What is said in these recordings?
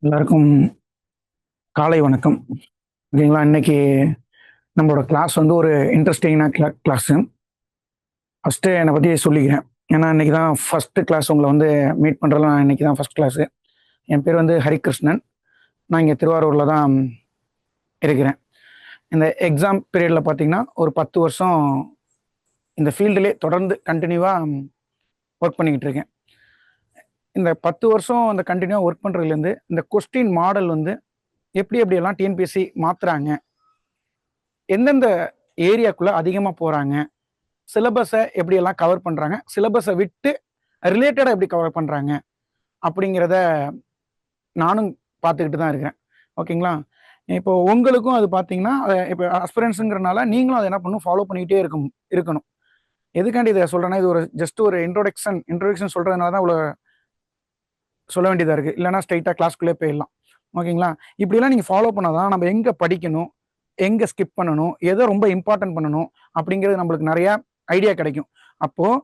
எல்லாருக்கும் காலை வணக்கம். ஓகேங்களா? இன்னைக்கு நம்மளோட கிளாஸ் வந்து ஒரு இன்ட்ரெஸ்டிங்கான கிளாஸு. ஃபஸ்ட்டு என்னை பற்றி சொல்லிக்கிறேன். ஏன்னா இன்னைக்கு தான் ஃபஸ்ட்டு கிளாஸ் உங்களை வந்து மீட் பண்ணுறதுல நான் இன்னைக்கு தான் ஃபஸ்ட் கிளாஸு. என் பேர் வந்து ஹரிகிருஷ்ணன். நான் இங்கே திருவாரூரில் தான் இருக்கிறேன். இந்த எக்ஸாம் பீரியடில் பார்த்தீங்கன்னா ஒரு 10 வருஷம் இந்த ஃபீல்டுலே தொடர்ந்து கண்டினியூவாக ஒர்க் பண்ணிக்கிட்டு இருக்கேன். இந்த 10 வருஷம் அந்த கண்டினியூவாக ஒர்க் பண்ணுறதுலேருந்து இந்த கொஸ்டின் மாடல் வந்து எப்படியெல்லாம் டிஎன்பிஎஸ்சி மாற்றுறாங்க, எந்தெந்த ஏரியாக்குள்ளே அதிகமாக போகிறாங்க, சிலபஸை எப்படியெல்லாம் கவர் பண்ணுறாங்க, சிலபஸை விட்டு ரிலேட்டடாக எப்படி கவர் பண்ணுறாங்க அப்படிங்கிறத நானும் பார்த்துக்கிட்டு தான் இருக்கிறேன். ஓகேங்களா? இப்போ உங்களுக்கும் அது பார்த்தீங்கன்னா இப்போ அஸ்பிரன்ஸுங்கிறனால நீங்களும் அதை என்ன பண்ணணும், ஃபாலோ பண்ணிக்கிட்டே இருக்கணும். எதுக்காண்டி இதை சொல்கிறேன்னா, இது ஒரு ஜஸ்ட் ஒரு இன்ட்ரோடக்ஷன் சொல்கிறதுனால தான் இவ்வளோ சொல்ல வேண்டியதாக இருக்குது. இல்லைனா ஸ்ட்ரைட்டாக கிளாஸ்க்குள்ளே போயிடலாம். ஓகேங்களா? இப்படிலாம் நீங்கள் ஃபாலோ பண்ணால் தான் நம்ம எங்கே படிக்கணும், எங்கே ஸ்கிப் பண்ணணும், எதை ரொம்ப இம்பார்ட்டன்ட் பண்ணணும் அப்படிங்கிறது நம்மளுக்கு நிறையா ஐடியா கிடைக்கும். அப்போது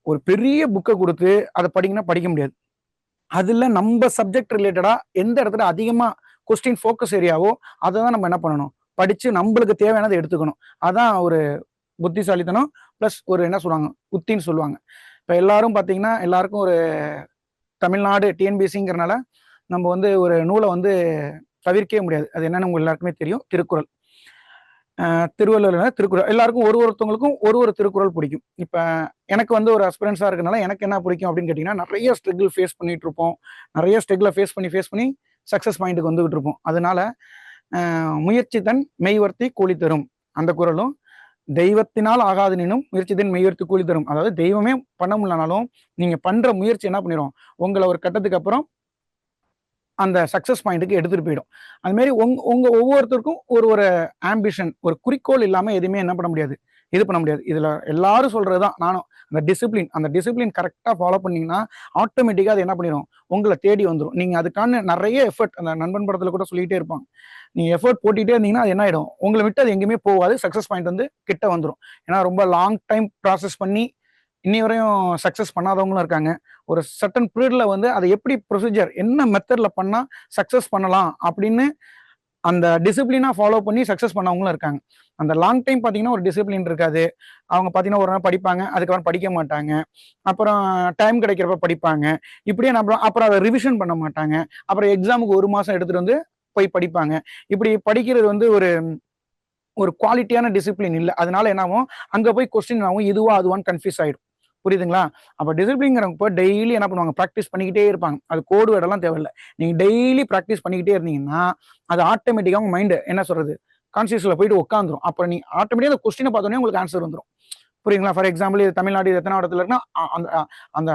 ஒரு பெரிய புக்கை கொடுத்து அதை படிங்கன்னா படிக்க முடியாது. அதில் நம்ம சப்ஜெக்ட் ரிலேட்டடாக எந்த இடத்துல அதிகமாக கொஸ்டின் ஃபோக்கஸ் ஏரியாவோ அதை தான் நம்ம என்ன பண்ணணும், படித்து நம்மளுக்கு தேவையானதை எடுத்துக்கணும். அதான் ஒரு புத்திசாலித்தனம் ப்ளஸ் ஒரு என்ன சொல்லுவாங்க, உத்தின்னு சொல்லுவாங்க. இப்போ எல்லாரும் பார்த்தீங்கன்னா எல்லாருக்கும் ஒரு தமிழ்நாடு டிஎன்பிஎஸ்சிங்கிறனால நம்ம வந்து ஒரு நூலை வந்து தவிர்க்கவே முடியாது. அது என்னன்னு உங்களுக்கு எல்லாருக்குமே தெரியும், திருக்குறள். திருவள்ளுவர் திருக்குறள் எல்லாருக்கும் ஒருத்தவங்களுக்கும் ஒரு திருக்குறள் பிடிக்கும். இப்போ எனக்கு வந்து ஒரு அஸ்பிரன்ஸாக இருக்கனால எனக்கு என்ன பிடிக்கும் அப்படின்னு கேட்டிங்கன்னா, நிறைய ஸ்ட்ரகிள் ஃபேஸ் பண்ணிட்டு இருப்போம். நிறைய ஸ்ட்ரகிளை ஃபேஸ் பண்ணி சக்ஸஸ் பாயிண்ட்டுக்கு வந்துகிட்டு இருப்போம். அதனால முயற்சி தன் மெய்வர்த்தி கூலி தரும் அந்த குறளும், தெய்வத்தினால் ஆகாதனினும் முயற்சி தன் மெய்வர்த்தி கூலி தரும். அதாவது தெய்வமே பண்ண முடியலனாலும் நீங்க பண்ற முயற்சி என்ன பண்ணிடும், உங்களை ஒரு கட்டத்துக்கு அப்புறம் அந்த சக்சஸ் பாயிண்ட்டுக்கு எடுத்துட்டு போயிடும். அது மாதிரி உங்க ஒவ்வொருத்தருக்கும் ஒரு ஆம்பிஷன், ஒரு குறிக்கோள் இல்லாம எதுவுமே என்ன பண்ண முடியாது, இது பண்ண முடியாது. இதுல எல்லாரும் சொல்றதுதான் நானும், அந்த டிசிப்ளின் கரெக்டா ஃபாலோ பண்ணீங்கன்னா ஆட்டோமேட்டிக்கா அது என்ன பண்ணிடும், உங்களை தேடி வந்துடும். நீங்க அதுக்கான நிறைய எஃபர்ட், அந்த நண்பன் படத்துல கூட சொல்லிட்டே இருப்பாங்க, நீங்க எஃபர்ட் போட்டுட்டே இருந்தீங்கன்னா அது என்ன ஆயிடும், உங்களை விட்டு அது எங்கேயுமே போகாது, சக்சஸ் பாயிண்ட் வந்து கிட்ட வந்துடும். ஏன்னா ரொம்ப லாங் டைம் ப்ராசஸ் பண்ணி இன்னி வரையும் சக்சஸ் பண்ணாதவங்களும் இருக்காங்க. ஒரு சர்டன் பீரியட்ல வந்து அதை எப்படி ப்ரொசீஜர் என்ன மெத்தட்ல பண்ணா சக்சஸ் பண்ணலாம் அப்படின்னு அந்த டிசிப்ளினா ஃபாலோ பண்ணி சக்சஸ் பண்ணவங்களும் இருக்காங்க. அந்த லாங் டைம் பார்த்தீங்கன்னா ஒரு டிசிப்ளின் இருக்காது. அவங்க பார்த்தீங்கன்னா ஒரு நாள் படிப்பாங்க, அதுக்கப்புறம் படிக்க மாட்டாங்க, அப்புறம் டைம் கிடைக்கிறப்ப படிப்பாங்க, இப்படியே அப்புறம் அதை ரிவிஷன் பண்ண மாட்டாங்க, அப்புறம் எக்ஸாமுக்கு 1 மாசம் எடுத்துட்டு வந்து போய் படிப்பாங்க. இப்படி படிக்கிறது வந்து ஒரு குவாலிட்டியான டிசிப்ளின் இல்லை. அதனால என்னாகும், அங்க போய் கொஸ்டின் ஆகும், இதுவா அதுவான்னு கன்ஃபியூஸ் ஆயிடும். புரியுதுங்களா? அப்ப டிசிப்ளின்ங்கிறவங்க டெய்லி என்ன பண்ணுவாங்க, ப்ராக்டிஸ் பண்ணிக்கிட்டே இருப்பாங்க. அது கோடு வேர்டெல்லாம் தேவையில்ல. நீங்க டெய்லி ப்ராக்டிஸ் பண்ணிக்கிட்டே இருந்தீங்கன்னா அது ஆட்டோமேட்டிக்கா உங்க மைண்ட் என்ன சொல்றது, கான்சியஸ்ல போயிட்டு உட்காந்துரும். அப்புறம் நீ ஆட்டோமேட்டிக்கா அந்த கொஸ்டினை பார்த்தோன்னே உங்களுக்கு ஆன்சர் வந்துடும். புரியுதுங்களா? ஃபார் எக்ஸாம்பிள் இது தமிழ்நாடு எத்தனை இடத்துல இருக்குன்னா அந்த அந்த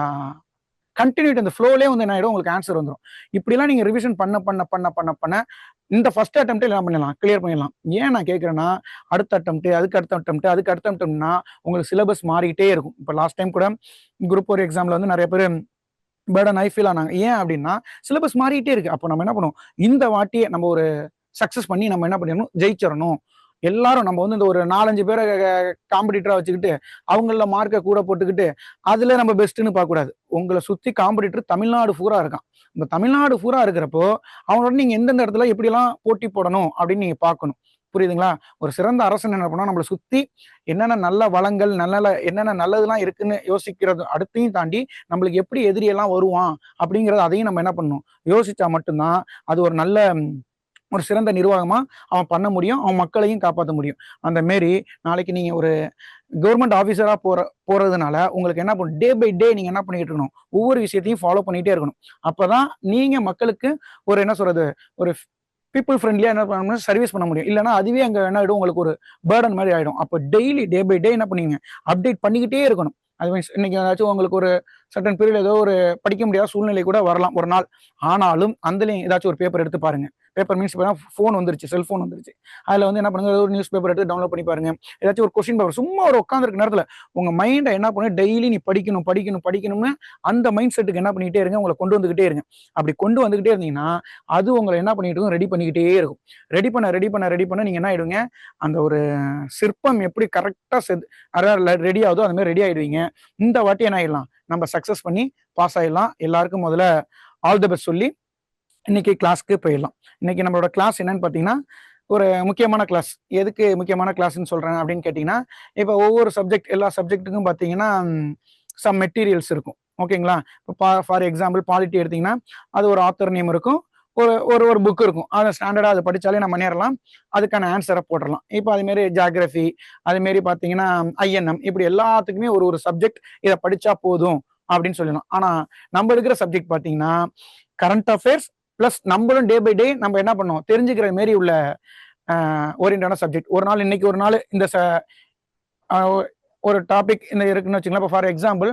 கண்டினியூட்டி அந்த ஃப்ளோலே வந்து என்ன ஆயிடும், உங்களுக்கு ஆன்சர் வந்துடும். இப்படிலாம் நீங்க ரிவிஷன் பண்ண இந்த ஃபர்ஸ்ட் அட்டெம்ப்டே என்ன பண்ணிடலாம், கிளியர் பண்ணிடலாம். ஏன் நான் கேட்கறேன்னா, அடுத்த அட்டெம்ப்ட், அதுக்கு அடுத்த அட்டெம்ப்ட்னா உங்களுக்கு சிலபஸ் மாறிக்கிட்டே இருக்கும். இப்போ லாஸ்ட் டைம் கூட குரூப் 1 எக்ஸாம்ல வந்து நிறைய பேர் பேர்டன் ஆகி ஃபீல் ஆனாங்க. ஏன் அப்படின்னா சிலபஸ் மாறிக்கிட்டே இருக்கு. அப்போ நம்ம என்ன பண்ணுவோம், இந்த வாட்டியே நம்ம ஒரு சக்சஸ் பண்ணி நம்ம என்ன பண்ணிடணும், ஜெயிச்சிடணும். எல்லாரும் நம்ம வந்து இந்த ஒரு 4-5 பேரை காம்படிட்டரா வச்சுக்கிட்டு அவங்கள மார்க்கை கூட போட்டுக்கிட்டு அதுல நம்ம பெஸ்ட்னு பார்க்க கூடாது. உங்களை சுத்தி காம்படிட்டர் தமிழ்நாடு பூரா இருக்கான். இந்த தமிழ்நாடு பூரா இருக்கிறப்போ அவங்களோட நீங்க எந்தெந்த இடத்துல எப்படியெல்லாம் போட்டி போடணும் அப்படின்னு நீங்க பார்க்கணும். புரியுதுங்களா? ஒரு சிறந்த அரசன் என்ன பண்ணா, நம்மளை சுத்தி என்னென்ன நல்ல வளங்கள், என்னென்ன நல்லதெல்லாம் இருக்குன்னு யோசிக்கிறது அடுத்தையும் தாண்டி நம்மளுக்கு எப்படி எதிரியெல்லாம் வருவான் அப்படிங்கறது அதையும் நம்ம என்ன பண்ணணும், யோசிச்சா மட்டும்தான் அது ஒரு நல்ல ஒரு சிறந்த நிர்வாகமா அவன் பண்ண முடியும், அவன் மக்களையும் காப்பாற்ற முடியும். அந்த மாரி நாளைக்கு நீங்க ஒரு கவர்மெண்ட் ஆஃபீஸரா போறதுனால உங்களுக்கு என்ன பண்ணும், டே பை டே நீங்க என்ன பண்ணிட்டு இருக்கணும், ஒவ்வொரு விஷயத்தையும் ஃபாலோ பண்ணிட்டே இருக்கணும். அப்பதான் நீங்க மக்களுக்கு ஒரு என்ன சொல்றது, ஒரு பீப்புள் ஃப்ரெண்ட்லியா என்ன பண்ண சர்வீஸ் பண்ண முடியும். இல்லைன்னா அதுவே அங்க என்ன ஆயிடும், உங்களுக்கு ஒரு பேர்டன் மாதிரி ஆயிடும். அப்போ டெய்லி டே பை டே என்ன பண்ணீங்க, அப்டேட் பண்ணிக்கிட்டே இருக்கணும். அது மீன்ஸ் இன்னைக்கு ஏதாச்சும் உங்களுக்கு ஒரு சர்டன் பீரியட் ஏதோ ஒரு படிக்க முடியாத சூழ்நிலை கூட வரலாம் ஒரு நாள். ஆனாலும் அதுலயும் ஏதாச்சும் ஒரு பேப்பர் எடுத்து பாருங்க. பேப்பர் மீன்ஸ் ஃபோன் வந்துருச்சு, செல்ஃபோன் வந்துருச்சு. அதில் வந்து என்ன பண்ணுங்க, ஒரு நியூஸ் பேப்பர் எடுத்து டவுன்லோட் பண்ணி பாருங்க. ஏதாச்சும் ஒரு கொஸ்டின் பேப்பர் சும்மா ஒரு உட்காந்துருக்க நேரத்தில் உங்கள் மைண்டை என்ன பண்ணு, டெய்லி நீ படிக்கணும் படிக்கணும் படிக்கணும்னு அந்த மைண்ட் செட்டுக்கு என்ன பண்ணிக்கிட்டே இருங்க, உங்களை கொண்டு வந்துகிட்டே இருங்க. அப்படி கொண்டு வந்துகிட்டே இருந்தீங்கன்னா அது உங்களை என்ன பண்ணிட்டு இருக்கும், ரெடி பண்ணிக்கிட்டே இருக்கும். ரெடி பண்ண நீங்கள் என்ன ஆயிடுவீங்க, அந்த ஒரு சிற்பம் எப்படி கரெக்டாக ரெடி ஆகுதோ அந்த மாதிரி ரெடி ஆயிடுவீங்க. இந்த வாட்டி என்ன ஆயிடலாம், நம்ம சக்ஸஸ் பண்ணி பாஸ் ஆயிடலாம். எல்லாருக்கும் முதல்ல ஆல் தி பெஸ்ட் சொல்லி இன்னைக்கு கிளாஸ்க்கு போயிடலாம். இன்னைக்கு நம்மளோட கிளாஸ் என்னன்னு பார்த்தீங்கன்னா, ஒரு முக்கியமான கிளாஸ். எதுக்கு முக்கியமான கிளாஸ்ன்னு சொல்றேன் அப்படின்னு கேட்டிங்கன்னா, இப்போ ஒவ்வொரு சப்ஜெக்ட், எல்லா சப்ஜெக்ட்டுக்கும் பார்த்தீங்கன்னா சம் மெட்டீரியல்ஸ் இருக்கும். ஓகேங்களா? இப்போ ஃபார் எக்ஸாம்பிள் பாலிட்டி எடுத்தீங்கன்னா அது ஒரு ஆத்தர் நேம் இருக்கும், ஒரு ஒரு ஒரு புக் இருக்கும். அதை ஸ்டாண்டர்டாக அதை படித்தாலே நம்ம நேரலாம் அதுக்கான ஆன்சரை போட்டுடலாம். இப்போ அதுமாரி ஜாகிரஃபி, அதுமாரி பார்த்தீங்கன்னா ஐஎன்எம், இப்படி எல்லாத்துக்குமே ஒரு ஒரு சப்ஜெக்ட் இதை படித்தா போதும் அப்படின்னு சொல்லலாம். ஆனால் நம்ம எடுக்கிற சப்ஜெக்ட் பார்த்தீங்கன்னா கரண்ட் அஃபேர்ஸ் ப்ளஸ் நம்மளும் டே பை டே நம்ம என்ன பண்ணோம் தெரிஞ்சுக்கிற மாரி உள்ள ஓரியன்டான சப்ஜெக்ட். ஒரு நாள் இன்னைக்கு ஒரு நாள் இந்த ஒரு டாபிக் இந்த இருக்குன்னு வச்சுக்கலாம். இப்போ ஃபார் எக்ஸாம்பிள்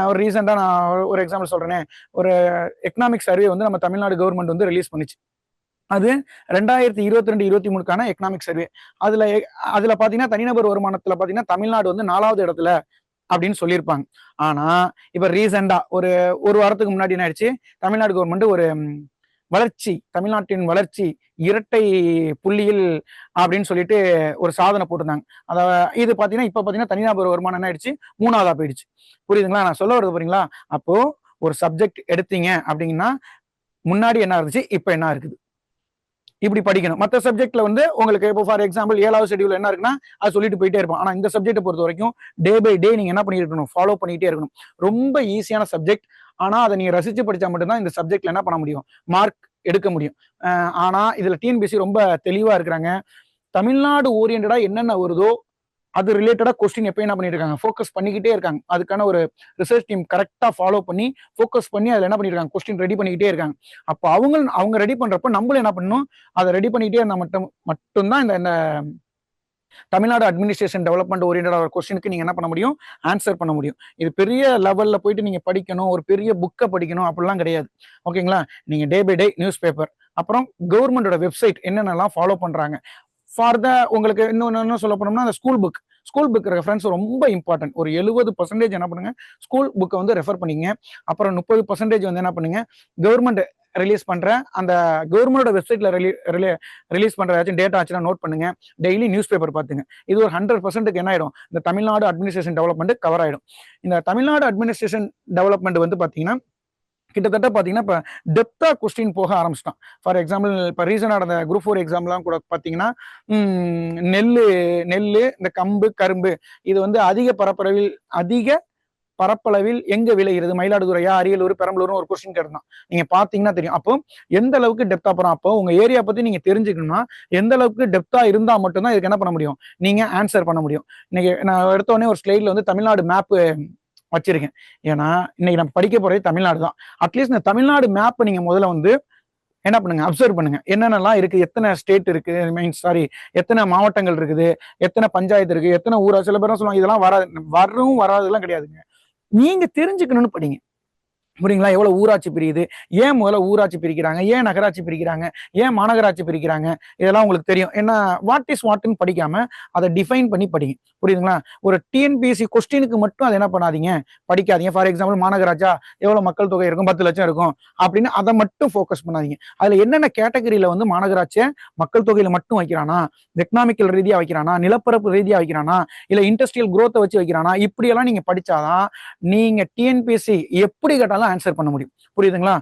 ஒரு ரீசெண்டாக நான் ஒரு எக்ஸாம்பிள் சொல்கிறேனே, ஒரு எக்கனாமிக் சர்வே வந்து நம்ம தமிழ்நாடு கவர்மெண்ட் வந்து ரிலீஸ் பண்ணிச்சு. அது 2022-23 எக்கனாமிக் சர்வே. அதில் பார்த்தீங்கன்னா தனிநபர் வருமானத்தில் பார்த்தீங்கன்னா தமிழ்நாடு வந்து 4வது இடத்துல அப்படின்னு சொல்லியிருப்பாங்க. ஆனா இப்ப ரீசெண்டா ஒரு வாரத்துக்கு முன்னாடி என்ன ஆயிடுச்சு, தமிழ்நாடு கவர்மெண்ட் ஒரு தமிழ்நாட்டின் வளர்ச்சி இரட்டை புள்ளியில் அப்படின்னு சொல்லிட்டு ஒரு சாதனை போட்டிருந்தாங்க. இது பாத்தீங்கன்னா இப்ப பாத்தீங்கன்னா தனிநபர் வருமானம் என்ன ஆயிடுச்சு, 3வதா போயிடுச்சு. புரியுதுங்களா நான் சொல்ல வருது? போறீங்களா? அப்போ ஒரு சப்ஜெக்ட் எடுத்தீங்க அப்படின்னா முன்னாடி என்ன இருந்துச்சு, இப்ப என்ன இருக்குது, இப்படி படிக்கணும். மற்ற சப்ஜெக்ட்ல வந்து உங்களுக்கு இப்போ ஃபார் எக்ஸாம்பிள் 7வது ஷெட்யூல் என்ன இருக்குன்னா அது சொல்லிட்டு போயிட்டே இருப்போம். ஆனா இந்த சப்ஜெக்ட்டை பொறுத்த வரைக்கும் டே பை டே நீங்க என்ன பண்ணிருக்கணும், ஃபாலோ பண்ணிட்டே இருக்கணும். ரொம்ப ஈஸியான சப்ஜெக்ட். ஆனா அதை நீங்க ரசிச்சு படிச்சா மட்டும்தான் இந்த சப்ஜெக்ட்ல என்ன பண்ண முடியும், மார்க் எடுக்க முடியும். ஆனா இதுல டிஎன்பிஎஸ்சி ரொம்ப தெளிவா இருக்கிறாங்க. தமிழ்நாடு ஓரியன்டா என்னென்ன வருதோ அது ரிலேட்டடா கொஸ்டின் எப்பயும் என்ன பண்ணிட்டு இருக்காங்க, ஃபோக்கஸ் பண்ணிக்கிட்டே இருக்காங்க. அதுக்கான ஒரு ரிசர்ச் டீம் கரெக்டா ஃபாலோ பண்ணி ஃபோக்கஸ் பண்ணி அதில் என்ன பண்ணிருக்காங்க, கொஸ்டின் ரெடி பண்ணிக்கிட்டே இருக்காங்க. அப்போ அவங்க ரெடி பண்றப்ப நம்மளும் என்ன பண்ணணும், அதை ரெடி பண்ணிக்கிட்டே இருந்தால் மட்டும்தான் இந்த தமிழ்நாடு அட்மினிஸ்ட்ரேஷன் டெவலப்மெண்ட் ஓரியன்டா ஒரு கொஸ்டினுக்கு நீங்க என்ன பண்ண முடியும், ஆன்சர் பண்ண முடியும். இது பெரிய லெவல்ல போயிட்டு நீங்க படிக்கணும், ஒரு பெரிய புக்கை படிக்கணும் அப்படிலாம் கிடையாது. ஓகேங்களா? நீங்க day by day newspaper, அப்புறம் கவர்மெண்டோட வெப்சைட் என்னென்னலாம் ஃபாலோ பண்றாங்க. ஃபார் உங்களுக்கு இன்னொன்னு சொல்ல போனோம்னா அந்த ஸ்கூல் புக் ரெஃபரன்ஸ் ரொம்ப இம்பார்ட்டன்ட். ஒரு 70% என்ன பண்ணுங்க, ஸ்கூல் புக்கை வந்து ரெஃபர் பண்ணிங்க. அப்புறம் 30% வந்து என்ன பண்ணுங்க, கவர்மெண்ட் ரிலீஸ் பண்ற அந்த கவர்மெண்டோட வெப்சைட்ல ரிலீஸ் பண்ற ஏதாச்சும் டேட்டா ஆச்சுன்னா நோட் பண்ணுங்க. டெய்லி நியூஸ் பேப்பர் பாத்துங்க. இது ஒரு 100% என்ன ஆயிடும், இந்த தமிழ்நாடு அட்மினிஸ்ட்ரேஷன் டெவலப்மெண்ட் கவர் ஆயிடும். இந்த தமிழ்நாடு அட்மினிஸ்ட்ரேஷன் டெவலப்மெண்ட் வந்து பாத்தீங்கன்னா கிட்டத்தட்ட பாத்தீங்கன்னா இப்ப டெப்தா கொஸ்டின் போக ஆரம்பிச்சிட்டான். ஃபார் எக்ஸாம்பிள் இப்ப ரீசெண்டா நடந்த குரூப் 4 எக்ஸாம்லாம் கூட பாத்தீங்கன்னா நெல்லு, இந்த கம்பு, கரும்பு இது வந்து அதிக பரப்பளவில் எங்க விளைகிறது, மயிலாடுதுறையா, அரியலூர், பெரம்பலூர்னு ஒரு கொஸ்டின் கேட்டான். நீங்க பாத்தீங்கன்னா தெரியும். அப்போ எந்த அளவுக்கு டெப்தா போறோம், அப்போ உங்க ஏரியா பத்தி நீங்க தெரிஞ்சுக்கணும்னா எந்த அளவுக்கு டெப்தா இருந்தா மட்டும்தான் இதுக்கு என்ன பண்ண முடியும், நீங்க ஆன்சர் பண்ண முடியும். இன்னைக்கு நான் எடுத்த உடனே ஒரு ஸ்லைட்ல வந்து தமிழ்நாடு மேப் வச்சிருக்கேன். ஏன்னா இன்னைக்கு நம்ம படிக்க போறது தமிழ்நாடு தான். அட்லீஸ்ட் இந்த தமிழ்நாடு மேப் நீங்க முதல்ல வந்து என்ன பண்ணுங்க, அப்சர்வ் பண்ணுங்க. என்னென்னலாம் இருக்கு, எத்தனை ஸ்டேட் இருக்கு, எத்தனை மாவட்டங்கள் இருக்குது, எத்தனை பஞ்சாயத்து இருக்கு, எத்தனை ஊரா. சில பேரும் சொல்லுவாங்க இதெல்லாம் வராதுலாம் கிடையாதுங்க. நீங்க தெரிஞ்சுக்கணும்னு படிங்க. புரியுங்களா? எவ்வளவு ஊராட்சி பிரியுது, ஏன் முதல்ல ஊராட்சி பிரிக்கிறாங்க, ஏன் நகராட்சி பிரிக்கிறாங்க, ஏன் மாநகராட்சி பிரிக்கிறாங்க, இதெல்லாம் உங்களுக்கு தெரியும். ஏன்னா வாட் இஸ் வாட்னு படிக்காம அதை டிஃபைன் பண்ணி படிங்க. புரியுதுங்களா? ஒரு டிஎன்பிஎஸ்சி கொஸ்டினுக்கு மட்டும் அதை என்ன பண்ணாதீங்க, படிக்காதீங்க. ஃபார் எக்ஸாம்பிள் மாநகராட்சா எவ்வளவு மக்கள் தொகை இருக்கும், 10 லட்சம் இருக்கும் அப்படின்னு அதை மட்டும் ஃபோக்கஸ் பண்ணாதீங்க. அதுல என்னென்ன கேட்டகரியில வந்து மாநகராட்சியை மக்கள் தொகையில மட்டும் வைக்கிறானா, எக்கனாமிக்கல் ரீதியா வைக்கிறானா, நிலப்பரப்பு ரீதியா வைக்கிறானா, இல்ல இண்டஸ்ட்ரியல் குரோத்தை வச்சு வைக்கிறானா, இப்படியெல்லாம் நீங்க படிச்சாதான் நீங்க டிஎன்பிஎஸ்சி எப்படி கேட்டாலும் ஆன்சர் பண்ண முடியும். புரியுதுங்களா?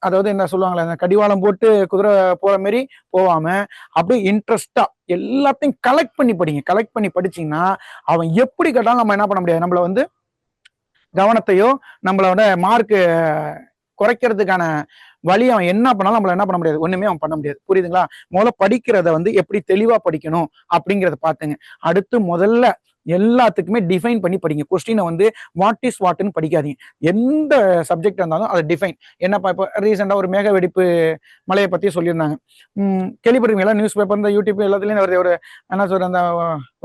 அதாவது என்ன சொல்லுவாங்களே, கடிவாளம் போட்டு குதிரை போற மாதிரி போவாம அப்படியே இன்ட்ரெஸ்டா எல்லாத்தையும் கலெக்ட் பண்ணி படிங்க. கலெக்ட் பண்ணி படிச்சீங்கன்னா அவன் எப்படி கேட்டாலும் நம்ம என்ன பண்ண முடியாது, நம்மள வந்து கவனத்தையோ நம்மளோட மார்க் குறைக்கிறதுக்கான வழி அவன் என்ன பண்ணாலும் நம்மள என்ன பண்ண முடியாது, ஒண்ணுமே அவன் பண்ண முடியாது. புரியுதுங்களா? முதல்ல படிக்கிறத வந்து எப்படி தெளிவா படிக்கணும் அப்படிங்கறத பாத்துங்க. அடுத்து முதல்ல எல்லாத்துக்குமே டிஃபைன் பண்ணி படிங்க. கொஸ்டினை வந்து வாட் இஸ் வாட்னு படிக்காதீங்க. எந்த சப்ஜெக்ட் இருந்தாலும் அதை டிஃபைன். என்னப்பா இப்போ ரீசெண்டா ஒரு மேக வெடிப்பு மலையை பத்தி சொல்லியிருந்தாங்க. கேள்விப்பட்டிருக்கீங்களா? நியூஸ் பேப்பர், இந்த யூடியூப் எல்லாத்துலயும் ஒரு என்ன சொல்ற, அந்த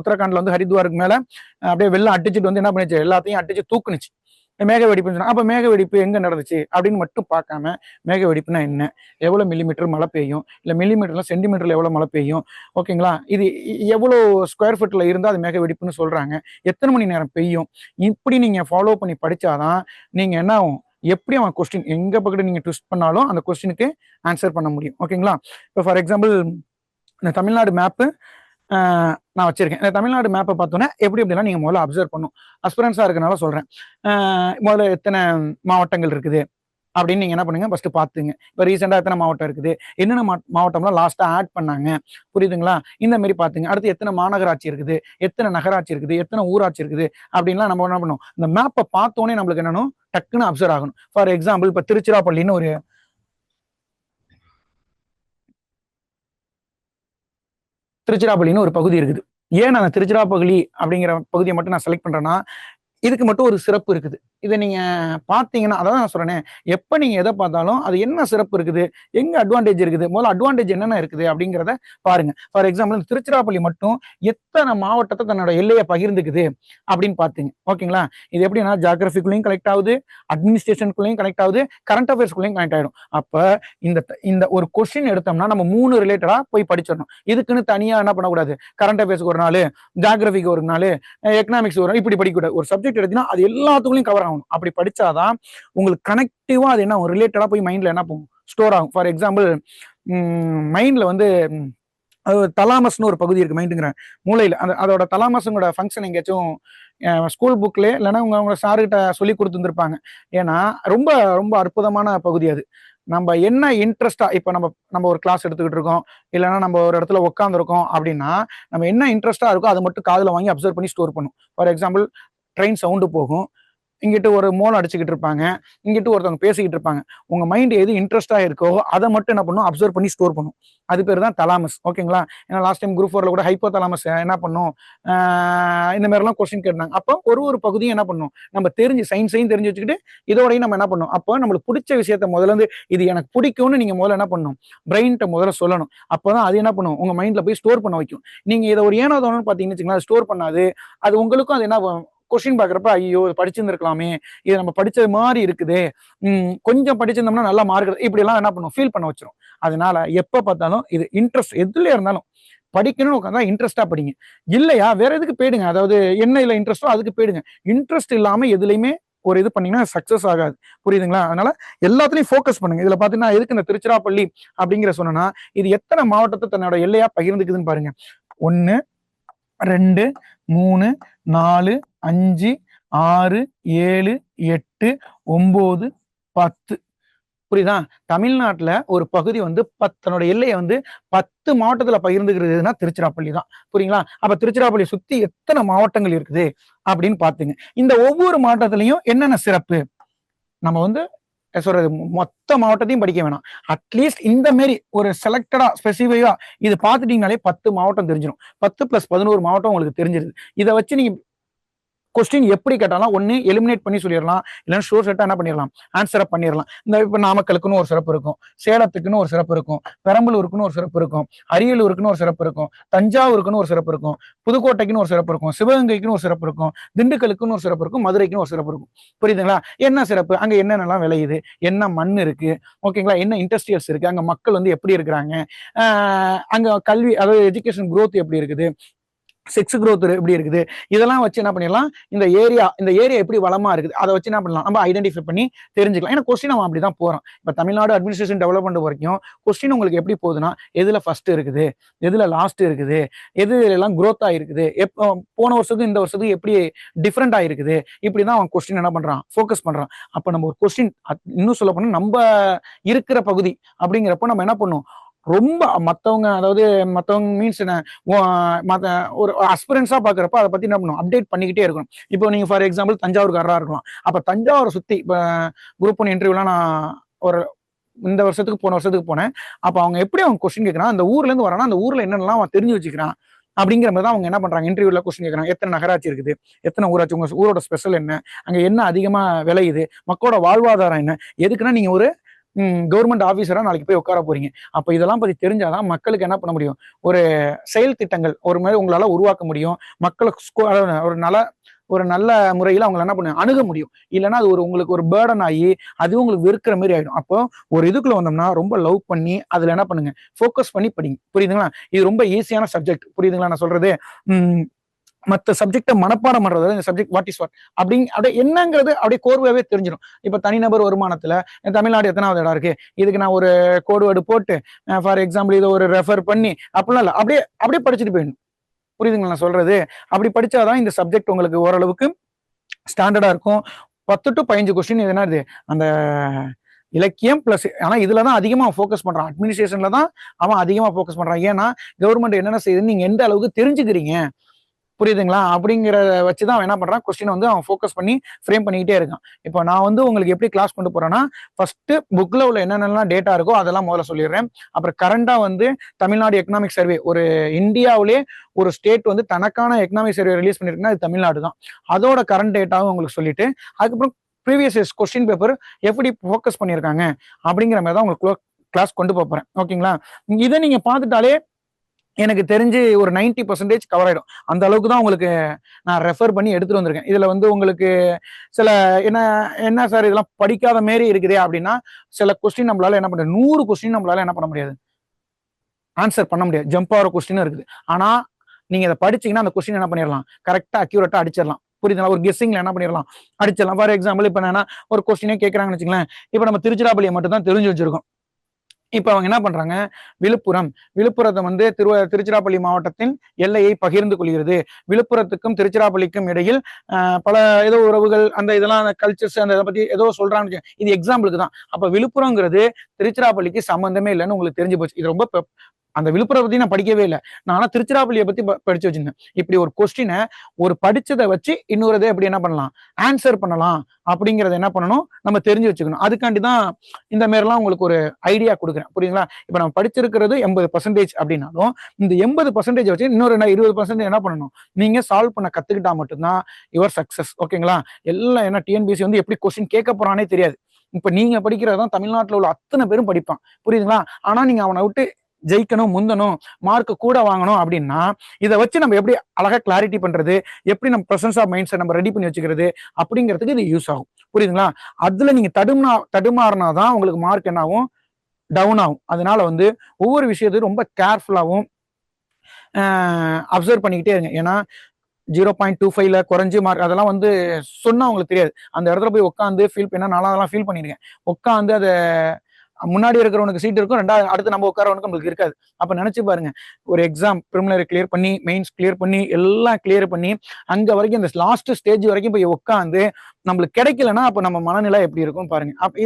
உத்தரகாண்ட்ல வந்து ஹரித்வாருக்கு மேல அப்படியே வெள்ளம் அடிச்சுட்டு வந்து என்ன பண்ணிச்சு, எல்லாத்தையும் அடிச்சு தூக்குனுச்சு. மேக வெடிப்புன்னு சொன்னா அப்ப மேக வெடிப்பு எங்க நடந்துச்சு அப்படின்னு மட்டும் பார்க்காம, மேக வெடிப்புனா என்ன, எவ்வளவு மில்லிமீட்டர் மழை பெய்யும், இல்ல மில்லிமீட்டர்ல சென்டிமீட்டர்ல எவ்வளவு மழை பெய்யும், ஓகேங்களா, இது எவ்வளவு ஸ்கொயர் ஃபீட்ல இருந்தா அது மேக வெடிப்புன்னு சொல்றாங்க, எத்தனை மணி நேரம் பெய்யும், இப்படி நீங்க ஃபாலோ பண்ணி படிச்சாதான் நீங்க என்ன ஆகும், எப்படி அவன் கொஸ்டின் எங்க பக்கத்து நீங்க ட்விஸ்ட் பண்ணாலும் அந்த கொஸ்டினுக்கு ஆன்சர் பண்ண முடியும். ஓகேங்களா. இப்போ ஃபார் எக்ஸாம்பிள் இந்த தமிழ்நாடு மேப்பு நான் வச்சிருக்கேன். இந்த தமிழ்நாடு மேப்பை பார்த்தோன்னா எப்படி எப்படிலாம் நீங்க முதல்ல அப்சர்வ் பண்ணும். அஸ்பிரன்ஸா இருக்கனால சொல்றேன். முதல்ல எத்தனை மாவட்டங்கள் இருக்குது அப்படின்னு நீங்க என்ன பண்ணுங்க, ஃபர்ஸ்ட் பாத்துங்க. இப்ப ரீசெண்டா எத்தனை மாவட்டம் இருக்குது, என்னென்ன மாவட்டம்லாம் லாஸ்டா ஆட் பண்ணாங்க, புரியுதுங்களா, இந்த மாதிரி பாத்துங்க. அடுத்து எத்தனை மாநகராட்சி இருக்குது, எத்தனை நகராட்சி இருக்குது, எத்தனை ஊராட்சி இருக்குது அப்படின்லாம் நம்ம என்ன பண்ணுவோம், இந்த மேப்பை பார்த்தோன்னே நம்மளுக்கு என்னன்னு டக்குன்னு அப்சர்வ் ஆகணும். ஃபார் எக்ஸாம்பிள் இப்ப திருச்சிராப்பள்ளின்னு ஒரு பகுதி இருக்குது. ஏன் நான் திருச்சிராப்பள்ளி அப்படிங்கிற பகுதியை மட்டும் நான் செலக்ட் பண்றேன்னா, இதுக்கு மட்டும் ஒரு சிறப்பு இருக்குது. இதை நீங்க பார்த்தீங்கன்னா, அதான் நான் சொல்றேனே, எப்ப நீங்க எதை பார்த்தாலும் அது என்ன சிறப்பு இருக்குது, எங்க அட்வான்டேஜ் இருக்குது, முதல்ல அட்வான்டேஜ் என்னென்ன இருக்குது அப்படிங்கிறத பாருங்க. ஃபார் எக்ஸாம்பிள் திருச்சிராப்பள்ளி மட்டும் எத்தனை மாவட்டத்தை தன்னோட எல்லையை பகிர்ந்துக்குது அப்படின்னு பாத்துங்க. ஓகேங்களா. இது எப்படின்னா ஜியோகிராபிக்குள்ளேயும் கனெக்ட் ஆகுது, அட்மினிஸ்ட்ரேஷனுக்குள்ளேயும் கனெக்ட் ஆகுது, கரண்ட் அஃபேர்ஸ்குள்ளேயும் கனெக்ட் ஆயிடும். அப்ப இந்த இந்த ஒரு கொஸ்டின் எடுத்தோம்னா நம்ம 3 ரிலேட்டடா போய் படிச்சிடணும். இதுக்குன்னு தனியா என்ன பண்ணக்கூடாது, கரண்ட் அஃபேர்ஸ்க்கு ஒரு நாள், ஜியோகிராபிக்கு ஒரு நாள், எக்கனாமிக்ஸ் ஒரு இப்படி படிக்கக்கூடாது. ஒரு சப்ஜெக்ட் எடுத்தீங்கன்னா அது எல்லாத்துக்குள்ளயும் கவர் ஆகணும். அப்படி படிச்சாதான் உங்களுக்கு கனெக்டிவா அது என்ன ரிலேட்டடா போய் மைண்ட்ல என்ன போகும், ஸ்டோர் ஆகும். ஃபார் எக்ஸாம்பிள் மைண்ட்ல வந்து தலாமஸ்னு ஒரு பகுதி இருக்கு மைண்டுங்கிற மூளையில. அதோட தலாமஸுங்களோட ஃபங்க்ஷன் எங்கேயாச்சும் ஸ்கூல் புக்ல இல்லைன்னா உங்க சார்கிட்ட சொல்லி கொடுத்துருப்பாங்க. ஏன்னா ரொம்ப ரொம்ப அற்புதமான பகுதி அது. நம்ம என்ன இன்ட்ரெஸ்டா இப்ப நம்ம ஒரு கிளாஸ் எடுத்துக்கிட்டு இருக்கோம், இல்லைன்னா நம்ம ஒரு இடத்துல உட்காந்துருக்கோம் அப்படின்னா நம்ம என்ன இன்ட்ரெஸ்டா இருக்கோ அதை மட்டும் காதுல வாங்கி அப்சர்வ் பண்ணி ஸ்டோர் பண்ணும். ஃபார் எக்ஸாம்பிள் ட்ரெயின் சவுண்டு போகும், இங்கிட்டு ஒரு மோளம் அடிச்சுக்கிட்டு இருப்பாங்க, இங்கிட்டு ஒருத்தவங்க பேசிக்கிட்டு இருப்பாங்க. உங்க மைண்ட் எது இன்ட்ரெஸ்டா இருக்கோ அதை மட்டும் என்ன பண்ணும், அப்சர்வ் பண்ணி ஸ்டோர் பண்ணும். அது பேர் தான் தலாமஸ். ஓகேங்களா. ஏன்னா லாஸ்ட் டைம் குரூப் 4ல கூட ஹைப்போ தலாமஸ் என்ன பண்ணும், இந்த மாதிரிலாம் கொஸ்டின் கேட்டாங்க. அப்போ ஒரு பகுதியும் என்ன பண்ணும், நம்ம தெரிஞ்சு சயின்ஸையும் தெரிஞ்சு வச்சுக்கிட்டு இதோடையும் நம்ம என்ன பண்ணும், அப்போ நம்மளுக்கு பிடிச்ச விஷயத்த முதல்ல இருந்து இது எனக்கு பிடிக்கும்னு நீங்க முதல்ல என்ன பண்ணும், பிரெயின்ட்ட முதல்ல சொல்லணும். அப்போதான் அது என்ன பண்ணும், உங்க மைண்ட்ல போய் ஸ்டோர் பண்ண வைக்கும். நீங்க இதை ஒரு ஏனோ தோணுன்னு பாத்தீங்கன்னு வச்சுக்கலாம், ஸ்டோர் பண்ணாது. அது உங்களுக்கும் அது என்ன கொஸ்டின் பாக்குறப்ப ஐயோ படிச்சிருந்திருக்கலாமே, இது நம்ம படிச்சது மாதிரி இருக்குது, கொஞ்சம் படிச்சிருந்தோம்னா நல்லா மார்க், இப்படி எல்லாம் என்ன பண்ணும், ஃபீல் பண்ண வச்சிரும். அதனால எப்ப பார்த்தாலும் இது இன்ட்ரெஸ்ட் எதுல இருந்தாலும் படிக்கணும்னு உட்காந்தா இன்ட்ரெஸ்டா படிங்க. இல்லையா வேற எதுக்கு போயிடுங்க, அதாவது என்ன இல்ல இன்ட்ரெஸ்டோ அதுக்கு போயிடுங்க. இன்ட்ரெஸ்ட் இல்லாம எதுலையுமே ஒரு இது பண்ணீங்கன்னா சக்சஸ் ஆகாது. புரியுதுங்களா. அதனால எல்லாத்துலயும் ஃபோக்கஸ் பண்ணுங்க. இதுல பாத்தீங்கன்னா எதுக்கு இந்த திருச்சிராப்பள்ளி அப்படிங்கிற சொன்னா, இது எத்தனை மாவட்டத்தை தன்னோட எல்லையா பகிர்ந்துக்குதுன்னு பாருங்க. 1 2 3 4 5 6 7 8 9 10. புரியுதா. தமிழ்நாட்டுல ஒரு பகுதி வந்து தன்னோட எல்லையை வந்து 10 மாவட்டத்துல பகிர்ந்துக்கிறதுனா திருச்சிராப்பள்ளி தான். புரியுங்களா. அப்ப திருச்சிராப்பள்ளி சுத்தி எத்தனை மாவட்டங்கள் இருக்குது அப்படின்னு பாத்துங்க. இந்த ஒவ்வொரு மாவட்டத்திலையும் என்னென்ன சிறப்பு, நம்ம வந்து சொல்றது மொத்த மாவட்டத்தையும் படிக்க வேணாம். அட்லீஸ்ட் இந்த மாதிரி ஒரு செலக்டடா ஸ்பெசிஃபைக்கா இது பார்த்துட்டீங்கனாலே 10 மாவட்டம் தெரிஞ்சிடும். 10 + 11 மாவட்டம் உங்களுக்கு தெரிஞ்சிருது. இதை வச்சு நீங்க கொஸ்டின் எப்படி கேட்டாலும் ஒன்னு எலிமினேட் பண்ணி சொல்லிடலாம், இல்லைன்னா ஷோர் செட்டா என்ன பண்ணிடலாம், ஆன்சரை பண்ணிடலாம். இந்த இப்ப நாமக்கலுக்குன்னு ஒரு சிறப்பு இருக்கும், சேலத்துக்குன்னு ஒரு சிறப்பு இருக்கும், பெரம்பலூருக்குன்னு ஒரு சிறப்பு இருக்கும், அரியலூருக்குன்னு ஒரு சிறப்பு இருக்கும், தஞ்சாவூருக்குன்னு ஒரு சிறப்பு இருக்கும், புதுக்கோட்டைக்குன்னு ஒரு சிறப்பு இருக்கும், சிவகங்கைக்குன்னு ஒரு சிறப்பு இருக்கும், திண்டுக்கலுக்குன்னு ஒரு சிறப்பு இருக்கும், மதுரைக்குன்னு ஒரு சிறப்பு இருக்கும். புரியுதுங்களா. என்ன சிறப்பு, அங்க என்னென்னலாம் விளையுது, என்ன மண் இருக்கு, ஓகேங்களா, என்ன இண்டஸ்ட்ரியல்ஸ் இருக்கு, அங்க மக்கள் வந்து எப்படி இருக்கிறாங்க, அங்க கல்வி அதாவது எஜுகேஷன் குரோத் எப்படி இருக்குது, செக்ஸ் growth எப்படி இருக்குது, இதெல்லாம் வச்சு என்ன பண்ணிடலாம், இந்த ஏரியா எப்படி வளமா இருக்குது அதை வச்சு என்ன பண்ணலாம், நம்ம ஐடென்டிஃபை பண்ணி தெரிஞ்சுக்கலாம். ஏன்னா கொஸ்டின் அவன் அப்படிதான் போறான். இப்ப தமிழ்நாடு அட்மினிஸ்ட்ரேஷன் டெவலப்மெண்ட் வரைக்கும் கொஸ்டின் உங்களுக்கு எப்படி போகுதுன்னா, எதுல ஃபர்ஸ்ட் இருக்குது, எதுல லாஸ்ட் இருக்குது, எது எல்லாம் growth ஆயிருக்குது, போன வருஷத்துக்கு இந்த வருஷத்துக்கு எப்படி டிஃப்ரெண்ட் ஆயிருக்குது, இப்படிதான் அவன் கொஸ்டின் என்ன பண்றான், ஃபோக்கஸ் பண்றான். அப்ப நம்ம ஒரு கொஸ்டின் இன்னும் சொல்ல போனா நம்ம இருக்கிற பகுதி அப்படிங்கிறப்ப நம்ம என்ன பண்ணும், ரொம்ப மத்தவங்க அதாவது மத்தவங்க மீன்ஸ் என்ன ஒரு அஸ்பிரன்ஸா பாக்குறப்ப அதை பத்தி என்ன பண்ணணும், அப்டேட் பண்ணிக்கிட்டே இருக்கணும். இப்போ நீங்க ஃபார் எக்ஸாம்பிள் தஞ்சாவூர்காரரா இருக்கலாம். அப்ப தஞ்சாவூரை சுத்தி இப்ப குரூப் 1 இன்டர்வியூலாம் நான் ஒரு இந்த வருஷத்துக்கு போன வருஷத்துக்கு போனேன். அப்ப அவங்க எப்படி அவங்க கொஸ்டின் கேட்கறான், அந்த ஊர்ல இருந்து வரானா அந்த ஊர்ல என்னென்னலாம் அவன் தெரிஞ்சு வச்சுக்கிறான் அப்படிங்கிற மாதிரி தான் அவங்க என்ன பண்றாங்க, இன்டர்வியூல கொஸ்டின் கேட்கறாங்க. எத்தனை நகராட்சி இருக்குது, எத்தனை ஊராட்சி, உங்க ஊரோட ஸ்பெஷல் என்ன, அங்க என்ன அதிகமா விளையுது, மக்களோட வாழ்வாதாரம் என்ன, எதுக்குன்னா நீங்க ஒரு கவர்மெண்ட் ஆபீசரா நாளைக்கு போய் உட்கார போறீங்க. அப்ப இதெல்லாம் பத்தி தெரிஞ்சாதான் மக்களுக்கு என்ன பண்ண முடியும், ஒரு செயல் திட்டங்கள் ஒரு மாதிரி உங்களால உருவாக்க முடியும். மக்களுக்கு ஒரு நல்ல ஒரு நல்ல முறையில் அவங்களை என்ன பண்ண அணுக முடியும். இல்லைன்னா அது உங்களுக்கு ஒரு பேர்டன் ஆகி அதுவும் உங்களுக்கு வெறுக்கிற மாதிரி ஆயிடும். அப்போ ஒரு இதுக்குள்ள வந்தோம்னா ரொம்ப லவ் பண்ணி அதுல என்ன பண்ணுங்க, ஃபோக்கஸ் பண்ணி படிங்க. புரியுதுங்களா? இது ரொம்ப ஈஸியான சப்ஜெக்ட். புரியுதுங்களா நான் சொல்றது? மற்ற சப்ஜெக்டை மனப்பாடம் பண்றது இந்த சப்ஜெக்ட் வாட் இஸ் வாட் அப்படியே என்னங்கிறது அப்படியே கோர்வையாவே தெரிஞ்சிடும். இப்ப தனிநபர் வருமானத்துல தமிழ்நாடு எத்தனாவது இடம் இருக்கு, இதுக்கு நான் ஒரு கோடு வேர்டு போட்டு ஃபார் எக்ஸாம்பிள் இதை ஒரு ரெஃபர் பண்ணி அப்படிலாம் இல்லை, அப்படியே அப்படியே படிச்சுட்டு போயிடணும். புரியுதுங்களா நான் சொல்றது? அப்படி படிச்சாதான் இந்த சப்ஜெக்ட் உங்களுக்கு ஓரளவுக்கு ஸ்டாண்டர்டா இருக்கும். 10 to 15 கொஸ்டின் இது என்னது அந்த இலக்கியம் பிளஸ். ஆனா இதுலதான் அதிகமா ஃபோக்கஸ் பண்றான், அட்மினிஸ்ட்ரேஷன்ல தான் அவன் அதிகமா ஃபோக்கஸ் பண்றான். ஏன்னா கவர்மெண்ட் என்னென்ன செய்யுதுன்னு நீங்க எந்த அளவுக்கு தெரிஞ்சுக்கிறீங்க, புரியுதுங்களா? அப்படிங்கிறத வச்சுதான் அவன் என்ன பண்றான், கொஸ்டின் வந்து அவன் ஃபோக்கஸ் பண்ணி ஃப்ரேம் பண்ணிக்கிட்டே இருக்கான். இப்போ நான் வந்து உங்களுக்கு எப்படி கிளாஸ் கொண்டு போறேன்னா, ஃபர்ஸ்ட் புக்ல உள்ள என்னென்னலாம் டேட்டா இருக்கோ அதெல்லாம் முதல்ல சொல்லிடுறேன். அப்புறம் கரண்டா வந்து தமிழ்நாடு எக்கனாமிக் சர்வே, ஒரு இந்தியாவிலே ஒரு ஸ்டேட் வந்து தனக்கான எக்கனாமிக் சர்வே ரிலீஸ் பண்ணிருக்குன்னா அது தமிழ்நாடு தான். அதோட கரண்ட் டேட்டாவும் உங்களுக்கு சொல்லிட்டு அதுக்கப்புறம் ப்ரீவியஸ் இயர்ஸ் கொஸ்டின் பேப்பர் எப்படி ஃபோக்கஸ் பண்ணியிருக்காங்க அப்படிங்கிற மாதிரி தான் உங்களுக்கு கிளாஸ் கொண்டு போறேன். ஓகேங்களா? இதை நீங்க பார்த்துட்டாலே எனக்கு தெரிஞ்சு ஒரு 90% கவர் ஆயிடும். அந்த அளவுக்கு தான் உங்களுக்கு நான் ரெஃபர் பண்ணி எடுத்துட்டு வந்திருக்கேன். இதுல வந்து உங்களுக்கு சில என்ன என்ன சார் இதெல்லாம் படிக்காத மாரி இருக்குதே அப்படின்னா, சில கொஸ்டின் நம்மளால என்ன பண்ண 100 கொஸ்டின் நம்மளால என்ன பண்ண முடியாது, ஆன்சர் பண்ண முடியாது. ஜம்ப் ஆகிற கொஸ்டினும் இருக்குது. ஆனா நீங்க இதை படிச்சீங்கன்னா அந்த கொஸ்டின் என்ன பண்ணிடலாம், கரெக்டா அக்யூரேட்டா அடிச்சிடலாம். புரியுதுங்களா? ஒரு கெஸ்ஸிங்ல என்ன பண்ணிடலாம், அடிச்சிடலாம். ஃபார் எக்ஸாம்பிள் இப்ப என்னன்னா ஒரு கொஸ்டினே கேட்கறாங்கன்னு வச்சுங்களேன். இப்ப நம்ம திருச்சிராப்பள்ளியை மட்டும் தான் தெரிஞ்சு வச்சிருக்கோம். இப்ப அவங்க என்ன பண்றாங்க, விழுப்புரத்தை வந்து திருச்சிராப்பள்ளி மாவட்டத்தின் எல்லையை பகிர்ந்து கொள்கிறது. விழுப்புரத்துக்கும் திருச்சிராப்பள்ளிக்கும் இடையில் பல ஏதோ உறவுகள் அந்த இதெல்லாம் கல்ச்சர்ஸ் அந்த இதை பத்தி ஏதோ சொல்றாங்க. இது எக்ஸாம்பிளுக்கு தான். அப்ப விழுப்புரங்கிறது திருச்சிராப்பள்ளிக்கு சம்பந்தமே இல்லைன்னு உங்களுக்கு தெரிஞ்சு போச்சு. இது ரொம்ப அந்த விழுப்புரம் பத்தி நான் படிக்கவே இல்லை. நான் திருச்சிராப்பள்ளியை பத்தி படிச்சு வச்சிருந்தேன். இப்படி ஒரு கொஸ்டினை ஒரு படிச்சதை வச்சு இன்னொரு எப்படி என்ன பண்ணலாம், ஆன்சர் பண்ணலாம் அப்படிங்கறத என்ன பண்ணணும், நம்ம தெரிஞ்சு வச்சுக்கணும். அதுக்காண்டிதான் இந்த மாதிரிலாம் உங்களுக்கு ஒரு ஐடியா கொடுக்குறேன். புரியுங்களா? இப்ப நம்ம படிச்சிருக்கிறது 80% அப்படின்னாலும் இந்த 80% வச்சு இன்னொரு 20% என்ன பண்ணணும், நீங்க சால்வ் பண்ண கத்துக்கிட்டா மட்டும்தான் யுவர் சக்சஸ். ஓகேங்களா? எல்லாம் என்ன டிஎன்பிஎஸ்சி வந்து எப்படி கொஸ்டின் கேட்க போறானே தெரியாது. இப்ப நீங்க படிக்கிறதான் தமிழ்நாட்டில் உள்ள அத்தனை பேரும் படிப்பான். புரியுதுங்களா? ஆனா நீங்க அவனை விட்டு ஜெயிக்கணும், முந்தணும், மார்க் கூட வாங்கணும் அப்படின்னா இதை வச்சு நம்ம எப்படி அழகா கிளாரிட்டி பண்றது, எப்படி நம்ம பிரசன்ஸ் ஆஃப் மைண்ட் செட் நம்ம ரெடி பண்ணி வச்சுக்கிறது அப்படிங்கிறதுக்கு இது யூஸ் ஆகும். புரியுதுங்களா? அதுல நீங்க தடுமாறினாதான் உங்களுக்கு மார்க் என்ன ஆகும், டவுன் ஆகும். அதனால வந்து ஒவ்வொரு விஷயத்தையும் ரொம்ப கேர்ஃபுல்லாகவும் அப்சர்வ் பண்ணிக்கிட்டே இருங்க. ஏன்னா 0.25ல குறைஞ்சு மார்க் அதெல்லாம் வந்து சொன்னா உங்களுக்கு தெரியாது. அந்த இடத்துல போய் உட்காந்து ஃபீல் பண்ணா நான் அதெல்லாம் ஃபீல் பண்ணிருக்கேன். உட்காந்து அதை முன்னாடி இருக்கிறவனுக்கு சீட் இருக்கும், ரெண்டாவது அடுத்து நம்ம உட்காரவனுக்கு நம்மளுக்கு இருக்காது. அப்ப நினைச்சு பாருங்க, ஒரு எக்ஸாம் ப்ரிலிமினரி கிளியர் பண்ணி மெயின்ஸ் கிளியர் பண்ணி எல்லாம் கிளியர் பண்ணி அங்க வரைக்கும் இந்த லாஸ்ட் ஸ்டேஜ் வரைக்கும் போய் உட்காந்து நம்மளுக்கு கிடைக்கலன்னா அப்ப நம்ம மனநிலை எப்படி இருக்கும் பாருங்க. அப்ப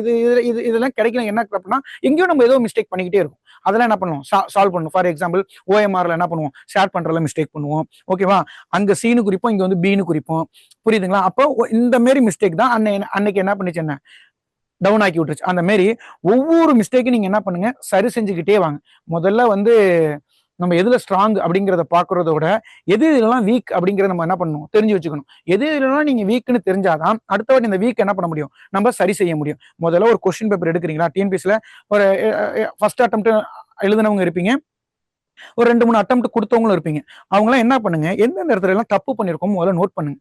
இதெல்லாம் கிடைக்கல என்ன அப்படின்னா எங்கேயும் நம்ம ஏதோ மிஸ்டேக் பண்ணிக்கிட்டே இருக்கும். அதெல்லாம் என்ன பண்ணுவோம், சால்வ் பண்ணுவோம். ஃபார் எக்ஸாம்பிள் ஓஎம்ஆர்ல என்ன பண்ணுவோம், ஷேர் பண்றதுல மிஸ்டேக் பண்ணுவோம். ஓகேவா? அங்க சீனு குறிப்போம், இங்க வந்து பீனு குறிப்போம். புரியுதுங்களா? அப்போ இந்த மாதிரி மிஸ்டேக் தான் அன்னைக்கு என்ன பண்ணிச்சு, என்ன டவுன் ஆக்கி விட்டுருச்சு. அந்த மாதிரி ஒவ்வொரு மிஸ்டேக்கும் நீங்க என்ன பண்ணுங்க, சரி செஞ்சுக்கிட்டே வாங்க. முதல்ல வந்து நம்ம எதுல ஸ்ட்ராங் அப்படிங்கிறத பாக்குறத விட எது இதெல்லாம் வீக் அப்படிங்கறத நம்ம என்ன பண்ணணும், தெரிஞ்சு வச்சுக்கணும். எது இதெல்லாம் நீங்க வீக்னு தெரிஞ்சாதான் அடுத்த வாட்டி இந்த வீக் என்ன பண்ண முடியும், நம்ம சரி செய்ய முடியும். முதல்ல ஒரு கொஸ்டின் பேப்பர் எடுக்கிறீங்களா, டிஎன்பிஎஸ்சில ஒரு ஃபர்ஸ்ட் அட்டெம்ப்ட் எழுதினவங்க இருப்பீங்க, ஒரு 2-3 அட்டெம்ப்ட் கொடுத்தவங்களும் இருப்பீங்க. அவங்களாம் என்ன பண்ணுங்க, எந்தெந்த இடத்துல எல்லாம் தப்பு பண்ணிருக்கோம் முதல்ல நோட் பண்ணுங்க.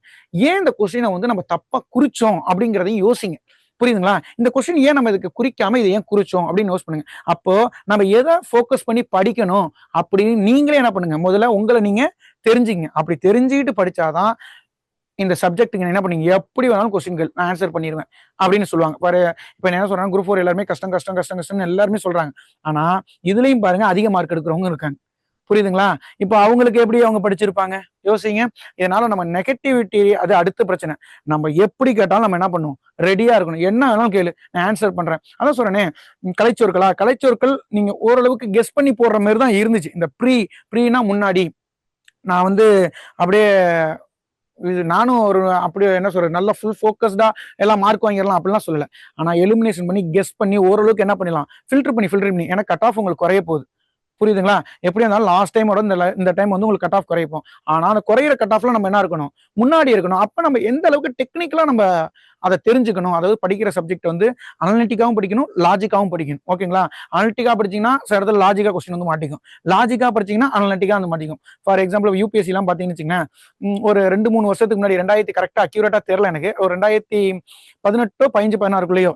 ஏன் இந்த கொஸ்டினை வந்து நம்ம தப்பா குறிச்சோம் அப்படிங்கிறதையும் யோசிங்க. புரியுதுங்களா? இந்த கொஸ்டின் ஏன் நம்ம இதுக்கு குறிக்காம இதை ஏன் குறிச்சோம் அப்படின்னு யோசி பண்ணுங்க. அப்போ நம்ம எதை ஃபோக்கஸ் பண்ணி படிக்கணும் அப்படின்னு நீங்களே என்ன பண்ணுங்க, முதல்ல உங்களை நீங்க தெரிஞ்சுங்க. அப்படி தெரிஞ்சுக்கிட்டு படிச்சாதான் இந்த சப்ஜெக்ட்டுங்க என்ன பண்ணீங்க, எப்படி வேணாலும் கொஸ்டின்கள் நான் ஆன்சர் பண்ணிடுவேன் அப்படின்னு சொல்லுவாங்க. இப்ப என்ன சொல்றாங்க, குரூப் 4 எல்லாருமே கஷ்டம் கஷ்டம் கஷ்டம் கஷ்டம் எல்லாருமே சொல்றாங்க. ஆனா இதுலயும் பாருங்க அதிக மார்க் எடுக்கிறவங்க இருக்காங்க. புரியுதுங்களா? இப்ப அவங்களுக்கு எப்படி அவங்க படிச்சிருப்பாங்க யோசிங்க. இதனால நம்ம நெகட்டிவிட்டி அது அடுத்த பிரச்சனை. நம்ம எப்படி கேட்டாலும் நம்ம என்ன பண்ணுவோம், ரெடியா இருக்கணும். என்ன வேணாலும் கேளு, நான் ஆன்சர் பண்றேன். அதான் சொல்றேனே, கலைச்சொற்கள் நீங்க ஓரளவுக்கு கெஸ் பண்ணி போடுற மாதிரி தான் இருந்துச்சு. இந்த ப்ரீனா முன்னாடி நான் வந்து அப்படியே நானும் ஒரு அப்படியே என்ன சொல்றது, நல்ல ஃபுல் ஃபோக்கஸ்டா எல்லாம் மார்க் வாங்கிடலாம் அப்படிலாம் சொல்லல. ஆனா எலிமினேஷன் பண்ணி கெஸ் பண்ணி ஓரளவுக்கு என்ன பண்ணிடலாம், ஃபில்டர் பண்ணி ஏன்னா கட் ஆஃப் உங்களுக்கு குறைய போகுது. புரியுதுங்களா? எப்படி இருந்தாலும் லாஸ்ட் டைமோட இந்த டைம் வந்து உங்களுக்கு கட் ஆஃப் குறைப்போம். ஆனா அந்த குறையிற கட் ஆஃப்ல நம்ம என்ன இருக்கணும், முன்னாடி இருக்கணும். அப்ப நம்ம எந்த அளவுக்கு டெக்னிக்கலா நம்ம அதை தெரிஞ்சுக்கணும். அதாவது படிக்கிற சப்ஜெக்ட் வந்து அனலிட்டிக்காவும் படிக்கணும், லாஜிக்காவும் படிக்கணும். ஓகேங்களா? அனலிட்டிக்கா படிச்சீங்கன்னா சில இடத்துல லாஜிக்கா கொஸ்டின் வந்து மாட்டிக்கும். லாஜிக்கா படிச்சீங்கன்னா அனலிட்டிக்கா வந்து மாட்டிக்கும். ஃபார் எக்ஸாம்பிள் யூபிஎஸ்சி எல்லாம் பாத்தீங்கன்னு வச்சுக்கோங்களேன், ஒரு 2-3 வருஷத்துக்கு முன்னாடி 2000 கரெக்டா அக்யூரேட்டா தெரியல எனக்கு. ஒரு 2018 15 16க்குள்ளேயோ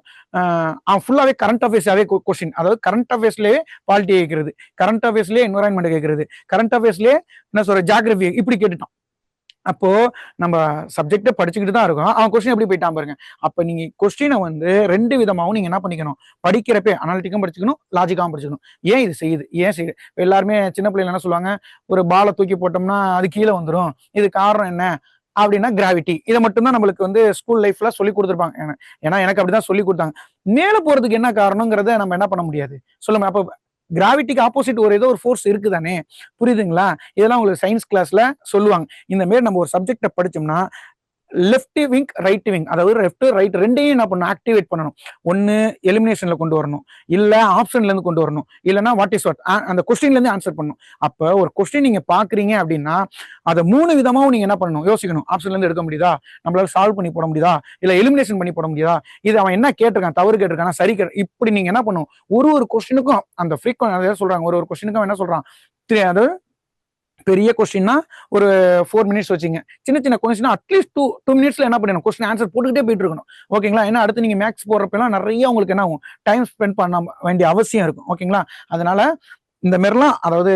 அவன் ஃபுல்லாவே கரண்ட் அஃபேர்ஸாவே கொஸ்டின். அதாவது கரண்ட் அஃபேர்ஸ்லயே பாலிட்டி கேட்கறது, கரண்ட் அஃபேர்ஸ்லயே என்வரான்மெண்ட் கேட்கறது, கரண்ட் அஃபேர்ஸ்லயே என்ன சொல்ற ஜியோகிராஃபி இப்படி கேட்டுட்டான். அப்போ நம்ம சப்ஜெக்ட படிச்சுக்கிட்டு தான் இருக்கோம். அவன் கொஸ்டின் எப்படி போயிட்டான் பாருங்க. அப்ப நீங்க கொஸ்டினை வந்து 2 விதமாவும் நீங்க என்ன பண்ணிக்கணும், படிக்கிறப்ப அனாலிட்டிக்கும் படிச்சுக்கணும், லாஜிக்காவும் படிச்சுக்கணும். ஏன் இது செய்யுது, ஏன் செய்யுது? எல்லாருமே சின்ன பிள்ளைங்க என்ன சொல்லுவாங்க, ஒரு பாலை தூக்கி போட்டோம்னா அது கீழே வந்துடும், இது காரணம் என்ன அப்படின்னா கிராவிட்டி. இதை மட்டும்தான் நம்மளுக்கு வந்து ஸ்கூல் லைஃப்ல சொல்லி கொடுத்துருப்பாங்க. ஏன்னா எனக்கு அப்படிதான் சொல்லி கொடுத்தாங்க. மேல போறதுக்கு என்ன காரணங்கிறத நம்ம என்ன பண்ண முடியாது சொல்லுங்க. அப்ப கிராவிட்டிக்கு ஆப்போசிட் ஒரு ஏதோ ஒரு ஃபோர்ஸ் இருக்குதானே, புரியுதுங்களா? இதெல்லாம் உங்களுக்கு சயின்ஸ் கிளாஸ்ல சொல்லுவாங்க. இந்த மாதிரி நம்ம ஒரு சப்ஜெக்ட படிச்சோம்னா லெஃப்ட் விங் ரைட் விங், அதாவது லெஃப்ட் ரைட் ரெண்டையும் என்ன பண்ணணும், ஆக்டிவேட் பண்ணணும். ஒன்னு எலிமினேஷன்ல கொண்டு வரணும், இல்ல ஆப்ஷன்ல இருந்து கொண்டு வரணும், இல்லனா வாட் இஸ் வாட் அந்த கொஸ்டின்ல இருந்து ஆன்சர் பண்ணணும். அப்ப ஒரு கொஸ்டின் நீங்க பாக்குறீங்க அப்படின்னா அதை 3 விதமாவும் நீங்க என்ன பண்ணணும், யோசிக்கணும். ஆப்ஷன்ல இருந்து எடுக்க முடியுதா, நம்மளால சால்வ் பண்ணி போட முடியுதா, இல்ல எலிமினேஷன் பண்ணி போட முடியுதா, இது அவன் என்ன கேட்டிருக்கான், தவறு கேட்டிருக்கான், சரி இப்படி நீங்க என்ன பண்ணணும். ஒரு கொஸ்டினுக்கும் அந்த ஃப்ரீக்வன்ட் சொல்றாங்க, ஒரு கொஸ்டினுக்கும் என்ன சொல்றான், அதாவது பெரிய கொஸ்டின்னா ஒரு 4 மினிட்ஸ் வச்சுங்க, சின்ன சின்ன கொஸ்டின் அட்லீஸ்ட் 2 மினிட்ஸ்ல என்ன பண்ணணும், கொஸ்டின் ஆன்சர் போட்டுக்கிட்டே போயிட்டு இருக்கணும். ஓகேங்களா? ஏன்னா அடுத்து நீங்க மேக்ஸ் போடுறப்பெல்லாம் நிறைய உங்களுக்கு என்ன ஆகும், டைம் ஸ்பெண்ட் பண்ண வேண்டிய அவசியம் இருக்கும். ஓகேங்களா? அதனால இந்த மாதிரிலாம், அதாவது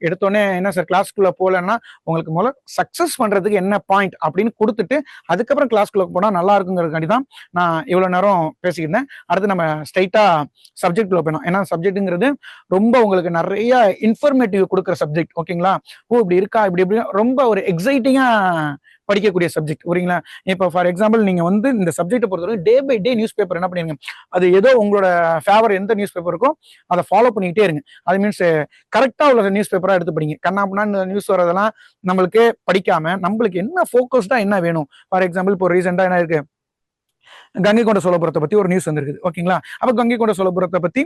எடுத்தோடனே என்ன சார் கிளாஸ்க்குள்ள போகலன்னா உங்களுக்கு முதல்ல சக்சஸ் பண்றதுக்கு என்ன பாயிண்ட் அப்படின்னு கொடுத்துட்டு அதுக்கப்புறம் கிளாஸ்க்குள்ள போனா நல்லா இருக்குங்கிறதுக்காண்டி தான் நான் இவ்வளவு நேரம் பேசிக்கிட்டேன். அடுத்து நம்ம ஸ்ட்ரைட்டா சப்ஜெக்ட்குள்ள போயிடும். ஏன்னா சப்ஜெக்ட்ங்கிறது ரொம்ப உங்களுக்கு நிறைய இன்ஃபர்மேட்டிவ் கொடுக்குற சப்ஜெக்ட். ஓகேங்களா? ஓ இப்படி இருக்கா, இப்படி இப்படி ரொம்ப ஒரு எக்ஸைட்டிங்கா படிக்கக்கூடிய சப்ஜெக்ட். புரியுங்களா? இப்போ ஃபார் எக்ஸாம்பிள் நீங்க வந்து இந்த சப்ஜெக்ட்டை பொறுத்தவரை day by day newspaper என்ன பண்ணிருங்க, அது ஏதோ உங்களோட ஃபேவர் எந்த நியூஸ் பேப்பர் இருக்கோ அதை ஃபாலோ பண்ணிக்கிட்டே இருங்க. அது மீன்ஸ் கரெக்டா உள்ள நியூஸ் பேப்பரா எடுத்து படிங்க. கண்ணாப்புனா நியூஸ் வரதெல்லாம் நம்மளுக்கு படிக்காம நம்மளுக்கு என்ன ஃபோக்கஸ்டா என்ன வேணும். ஃபார் எக்ஸாம்பிள் இப்போ ரீசெண்டா என்ன இருக்கு, கங்கை கொண்ட சோழபுரத்தை பத்தி ஒரு நியூஸ் வந்திருக்குது. ஓகேங்களா? அப்ப கங்கை கொண்ட சோழபுரத்தை பத்தி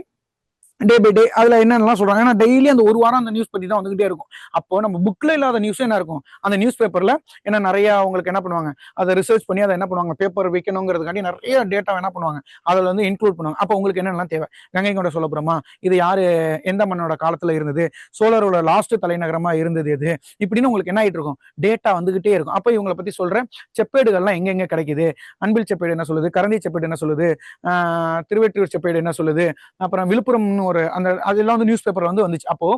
டே பை டே அதுல என்னென்னலாம் சொல்றாங்க, ஏன்னா டெய்லி அந்த ஒரு வாரம் அந்த நியூஸ் பத்தி தான் வந்துகிட்டே இருக்கும். அப்போ நம்ம புக்ல இல்லாத நியூஸ் என்ன இருக்கும், அந்த நியூஸ் பேப்பர்ல என்ன நிறைய அவங்களுக்கு என்ன பண்ணுவாங்க, அதை ரிசர்ச் பண்ணி அதை என்ன பண்ணுவாங்க, பேப்பர் வைக்கணுங்கிறதுக்காண்டி நிறைய டேட்டா என்ன பண்ணுவாங்க, அதில் வந்து இன்க்ளூட் பண்ணுவாங்க. அப்போ உங்களுக்கு என்னென்னலாம் தேவை, கங்கை கொண்ட சோழபுரமா, இது யாரு எந்த மன்னோட காலத்துல இருந்தது, சோழரோட லாஸ்ட் தலைநகரமா இருந்தது எது, இப்படின்னு உங்களுக்கு என்ன ஆயிட்டு இருக்கும், டேட்டா வந்துகிட்டே இருக்கும். அப்போ இவங்களை பத்தி சொல்றேன், செப்பேடுகள்லாம் எங்கெங்க கிடைக்குது, அன்பில் செப்பேடு என்ன சொல்லுது, கரந்தை செப்பேடு என்ன சொல்லுது, திருவெற்றியூர் செப்பேடு என்ன சொல்லுது, அப்புறம் விழுப்புரம் ஒரு அந்த அதெல்லாம் வந்து நியூஸ் பேப்பர் வந்து வந்துச்சு. அப்போ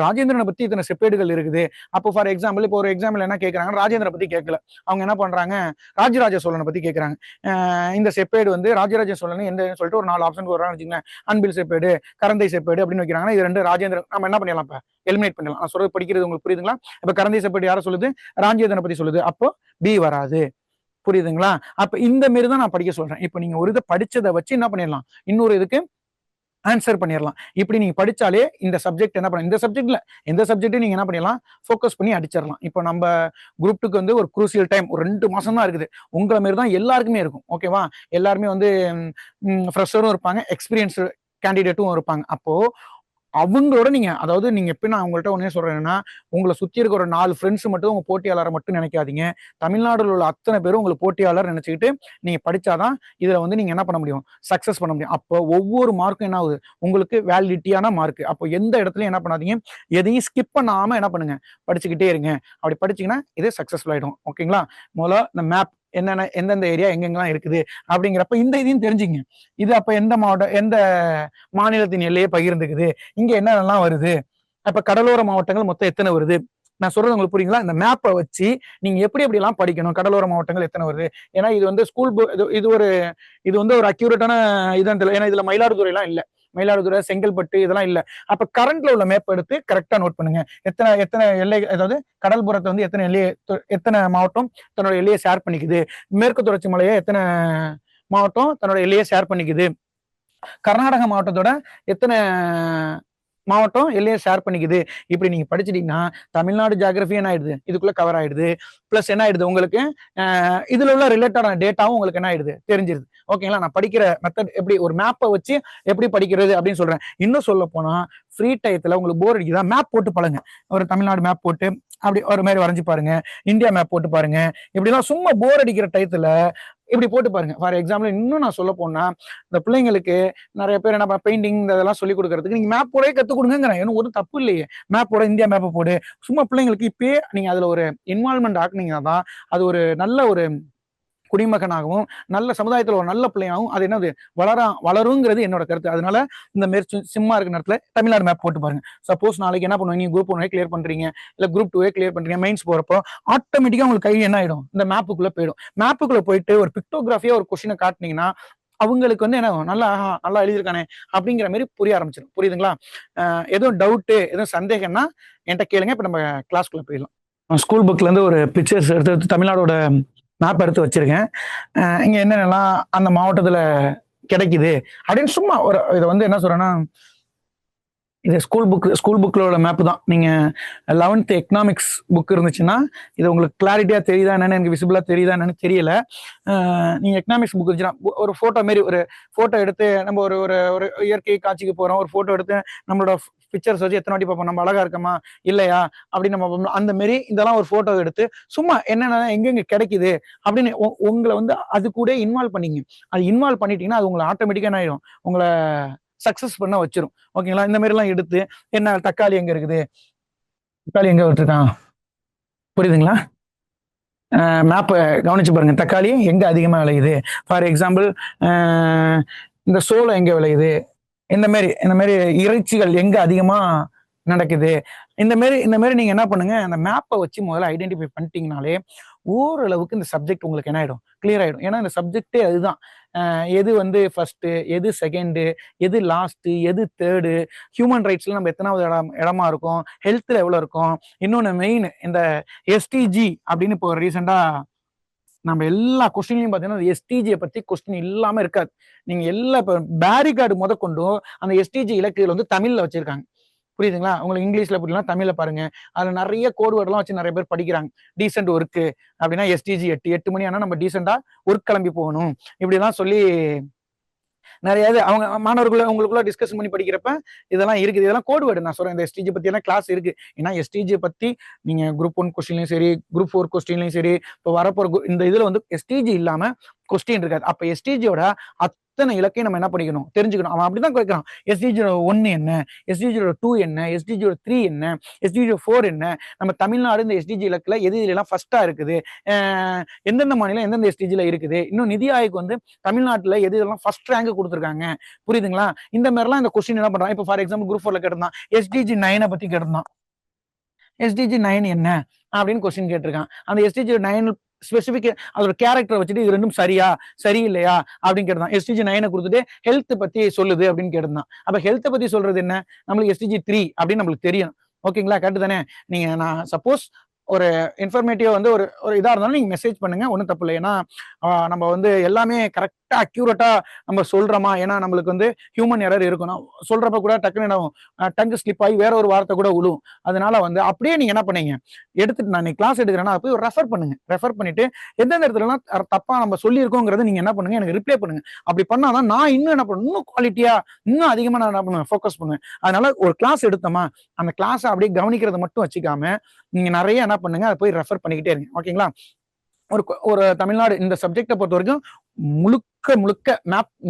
ராஜேந்திரனை பத்தி இத்தனை செப்பேடுகள் இருக்குது. அப்போ ஃபார் எக்ஸாம்பிள் இப்போ ஒரு எக்ஸாம்பிள் என்ன கேட்கறாங்க, ராஜேந்திரனை பத்தி கேட்கல, அவங்க என்ன பண்றாங்க, ராஜராஜ சோழனை பத்தி கேட்கறாங்க. இந்த செப்பேடு வந்து ராஜராஜ சோழன் எந்த சொல்லிட்டு ஒரு 4 ஆப்ஷன் வர்றான்னு வச்சுக்கோங்க, அன்பில் செப்பேடு, கரந்தை செப்பேடு அப்படின்னு வைக்கிறாங்கன்னா இது 2 ராஜேந்திரன் நம்ம என்ன பண்ணிடலாம், இப்ப எலிமினேட் பண்ணலாம். நான் சொல்றது படிக்கிறது உங்களுக்கு புரியுதுங்களா? இப்ப கரந்தை செப்பேடு யாரை சொல்லுது, ராஜேந்திரனை பத்தி சொல்லுது, அப்போ பி வராது. புரியுதுங்களா? அப்ப இந்த மாதிரி தான் நான் படிக்க சொல்றேன். இப்ப நீங்க ஒரு இதை படிச்சதை வச்சு என்ன பண்ணிடலாம், இன்னொரு இதுக்கு ஆன்சர் பண்ணிடலாம். இப்படி நீங்க படிச்சாலே இந்த சப்ஜெக்ட் என்ன பண்ண, இந்த சப்ஜெக்ட்ல எந்த சப்ஜெக்ட்டும் நீங்க என்ன பண்ணிடலாம், ஃபோக்கஸ் பண்ணி அடிச்சிடலாம். இப்போ நம்ம குரூப் 2க்கு வந்து ஒரு குரூசியல் டைம் ஒரு 2 மாசம் தான் இருக்குது. உங்களை மாதிரி தான் எல்லாருக்குமே இருக்கும். ஓகேவா? எல்லாருமே வந்து ஃப்ரெஷரும் இருப்பாங்க, எக்ஸ்பீரியன்ஸ் கேண்டிடேட்டும் இருப்பாங்க. அப்போ அவங்களோட நீங்க, அதாவது நீங்க எப்ப நான் உங்கள்கிட்ட ஒன்னே சொல்றேன்னா, உங்களை சுத்தி இருக்க ஒரு 4 ஃப்ரெண்ட்ஸ் மட்டும் உங்க போட்டியாளரை மட்டும் நினைக்காதீங்க. தமிழ்நாடுல உள்ள அத்தனை பேரும் உங்களுக்கு போட்டியாளர் நினைச்சுக்கிட்டு நீங்க படிச்சாதான் இதுல வந்து நீங்க என்ன பண்ண முடியும், சக்சஸ் பண்ண முடியும். அப்போ ஒவ்வொரு மார்க்கும் என்ன ஆகுது, உங்களுக்கு வேலிடிட்டியான மார்க். அப்போ எந்த இடத்துலயும் என்ன பண்ணாதீங்க, எதையும் ஸ்கிப் பண்ணாம என்ன பண்ணுங்க, படிச்சுக்கிட்டே இருங்க. அப்படி படிச்சீங்கன்னா இது சக்சஸ்ஃபுல் ஆயிடும். ஓகேங்களா? முதல்ல இந்த மேப் என்னென்ன எந்தெந்த ஏரியா எங்கெங்கெல்லாம் இருக்குது அப்படிங்கிறப்ப இந்த இதையும் தெரிஞ்சுங்க. இது அப்ப எந்த மாவட்டம் எந்த மாநிலத்தின் எல்லையே பகிர்ந்துக்குது, இங்க என்னென்னலாம் வருது, அப்ப கடலோர மாவட்டங்கள் மொத்தம் எத்தனை வருது, நான் சொல்றது உங்களுக்கு புரியுங்களா? இந்த மேப்பை வச்சு நீங்க எப்படி எப்படி எல்லாம் படிக்கணும், கடலோர மாவட்டங்கள் எத்தனை வருது. ஏன்னா இது வந்து ஸ்கூல் இது வந்து ஒரு அக்யூரேட்டான இதான் தெரியல. ஏன்னா இதுல மயிலாடுதுறை எல்லாம் இல்ல, மயிலாடுதுறை செங்கல்பட்டு இதெல்லாம் இல்ல. அப்ப கரண்ட்ல உள்ள மேப் எடுத்து கரெக்டா நோட் பண்ணுங்க. எத்தனை எத்தனை எல்லை, அதாவது கடல்புறத்தை வந்து எத்தனை எல்லையை, எத்தனை மாவட்டம் தன்னோட எல்லையை ஷேர் பண்ணிக்குது, மேற்கு தொடர்ச்சி மலையை எத்தனை மாவட்டம் தன்னோட எல்லையை ஷேர் பண்ணிக்குது, கர்நாடக மாவட்டத்தோட எத்தனை மாவட்டம் எல்லையை ஷேர் பண்ணிக்குது. இப்படி நீங்க படிச்சிட்டீங்கன்னா தமிழ்நாடு ஜியோகிராஃபி என்ன ஆயிடுது, இதுக்குள்ள கவர் ஆயிடுது. பிளஸ் என்ன ஆயிடுது, உங்களுக்கு இதுல உள்ள ரிலேட்டடான டேட்டாவும் உங்களுக்கு என்ன ஆயிடுது, தெரிஞ்சிருது. ஓகேங்களா? நான் படிக்கிற மெத்தட் எப்படி, ஒரு மேப்பை வச்சு எப்படி படிக்கிறது அப்படின்னு சொல்றேன். இன்னும் சொல்ல போனா ஃப்ரீ டயத்துல உங்களுக்கு போர் அடிக்குதா, மேப் போட்டு பழங்க. ஒரு தமிழ்நாடு மேப் போட்டு அப்படி ஒரு மாதிரி வரைஞ்சு பாருங்க, இந்தியா மேப் போட்டு பாருங்க. இப்படிலாம் சும்மா போர் அடிக்கிற டயத்துல இப்படி போட்டு பாருங்க. ஃபார் எக்ஸாம்பிள் இன்னும் நான் சொல்ல போனா இந்த பிள்ளைங்களுக்கு நிறைய பேர் என்ன பெயிண்டிங் இதெல்லாம் சொல்லி கொடுக்கறதுக்கு நீங்க மேப் போடவே கத்துக் கொடுங்கிறேன். ஏன்னா ஒரு தப்பு இல்லையே. மேப் போட இந்தியா மேப்பை போடு. சும்மா பிள்ளைங்களுக்கு இப்பயே நீங்க அதுல ஒரு இன்வால்மெண்ட் ஆக்குனீங்கன்னா தான் அது ஒரு நல்ல ஒரு குடிமகனாகவும் நல்ல சமுதாயத்தில் ஒரு நல்ல பிள்ளையாகவும் அது என்னது வளருங்கிறது என்னோட கருத்து. அதனால இந்த மாரி சும்மா இருக்கிற நேரத்துல தமிழ்நாடு மேப் போட்டு பாருங்க. சப்போஸ் நாளைக்கு என்ன பண்ணுவீங்க, நீங்க குரூப் 1 கிளியர் பண்றீங்க, இல்ல குரூப் 2 கிளியர் பண்றீங்க, மெயின்ஸ் போறப்போ ஆட்டோமேட்டிக்கா உங்களுக்கு கை என்ன ஆயிடும், இந்த மேப்புக்குள்ள போயிடும். மேப்புக்குள்ள போயிட்டு ஒரு பிக்டோகிராஃபியா ஒரு கொஸ்டினை காட்டினீங்கன்னா அவங்களுக்கு வந்து என்ன நல்லா நல்லா எழுதியிருக்கானே அப்படிங்கிற மாதிரி புரிய ஆரம்பிச்சிடும். புரியுதுங்களா? எதுவும் டவுட்டு எதுவும் சந்தேகம்னா என்கிட்ட கேளுங்க. இப்ப நம்ம கிளாஸ்க்குள்ள போயிடலாம். ஸ்கூல் புக்ல இருந்து ஒரு பிக்சர்ஸ் எடுத்து தமிழ்நாடோட மேப் எடுத்து வச்சிருக்கேன். இங்க என்னென்னலாம் அந்த மாவட்டத்துல கிடைக்குது அப்படின்னு சும்மா ஒரு இதை வந்து என்ன சொல்றேன்னா, இது ஸ்கூல் புக்ல உள்ள மேப் தான். நீங்க 11th எக்கனாமிக்ஸ் புக் இருந்துச்சுன்னா இது உங்களுக்கு கிளாரிட்டியா தெரியுதா என்னன்னு, எனக்கு விசிபிளா தெரியுதா என்னன்னு தெரியல. நீங்க எக்கனாமிக்ஸ் புக் இருந்துச்சுன்னா ஒரு போட்டோ மாரி ஒரு போட்டோ எடுத்து நம்ம ஒரு ஒரு ஒரு இயற்கை காட்சிக்கு போறோம், ஒரு போட்டோ எடுத்து நம்மளோட பிக்சர்ஸ் வச்சு எத்தனை வாட்டி பார்ப்போம், நம்ம அழகா இருக்கமா இல்லையா அப்படின்னு நம்ம அந்த மாரி இதெல்லாம் ஒரு போட்டோ எடுத்து சும்மா என்னென்ன எங்கெங்க கிடைக்குது அப்படின்னு உங்களை வந்து அது கூட இன்வால்வ் பண்ணீங்க. அது இன்வால்வ் பண்ணிட்டீங்கன்னா அது உங்களை ஆட்டோமேட்டிக்கா என்ன ஆயிடும், உங்களை சக்சஸ் பண்ண வச்சிரும். ஓகேங்களா? இந்த மாதிரி எல்லாம் எடுத்து என்ன தக்காளி எங்க இருக்குது, தக்காளி எங்க விட்டுருக்கான், புரியுதுங்களா? மேப்பை கவனிச்சு பாருங்க. தக்காளி எங்க அதிகமா விளையுது, ஃபார் எக்ஸாம்பிள் இந்த சோளம் எங்க விளையுது, இந்த மாதிரி இறைச்சிகள் எங்க அதிகமா நடக்குது, இந்த மாதிரி நீங்க என்ன பண்ணுங்க, அந்த மேப்பை வச்சு முதல்ல ஐடென்டிஃபை பண்ணிட்டீங்கனாலே ஓரளவுக்கு இந்த சப்ஜெக்ட் உங்களுக்கு என்ன ஆயிடும், கிளியர் ஆயிடும். ஏன்னா இந்த சப்ஜெக்டே அதுதான். எது வந்து ஃபர்ஸ்ட், எது செகண்டு, எது லாஸ்ட், எது தேர்டு, ஹியூமன் ரைட்ஸ்ல நம்ம எத்தனாவது இடமா இருக்கும், ஹெல்த்ல எவ்வளவு இருக்கும், இன்னொன்னு மெயின் இந்த எஸ்டிஜி அப்படின்னு இப்போ ரீசெண்டா நம்ம எல்லா கொஸ்டின்லையும் பாத்தீங்கன்னா எஸ்டிஜியை பத்தி கொஸ்டின் இல்லாம இருக்காது. நீங்க எல்லா இப்போ பேரிகார்டு முத கொண்டும் அந்த எஸ்டிஜி இலக்குகள் வந்து தமிழ்ல வச்சிருக்காங்க. புரியுதுங்களா? உங்களுக்கு இங்கிலீஷ்ல புரியலாம், தமிழ்ல பாருங்க. அதுல நிறைய கோட் வேர்ட்லாம் வச்சு நிறைய பேர் படிக்கிறாங்க. டீசென்ட் ஒர்க் அப்படின்னா எஸ்டிஜி 8 மணி ஆனா நம்ம டீசெண்டா ஒர்க் கிளம்பி போகணும் இப்படிலாம் சொல்லி நிறைய அவங்க மாணவர்களை உங்களுக்குள்ள டிஸ்கஷன் பண்ணி படிக்கிறப்ப இதெல்லாம் இருக்குது. இதெல்லாம் கோட் வேர்டு நான் சொல்றேன். இந்த எஸ்டிஜி பத்தி எல்லாம் கிளாஸ் இருக்கு. ஏன்னா எஸ்டிஜி பத்தி நீங்க குரூப் 1 கொஸ்டின்லயும் சரி, குரூப் 4 கொஸ்டின்லயும் சரி, இப்போ வரப்போற இந்த இதுல வந்து எஸ்டிஜி இல்லாம கொஸ்டின் இருக்காது. அப்ப எஸ்டிஜியோட அத்தனை இலக்கையும் நம்ம என்ன பண்ணிக்கணும், தெரிஞ்சுக்கணும். அவன் அப்படிதான் கேட்கிறான். எஸ்டிஜியோட 1 என்ன, எஸ்டிஜியோட 2 என்ன, எஸ்டிஜியோட 3 என்ன, எஸ்டிஜியோட 4 என்ன, நம்ம தமிழ்நாடு இந்த எஸ்டிஜி இலக்குல எது எல்லாம் ஃபர்ஸ்டா இருக்குது, எந்தெந்த மாநிலம் எந்தெந்த எஸ்டிஜில இருக்குது, இன்னும் நிதி ஆயோக் வந்து தமிழ்நாட்டுல எது எல்லாம் ஃபர்ஸ்ட் ரேங்க் கொடுத்துருக்காங்க. புரியுதுங்களா? இந்த மாதிரிலாம் இந்த கொஸ்டின் என்ன பண்றான். இப்போ ஃபார் எக்ஸாம்பிள் குரூப் 4ல கேட்டிருந்தான், எஸ்டிஜி 9 பத்தி கேட்டிருந்தான். எஸ்டிஜி 9 என்ன அப்படின்னு கொஸ்டின் கேட்டிருக்கான். அந்த எஸ்டிஜி 9 ஸ்பெசிபிக் அதோட கேரக்டரை வச்சுட்டு இது ரெண்டும் சரியா சரியில்லையா அப்படின்னு கேட்டான். எஸ்டிஜி 9 கொடுத்துட்டு ஹெல்த் பத்தி சொல்லுது அப்படின்னு கேட்டிருந்தான். அப்ப ஹெல்த் பத்தி சொல்றது என்ன, நம்மளுக்கு எஸ்டிஜி 3 அப்படின்னு நம்மளுக்கு தெரியும். ஓகேங்களா? கரெக்ட் தானே? நீங்க நான் சப்போஸ் ஒரு இன்ஃபர்மேட்டிவா வந்து ஒரு ஒரு இதா இருந்தாலும் நீங்க மெசேஜ் பண்ணுங்க, ஒன்றும் தப்பு இல்லை. ஏன்னா நம்ம வந்து எல்லாமே கரெக்டா அக்யூரேட்டா நம்ம சொல்றோமா, ஏன்னா நம்மளுக்கு வந்து ஹியூமன் எரர் இருக்கணும். சொல்றப்ப கூட டக்குன்னு டங்கு ஸ்லிப் ஆகி வேற ஒரு வார்த்தை கூட விழுவும். அதனால வந்து அப்படியே நீங்க என்ன பண்ணீங்க, எடுத்துட்டு நான் கிளாஸ் எடுக்கிறேன்னா போய் ரெஃபர் பண்ணுங்க. ரெஃபர் பண்ணிட்டு எந்தெந்த இடத்துலலாம் தப்பா நம்ம சொல்லியிருக்கோங்கிறத நீங்க என்ன பண்ணுங்க, எனக்கு ரிப்ளை பண்ணுங்க. அப்படி பண்ணாதான் நான் இன்னும் என்ன பண்ணுவேன், இன்னும் குவாலிட்டியா இன்னும் அதிகமா நான் என்ன பண்ணுவேன், ஃபோக்கஸ் பண்ணுவேன். அதனால ஒரு கிளாஸ் எடுத்தோமா அந்த கிளாஸை அப்படியே கவனிக்கிறத மட்டும் வச்சுக்காம நீங்க நிறைய என்ன பண்ணுங்க, அதை போய் ரெஃபர் பண்ணிக்கிட்டே இருங்க. ஓகேங்களா? ஒரு தமிழ்நாடு இந்த சப்ஜெக்டை பொறுத்த வரைக்கும் முழுக்க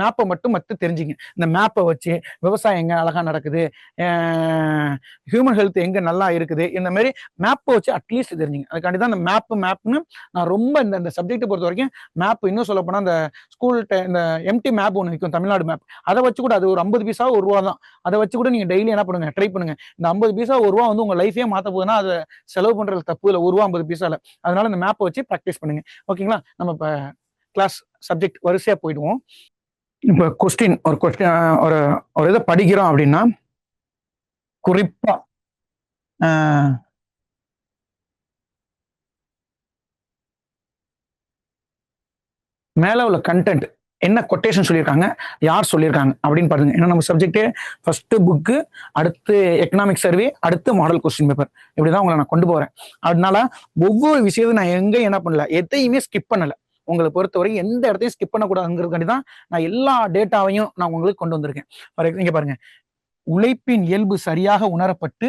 மேப்பை மட்டும் தெரிஞ்சுங்க. இந்த மேப்பை வச்சு விவசாயம் எங்க அழகா நடக்குது, ஹியூமன் ஹெல்த் எங்க நல்லா இருக்குது, இந்த மாதிரி மேப்பை வச்சு அட்லீஸ்ட் தெரிஞ்சுங்க. அதுக்காண்டி தான் இந்த மேப்னு நான் ரொம்ப இந்த சப்ஜெக்டை பொறுத்த வரைக்கும் மேப் இன்னும் சொல்ல போனா இந்த ஸ்கூல் இந்த எம்டி மேப் ஒன்று விற்கும், தமிழ்நாடு மேப். அதை வச்சு கூட அது ஒரு 50 பைசா ₹1 தான். அதை வச்சு கூட நீங்க டெய்லி என்ன பண்ணுங்க, ட்ரை பண்ணுங்க. இந்த 50 பைசா ₹1 வந்து உங்க லைஃபே மாத்த போகுதுன்னா அதை செலவு பண்றது தப்பு இல்லை. ₹1 50 பைசால. அதனால இந்த மேப்பை வச்சு ப்ராக்டிஸ் பண்ணுங்க. ஓகேங்களா? நம்ம இப்ப கிளாஸ் சப்ஜெக்ட் வரிசையா போயிடுவோம். இப்ப ஒரு இதை படிக்கிறோம் அப்படின்னா குறிப்பா மேல உள்ள கண்டென்ட் என்ன கொட்டேஷன் சொல்லியிருக்காங்க, யார் சொல்லியிருக்காங்க அப்படின்னு பாருங்க. ஏன்னா நம்ம சப்ஜெக்டே ஃபர்ஸ்ட் புக்கு, அடுத்து எக்கனாமிக் சர்வே, அடுத்து மாடல் கொஸ்டின் பேப்பர், இப்படிதான் உங்களை நான் கொண்டு போறேன். அதனால ஒவ்வொரு விஷயத்தையும் நான் எங்க என்ன பண்ணல, எதையுமே ஸ்கிப் பண்ணல. உங்களை பொறுத்தவரைக்கும் எந்த இடத்தையும் ஸ்கிப் பண்ணக்கூடாதுங்கிறதுக்காண்டி தான் நான் எல்லா டேட்டாவையும் நான் உங்களுக்கு கொண்டு வந்திருக்கேன். இங்க பாருங்க, உழைப்பின் இயல்பு சரியாக உணரப்பட்டு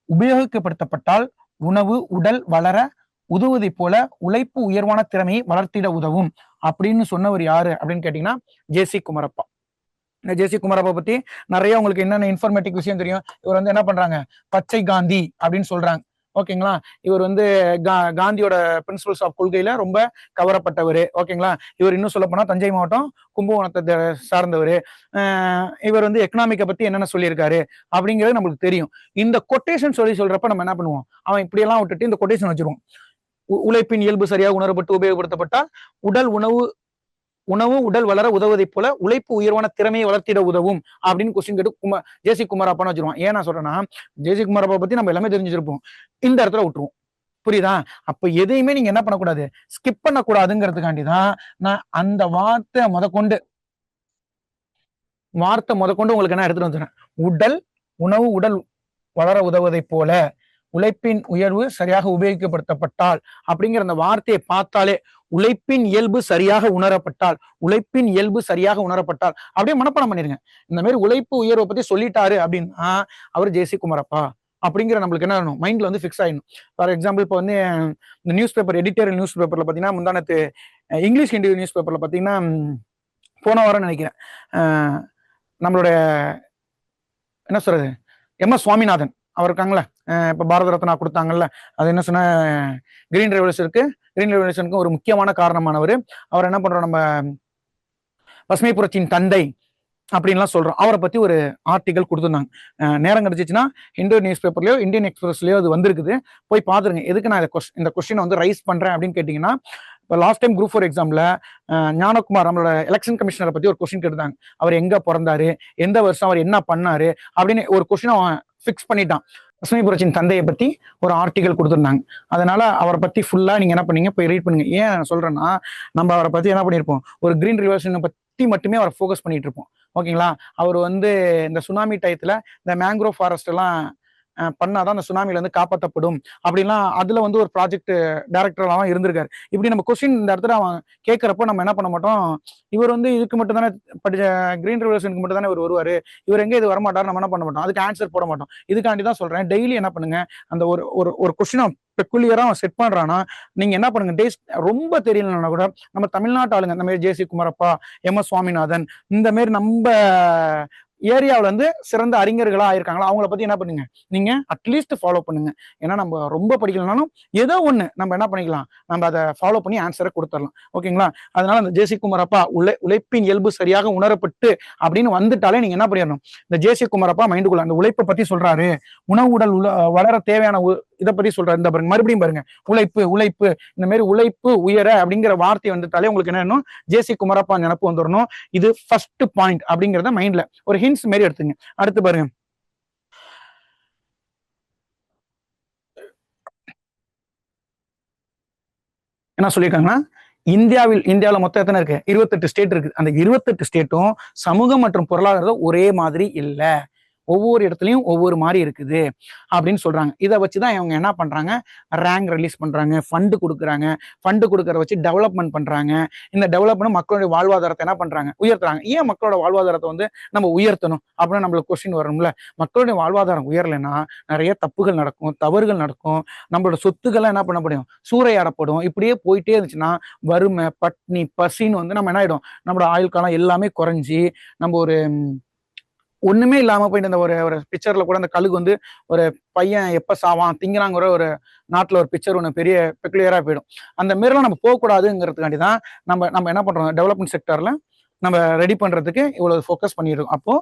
உபயோகிக்கப்படுத்தப்பட்டால் உணவு உடல் வளர உதவுவதை போல உழைப்பு உயர்வான திறமையை வளர்த்திட உதவும் அப்படின்னு சொன்னவர் யாரு அப்படின்னு கேட்டீங்கன்னா ஜேசி குமரப்பா. இந்த ஜேசி குமரப்பா பத்தி நிறைய உங்களுக்கு என்னென்ன இன்ஃபர்மேட்டிவ் விஷயம் தெரியும். இவர் வந்து என்ன பண்றாங்க, பச்சை காந்தி அப்படின்னு சொல்றாங்க. ஓகேங்களா. இவர் வந்து காந்தியோட பிரின்சிபல்ஸ் ஆஃப் கொள்கையில ரொம்ப கவரப்பட்டவர். ஓகேங்களா. இவர் இன்னும் சொல்ல போனா தஞ்சை மாவட்டம் கும்பகோணத்தை சார்ந்தவர். இவர் வந்து எக்கனாமிக்கை பத்தி என்னென்ன சொல்லியிருக்காரு அப்படிங்கிறது நம்மளுக்கு தெரியும். இந்த கொட்டேஷன் சொல்றப்ப நம்ம என்ன பண்ணுவோம், அவன் இப்படியெல்லாம் விட்டுட்டு இந்த கொட்டேஷன் வச்சிருவோம். உழைப்பின் இயல்பு சரியாக உணரப்பட்டு உபயோகப்படுத்தப்பட்டால் உணவு உடல் வளர உதவுவதை போல உழைப்பு உயர்வான திறமையை வளர்த்திட உதவும் அப்படின்னு கொஸ்டின் கேட்டு ஜேசி குமாரப்பான்னு வச்சிருவான். ஏன் நான் சொல்றேன்னா, ஜேசி குமாரப்பா பத்தி நம்ம எல்லாமே தெரிஞ்சிருப்போம், இந்த இடத்துல விட்டுருவோம். புரியுதா? அப்ப எதையுமே நீங்க என்ன பண்ணக்கூடாது, ஸ்கிப் பண்ணக்கூடாதுங்கிறதுக்காண்டிதான் நான் அந்த வார்த்தை முதற்கொண்டு உங்களுக்கு என்ன எடுத்துட்டு வந்துடுறேன். உடல் வளர உதவுவதை போல உழைப்பின் உயர்வு சரியாக உபயோகிக்கப்படுத்தப்பட்டால் அப்படிங்கிற அந்த வார்த்தையை பார்த்தாலே, உழைப்பின் இயல்பு சரியாக உணரப்பட்டால் அப்படியே மனப்பாடம் பண்ணிருங்க. இந்த மாதிரி உழைப்பு உயர்வை பத்தி சொல்லிட்டாரு அப்படின்னா அவர் ஜேசி குமரப்பா அப்படிங்கிற நம்மளுக்கு என்ன ஆகணும், மைண்ட்ல வந்து ஃபிக்ஸ் ஆயிடும். ஃபார் எக்ஸாம்பிள் இப்போ வந்து இந்த நியூஸ் பேப்பர் எடிட்டோரியல் நியூஸ் பேப்பர்ல பாத்தீங்கன்னா முந்தானத்து இங்கிலீஷ் ஹிந்தி நியூஸ் பேப்பர்ல பாத்தீங்கன்னா போன வாரம் நினைக்கிறேன், நம்மளுடைய என்ன சொல்றது எம்.எஸ். சுவாமிநாதன் அவர் இருக்காங்களே, இப்ப பாரத ரத்னா கொடுத்தாங்கல்ல, அது என்ன சொன்ன கிரீன் ரெவல்யூஷனுக்கு ஒரு முக்கியமான காரணமானவர். அவர் என்ன பண்றோம், நம்ம பசுமை புரட்சியின் தந்தை அப்படின்லாம் சொல்றோம். அவரை பத்தி ஒரு ஆர்டிகல் கொடுத்துருந்தாங்க. நேரம் கிடைச்சிச்சுன்னா இந்திய நியூஸ் பேப்பர்லயோ இந்தியன் எக்ஸ்பிரஸ்லயோ அது வந்திருக்குது, போய் பாத்துருங்க. எதுக்கு நான் இந்த கொஸ்டினை வந்து ரைஸ் பண்றேன் அப்படின்னு கேட்டீங்கன்னா, இப்போ லாஸ்ட் டைம் குரூப் 4 எக்ஸாம்ல ஞானகுமார் நம்மளோட எலெக்ஷன் கமிஷனரை பத்தி ஒரு கொஸ்டின் கேட்டாங்க. அவர் எங்க பிறந்தாரு, எந்த வருஷம் அவர் என்ன பண்ணாரு அப்படின்னு ஒரு கொஸ்டின் அவன் ஃபிக்ஸ் பண்ணிட்டான். பசுமை புரட்சியின் தந்தையை பத்தி ஒரு ஆர்டிகல் கொடுத்துருந்தாங்க. அதனால அவரை பத்தி ஃபுல்லா நீங்க என்ன பண்ணீங்க, போய் ரீட் பண்ணுங்க. ஏன் நான் சொல்றேன்னா, நம்ம அவரை பத்தி என்ன பண்ணிருப்போம், ஒரு கிரீன் ரிவல்யூஷனை பத்தி மட்டுமே அவரை ஃபோக்கஸ் பண்ணிட்டு இருப்போம். ஓகேங்களா. அவர் வந்து இந்த சுனாமி டயத்துல இந்த மேங்க்ரோவ் ஃபாரஸ்ட் எல்லாம் பண்ணாதான் அந்த சுனாமில இருந்து காப்பாற்றப்படும் அப்படின்லாம் அதுல வந்து ஒரு ப்ராஜெக்ட் டைரக்டராகவும் இருந்திருக்காரு. இப்படி நம்ம கொஸ்டின் இந்த இடத்துல அவன் கேட்கிறப்போ நம்ம என்ன பண்ண மாட்டோம், இவர் வந்து இதுக்கு மட்டும் தானே படிச்ச, கிரீன் ரெவல்யூஷனுக்கு மட்டும் தானே இவர் வருவாரு, இவர் எங்க இது வரமாட்டாரு, நம்ம என்ன பண்ண மாட்டோம், அதுக்கு ஆன்சர் போட மாட்டோம். இதுக்காண்டி தான் சொல்றேன், டெய்லி என்ன பண்ணுங்க, அந்த ஒரு கொஸ்டினை பெக்குலியரா அவன் செட் பண்றானா, நீங்க என்ன பண்ணுங்க, டேஸ் ரொம்ப தெரியலன்னா கூட நம்ம தமிழ்நாட்டு ஆளுங்க இந்த மாதிரி ஜேசி குமரப்பா, எம்.எஸ். சுவாமிநாதன், இந்த மாதிரி நம்ம ஏரியாவில இருந்து சிறந்த அறிஞர்களா ஆயிருக்காங்களா, அவங்கள பத்தி என்ன பண்ணுங்க, நீங்க அட்லீஸ்ட் ஃபாலோ பண்ணுங்க. ஏன்னா நம்ம ரொம்ப படிக்கலனாலும் ஏதோ ஒண்ணு நம்ம என்ன பண்ணிக்கலாம், நம்ம அதை ஃபாலோ பண்ணி ஆன்சரை கொடுத்துடலாம். ஓகேங்களா. அதனால அந்த ஜேசி குமரப்பா உழைப்பின் இயல்பு சரியாக உணரப்பட்டு அப்படின்னு வந்துட்டாலே நீங்க என்ன பண்ணிடணும், இந்த ஜேசி குமரப்பா மைண்டுக்குள்ள அந்த உழைப்பை பத்தி சொல்றாரு, உணவு உடல் வளர தேவையான இதை பத்தி சொல்றாரு. இந்த பாருங்க, மறுபடியும் பாருங்க, உழைப்பு இந்த மாதிரி உழைப்பு உயர அப்படிங்கிற வார்த்தை வந்துட்டாலே உங்களுக்கு என்ன, ஜேசி குமரப்பா நினப்பு வந்துடணும். இது ஃபர்ஸ்ட் பாயிண்ட் அப்படிங்கிறத மைண்ட்ல ஒரு ஹிண்ட்ஸ் மாதிரி எடுத்துங்க. அடுத்து பாருங்க, என்ன சொல்லியிருக்காங்கன்னா, இந்தியாவில மொத்தம் எத்தனை இருக்கு, 28 ஸ்டேட் இருக்கு. அந்த 28 ஸ்டேட்டும் சமூகம் மற்றும் பொருளாதாரம் ஒரே மாதிரி இல்ல, ஒவ்வொரு இடத்துலயும் ஒவ்வொரு மாதிரி இருக்குது அப்படின்னு சொல்றாங்க. இதை வச்சுதான் இவங்க என்ன பண்றாங்க, ரேங்க் ரிலீஸ் பண்றாங்க, ஃபண்டு கொடுக்குறாங்க, ஃபண்டு கொடுக்கறத வச்சு டெவலப்மெண்ட் பண்றாங்க. இந்த டெவலப்மெண்ட் மக்களுடைய வாழ்வாதாரத்தை என்ன பண்றாங்க, உயர்த்துறாங்க. ஏன் மக்களோட வாழ்வாதாரத்தை வந்து நம்ம உயர்த்தணும் அப்படின்னு நம்மளுக்கு கொஸ்டின் வரணும்ல. மக்களுடைய வாழ்வாதாரம் உயரலைன்னா நிறைய தப்புகள் நடக்கும், தவறுகள் நடக்கும், நம்மளோட சொத்துக்கள்லாம் என்ன பண்ண முடியும், சூறையாடப்படும். இப்படியே போயிட்டே இருந்துச்சுன்னா வறுமை, பட்னி, பசின்னு வந்து நம்ம என்ன ஆயிடும், நம்மளோட ஆயுள் காலம் எல்லாமே குறைஞ்சி நம்ம ஒரு ஒண்ணுமே இல்லாம போயிட்டு இந்த ஒரு பிக்சர்ல கூட அந்த கழுகு வந்து ஒரு பையன் எப்ப சாவான் திங்கிறாங்கிற ஒரு நாட்டுல ஒரு பிக்சர் ஒண்ணு பெரிய பெக்குலியரா போயிடும். அந்த மாதிரிலாம் நம்ம போகக்கூடாதுங்கிறதுக்காண்டி தான் நம்ம என்ன பண்றோம், டெவலப்மெண்ட் செக்டர்ல நம்ம ரெடி பண்றதுக்கு இவ்வளவு ஃபோக்கஸ் பண்ணிருக்கோம். அப்போ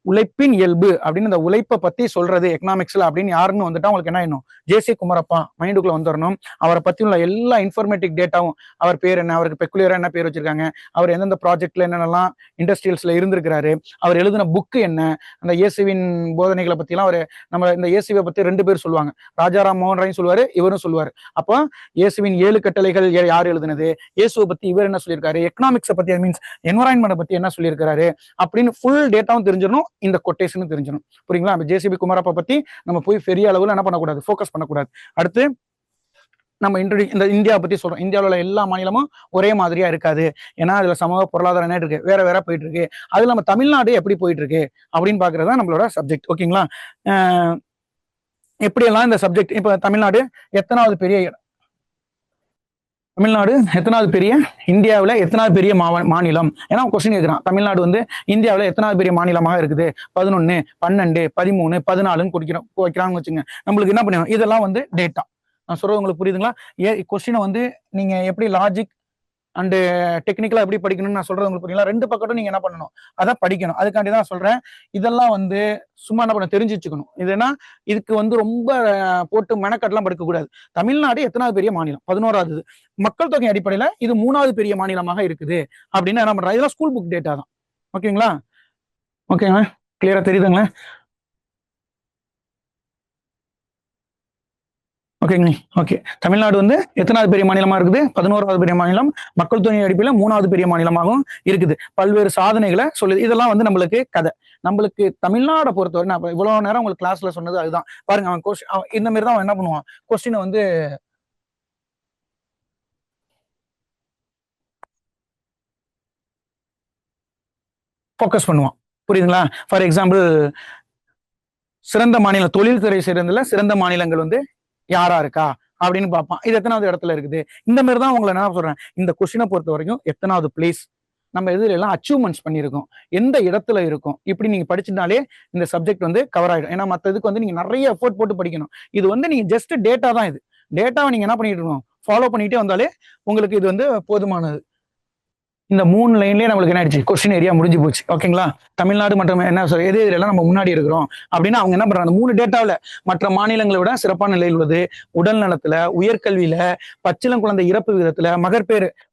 உழைப்பின் இயல்பு அப்படின்னு இந்த உழைப்பை பத்தி சொல்றது எக்கனாமிக்ஸ்ல அப்படின்னு யாருன்னு வந்துட்டா உங்களுக்கு என்ன ஆயிடும், ஜேசி குமரப்பா மைண்டுக்குள்ள வந்துடணும். அவரை பத்தி உள்ள எல்லா இன்ஃபர்மேட்டிவ் டேட்டாவும், அவர் பேர் என்ன, அவருக்கு பெக்குலியரா என்ன பேர் வச்சிருக்காங்க, அவர் எந்தெந்த ப்ராஜெக்ட்ல என்னென்னலாம் இண்டஸ்ட்ரியல்ஸ்ல இருந்திருக்கிறாரு, அவர் எழுதின புக்கு என்ன, அந்த இயேசுவின் போதனைகளை பத்தி எல்லாம் நம்ம இந்த இயேசுவை பத்தி 2 பேர் சொல்லுவாங்க, ராஜாராம் மோகன் ராயும் சொல்லுவாரு, இவரும் சொல்லுவாரு. அப்போ இயேசுவின் 7 கட்டளைகள் யார் எழுதுனது, இயேசுவை பத்தி இவர் என்ன சொல்லியிருக்காரு, எக்கனாமிக்ஸை பத்தி மீன்ஸ் என்வரான்மெண்ட் பத்தி என்ன சொல்லியிருக்காரு அப்படின்னு ஃபுல் டேட்டாவும் தெரிஞ்சிடணும், இந்த கொட்டேஷன் தெரிஞ்சிடும். புரியுங்களா. ஜேசிபி குமரப்பா பத்தி நம்ம போய் பெரிய அளவுல என்ன பண்ணக்கூடாது, ஃபோக்கஸ் பண்ணக்கூடாது. அடுத்து நம்ம இந்த இந்தியா பத்தி சொல்றோம். இந்தியாவில் உள்ள எல்லா மாநிலமும் ஒரே மாதிரியா இருக்காது. ஏன்னா அதுல சமூக பொருளாதாரம் என்ன இருக்கு, வேற போயிட்டு இருக்கு. அதுல நம்ம தமிழ்நாடு எப்படி போயிட்டு இருக்கு அப்படின்னு பாக்குறதா நம்மளோட சப்ஜெக்ட். ஓகேங்களா. எப்படியெல்லாம் இந்த சப்ஜெக்ட், இப்ப தமிழ்நாடு எத்தனாவது பெரிய தமிழ்நாடு எத்தனாவது பெரிய இந்தியாவில் எத்தனாவது பெரிய மாநிலம்? ஏன்னா கொஸ்டின் கேட்குறான். தமிழ்நாடு வந்து இந்தியாவில் எத்தனாவது பெரிய மாநிலமாக இருக்குது? 11, 12, 13, 14 குடிக்கிறோம் வைக்கிறான்னு வச்சுங்க. நம்மளுக்கு என்ன பண்ணணும்? இதெல்லாம் வந்து டேட்டா. நான் சொல்றது உங்களுக்கு புரியுதுங்களா? கொஸ்டினை வந்து நீங்க எப்படி லாஜிக் அண்டு டெக்னிக்கலா எப்படி படிக்கணும்னு நான் சொல்றது உங்களுக்கு புரியல. 2 பக்கமும் நீங்க என்ன பண்ணணும்? அதான் படிக்கணும். அதுக்காண்டி தான் சொல்றேன். இதெல்லாம் வந்து சும்மா என்ன பண்ண தெரிஞ்சு வச்சுக்கணும். இதுனா இதுக்கு வந்து ரொம்ப போட்டு மெனக்கட்டெல்லாம் படுக்க கூடாது. தமிழ்நாடு எத்தனாவது பெரிய மாநிலம்? 11வது. மக்கள் தொகை அடிப்படையில இது 3வது பெரிய மாநிலமாக இருக்குது அப்படின்னு என்ன பண்றாங்க? இதெல்லாம் ஸ்கூல் புக் டேட்டா தான். ஓகேங்களா? ஓகேங்களா? கிளியரா தெரியுதுங்களா? ஓகேங்க. ஓகே. தமிழ்நாடு வந்து எத்தனாவது பெரிய மாநிலமா இருக்குது? 11வது பெரிய மாநிலம். மக்கள் தொகை அடிப்படையில 3வது பெரிய மாநிலமாகவும் இருக்குது. பல்வேறு சாதனைகளை சொல்லுது. இதெல்லாம் வந்து நம்மளுக்கு கதை. நம்மளுக்கு தமிழ்நாட பொறுத்தவரை நான் இவ்வளவு நேரம் உங்களுக்கு கிளாஸ்ல சொன்னது அதுதான். பாருங்க அவன் இந்த மாதிரி தான் அவன் என்ன பண்ணுவான்? கொஸ்டினை வந்து ஃபோக்கஸ் பண்ணுவான். புரியுதுங்களா? ஃபார் எக்ஸாம்பிள் சிறந்த மாநிலம் தொழில்துறை சேர்ந்ததுல சிறந்த மாநிலங்கள் வந்து யாரா இருக்கா அப்படின்னு பார்ப்பான். இது எத்தனாவது இடத்துல இருக்குது? இந்த மாதிரி தான் உங்களை என்ன சொல்றேன். இந்த கொஸ்டினை பொறுத்த வரைக்கும் எத்தனாவது பிளேஸ் நம்ம எதுல எல்லாம் அச்சீவ்மெண்ட்ஸ் பண்ணியிருக்கோம், எந்த இடத்துல இருக்கும், இப்படி நீங்க படிச்சுட்டாலே இந்த சப்ஜெக்ட் வந்து கவர் ஆயிடும். ஏன்னா மற்ற இதுக்கு வந்து நீங்க நிறைய எஃபோர்ட் போட்டு படிக்கணும். இது வந்து நீங்க ஜஸ்ட் டேட்டா தான். இது டேட்டாவை நீங்க என்ன பண்ணிட்டு இருக்கணும்? ஃபாலோ பண்ணிட்டே வந்தாலே உங்களுக்கு இது வந்து போதுமானது. இந்த 3 லைன்லயே நம்மளுக்கு என்ன ஆயிடுச்சு? கொஸ்டின் ஏரியா முடிஞ்சு போச்சு. ஓகேங்களா? தமிழ்நாடு மற்றும் என்ன சொல்ற எது இதெல்லாம் நம்ம முன்னாடி இருக்கிறோம் அப்படின்னு அவங்க என்ன பண்றாங்க? 3 டேட்டாவில் மற்ற மாநிலங்களை விட சிறப்பான நிலையில் உள்ளது. உடல் நலத்துல, உயர்கல்வியில, பச்சிளம் குழந்தை இறப்பு விதத்துல,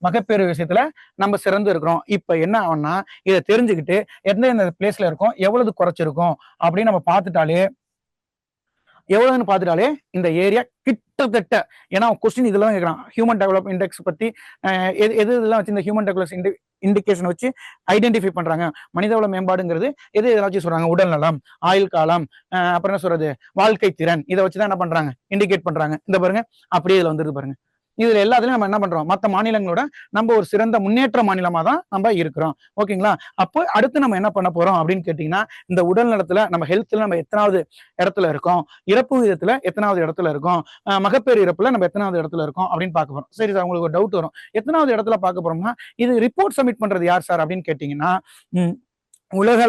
மகப்பேறு விஷயத்துல நம்ம சிறந்து இருக்கிறோம். இப்ப என்ன ஆகும்னா இதை தெரிஞ்சுக்கிட்டு எந்த பிளேஸ்ல இருக்கோம், எவ்வளவு குறைச்சிருக்கோம் அப்படின்னு நம்ம பார்த்துட்டாலே எவ்வளவுன்னு பார்த்துட்டாலே இந்த ஏரியா கிட்டத்தட்ட, ஏன்னா கொஸ்டின் இதெல்லாம் கேட்கறான். ஹியூமன் டெவலப் இண்டெக்ஸ் பத்தி எது இதெல்லாம் வச்சு இந்த ஹியூமன் டெவலப் இண்டிகேஷன் வச்சு ஐடென்டிஃபை பண்றாங்க. மனிதவள மேம்பாடுங்கிறது எது ஏதாச்சும் சொல்றாங்க? உடல் நலம், ஆயுள் காலம், அப்புறம் என்ன சொல்றது, வாழ்க்கை திறன், இதை வச்சுதான் என்ன பண்றாங்க? இண்டிகேட் பண்றாங்க. இந்த பாருங்க, அப்படியே இதுல வந்துருக்கு பாருங்க. இதுல எல்லாத்துலயும் நம்ம என்ன பண்றோம்? மற்ற மாநிலங்களோட நம்ம ஒரு சிறந்த முன்னேற்ற மாநிலமா தான் நம்ம இருக்கிறோம். ஓகேங்களா? அப்போ அடுத்து நம்ம என்ன பண்ண போறோம் அப்படின்னு கேட்டீங்கன்னா, இந்த உடல் நலத்துல நம்ம ஹெல்த்ல நம்ம எத்தனாவது இடத்துல இருக்கோம், இறப்பு விதத்துல எத்தனாவது இடத்துல இருக்கோம், மகப்பேறு இறப்புல நம்ம எத்தனாவது இடத்துல இருக்கோம் அப்படின்னு பார்க்க போறோம். சரி சார், உங்களுக்கு ஒரு டவுட் வரும், எத்தனாவது இடத்துல பார்க்க போறோம்னா இது ரிப்போர்ட் சப்மிட் பண்றது யார் சார் அப்படின்னு கேட்டீங்கன்னா, உலக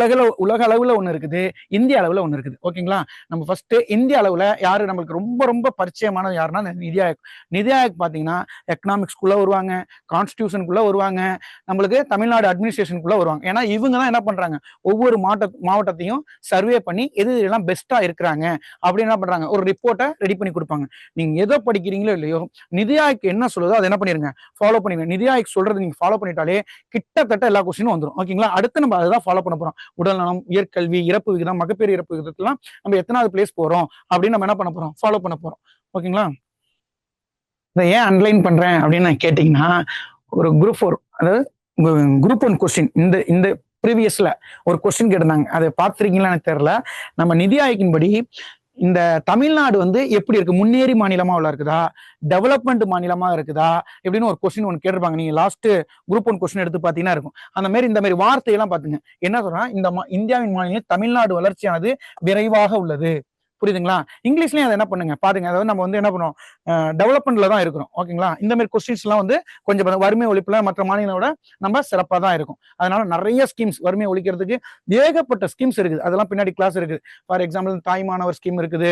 அளவுல ஒண்ணு இருக்குது, இந்திய அளவுல ஒண்ணு இருக்குது. ஓகேங்களா? நம்ம ஃபர்ஸ்ட் இந்திய அளவுல யாரு நம்மளுக்கு ரொம்ப ரொம்ப பரிச்சயமானது யாருன்னா நிதி ஆயோக். நிதி ஆயோக் பாத்தீங்கன்னா எக்கனாமிக்ஸ்குள்ள வருவாங்க, கான்ஸ்டிடியூஷனுக்குள்ள வருவாங்க, நம்மளுக்கு தமிழ்நாடு அட்மினிஸ்ட்ரேஷனுக்குள்ள வருவாங்க. ஏன்னா இவங்க தான் என்ன பண்றாங்க? ஒவ்வொரு மாவட்டத்தையும் சர்வே பண்ணி எது எல்லாம் பெஸ்டா இருக்கிறாங்க அப்படின்னு என்ன பண்றாங்க? ஒரு ரிப்போர்ட்டை ரெடி பண்ணி கொடுப்பாங்க. நீங்க எதை படிக்கிறீங்களோ இல்லையோ, நிதி ஆயோக் என்ன சொல்லுதோ அதை என்ன பண்ணிருங்க? ஃபாலோ பண்ணிருங்க. நிதி ஆயோக் சொல்றது நீங்க ஃபாலோ பண்ணிட்டாலே கிட்டத்தட்ட எல்லா கொஸ்டினும் வந்துடும். ஓகேங்களா? அடுத்து நம்ம அதை தான் ஃபாலோ பண்ண போறோம். உடல் நலம், உயர்கல்வி, இறப்பு விகிதம், மகப்பேறு இறப்பு விகிதத்தெல்லாம் நம்ம எத்தனாவது பிளேஸ் போறோம் அப்படின்னு நம்ம என்ன பண்ண போறோம்? ஃபாலோ பண்ண போறோம். ஓகேங்களா? இதை ஏன் அன்லைன் பண்றேன் அப்படின்னு கேட்டீங்கன்னா, ஒரு குரூப் 4, அதாவது குரூப் 1 கொஸ்டின் இந்த இந்த ப்ரீவியஸ்ல ஒரு கொஸ்டின் கேட்டிருந்தாங்க. அதை பார்த்துருக்கீங்களா எனக்கு தெரியல. நம்ம நிதி ஆயோக்கின் படி இந்த தமிழ்நாடு வந்து எப்படி இருக்கு? முன்னேறி மாநிலமா உள்ள இருக்குதா, டெவலப்மெண்ட் மாநிலமா இருக்குதா இப்படின்னு ஒரு கொஸ்டின் ஒன்று கேட்டிருப்பாங்க. நீங்க லாஸ்ட் குரூப் 1 கொஸ்டின் எடுத்து பாத்தீங்கன்னா இருக்கும். அந்த மாதிரி இந்த மாதிரி வார்த்தையெல்லாம் பாத்துங்க. என்ன சொல்றா? இந்த இந்தியாவின் மாநிலம் தமிழ்நாடு வளர்ச்சியானது விரைவாக உள்ளது. புரியுதுங்களா? இங்கிலீஷ்லயும் அதை என்ன பண்ணுங்க பாருங்க. அதாவது நம்ம வந்து என்ன பண்ணுவோம்? டெவலப்மெண்ட்ல தான் இருக்கிறோம். ஓகேங்களா? இந்த மாதிரி கொஸ்டின்ஸ் எல்லாம் வந்து கொஞ்சம் வறுமை ஒழிப்புல மற்ற மாநிலங்களோட நம்ம சிறப்பா தான் இருக்கும். அதனால நிறைய ஸ்கீம்ஸ் வறுமையை ஒழிக்கிறதுக்கு ஏகப்பட்ட ஸ்கீம்ஸ் இருக்குது. அதெல்லாம் பின்னாடி கிளாஸ் இருக்குது. ஃபார் எக்ஸாம்பிள் தாய்மானவர் ஸ்கீம் இருக்குது,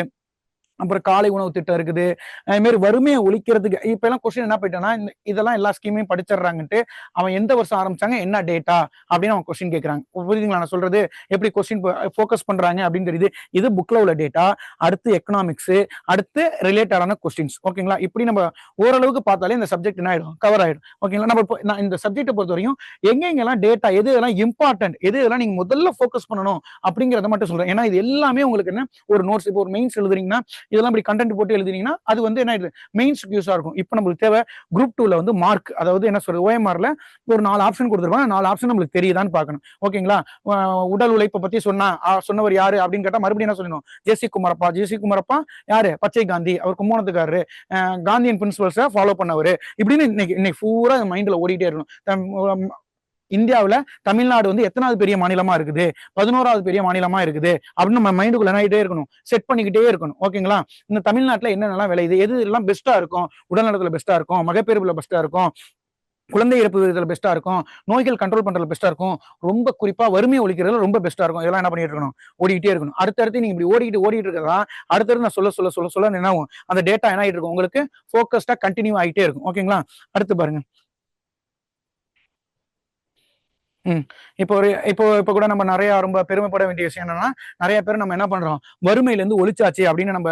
அப்புறம் காலை உணவு திட்டம் இருக்குது. அது மாதிரி வறுமையை ஒழிக்கிறதுக்கு இப்ப எல்லாம் கொஸ்டின் என்ன போயிட்டான்னா, இதெல்லாம் எல்லா ஸ்கீமையும் படிச்சிடறாங்கன்ட்டு அவன் எந்த வருஷம் ஆரம்பிச்சாங்க, என்ன டேட்டா அப்படின்னு அவன் கொஸ்டின் கேட்கறாங்க. புரியுதுங்களா நான் சொல்றது? எப்படி கொஸ்டின் ஃபோக்கஸ் பண்றாங்க அப்படின்னு தெரியுது. இது புக்ல உள்ள டேட்டா, அடுத்து எக்கனாமிக்ஸ், அடுத்து ரிலேட்டடான கொஸ்டின்ஸ். ஓகேங்களா? இப்படி நம்ம ஓரளவுக்கு பார்த்தாலே இந்த சப்ஜெக்ட் என்ன ஆயிடும்? கவர் ஆயிடும். ஓகேங்களா? நான் இந்த சப்ஜெக்டை பொறுத்த வரையும் எங்கெங்கெல்லாம் டேட்டா, எது எல்லாம் இம்பார்ட்டன்ட், எது எல்லாம் நீங்க முதல்ல ஃபோக்கஸ் பண்ணணும் அப்படிங்கிறத மட்டும் சொல்றேன். ஏன்னா இது எல்லாமே உங்களுக்கு என்ன ஒரு நோட்ஸ். இப்போ ஒரு மெயின்ஸ் எழுதுறீங்கன்னா இதெல்லாம் இப்படி கண்டென்ட் போட்டு எழுதினீங்கன்னா அது வந்து என்ன ஆயிடுது? மெயின்ஸ்க்கு யூஸா இருக்கும். இப்போ நம்மளுக்கு தேவை குரூப் 2ல வந்து மார்க், அதாவது என்ன சொல்றது, ஓஎம்ஆர்ல ஒரு 4 ஆப்ஷன் கொடுத்துருப்பாங்க. 4 ஆப்ஷன் நம்மளுக்கு தெரியுதான்னு பார்க்கணும். ஓகேங்களா? உடல் உழைப்பை பத்தி சொன்னவர் யாரு அப்படின்னு கேட்டா மறுபடியும் என்ன சொல்லணும்? ஜேசி குமரப்பா. ஜேசி குமரப்பா யாரு? பச்சை காந்தி. அவர் கும்போணத்துக்காரரு, காந்தியன் பிரின்சிபல்ஸை ஃபாலோ பண்ணவர். இப்படின்னு இன்னைக்கு பூரா மைண்ட்ல ஓடிட்டே இருக்கணும். இந்தியாவுல தமிழ்நாடு வந்து எத்தனாவது பெரிய மாநிலமா இருக்குது, 11வது பெரிய மாநிலமா இருக்குது அப்படின்னு நம்ம மைண்டுக்குள்ள என்ன ஆகிட்டே இருக்கணும், செட் பண்ணிக்கிட்டே இருக்கணும். ஓகேங்களா? இந்த தமிழ்நாட்டுல என்னென்னலாம் விளையுது, எது எல்லாம் பெஸ்டா இருக்கும், உடல்நலத்துல பெஸ்டா இருக்கும், மகப்பேறுல பெஸ்டா இருக்கும், குழந்தை இறப்பு விகிதத்துல பெஸ்டா இருக்கும், நோய்கள் கண்ட்ரோல் பண்றதுல பெஸ்டா இருக்கும், ரொம்ப குறிப்பா வறுமையை ஒழிக்கிறதுல ரொம்ப பெஸ்டா இருக்கும். இதெல்லாம் என்ன பண்ணிட்டு இருக்கணும், ஓடிக்கிட்டே இருக்கணும். அடுத்தடுத்து நீங்க இப்படி ஓடிட்டு இருக்கிறதா அடுத்தடுத்து நான் சொல்ல என்ன ஆகும், அந்த டேட்டா என்ன ஆகிட்டு இருக்கும், உங்களுக்கு ஃபோக்கஸ்டா கண்டினியூ ஆகிட்டே இருக்கும். ஓகேங்களா? அடுத்து பாருங்க. இப்போ கூட நம்ம நிறைய ரொம்ப பெருமைப்பட வேண்டிய விஷயம் என்னன்னா, நிறைய பேர் நம்ம என்ன பண்றோம், வறுமையில இருந்து ஒழிச்சாச்சு அப்படின்னு நம்ம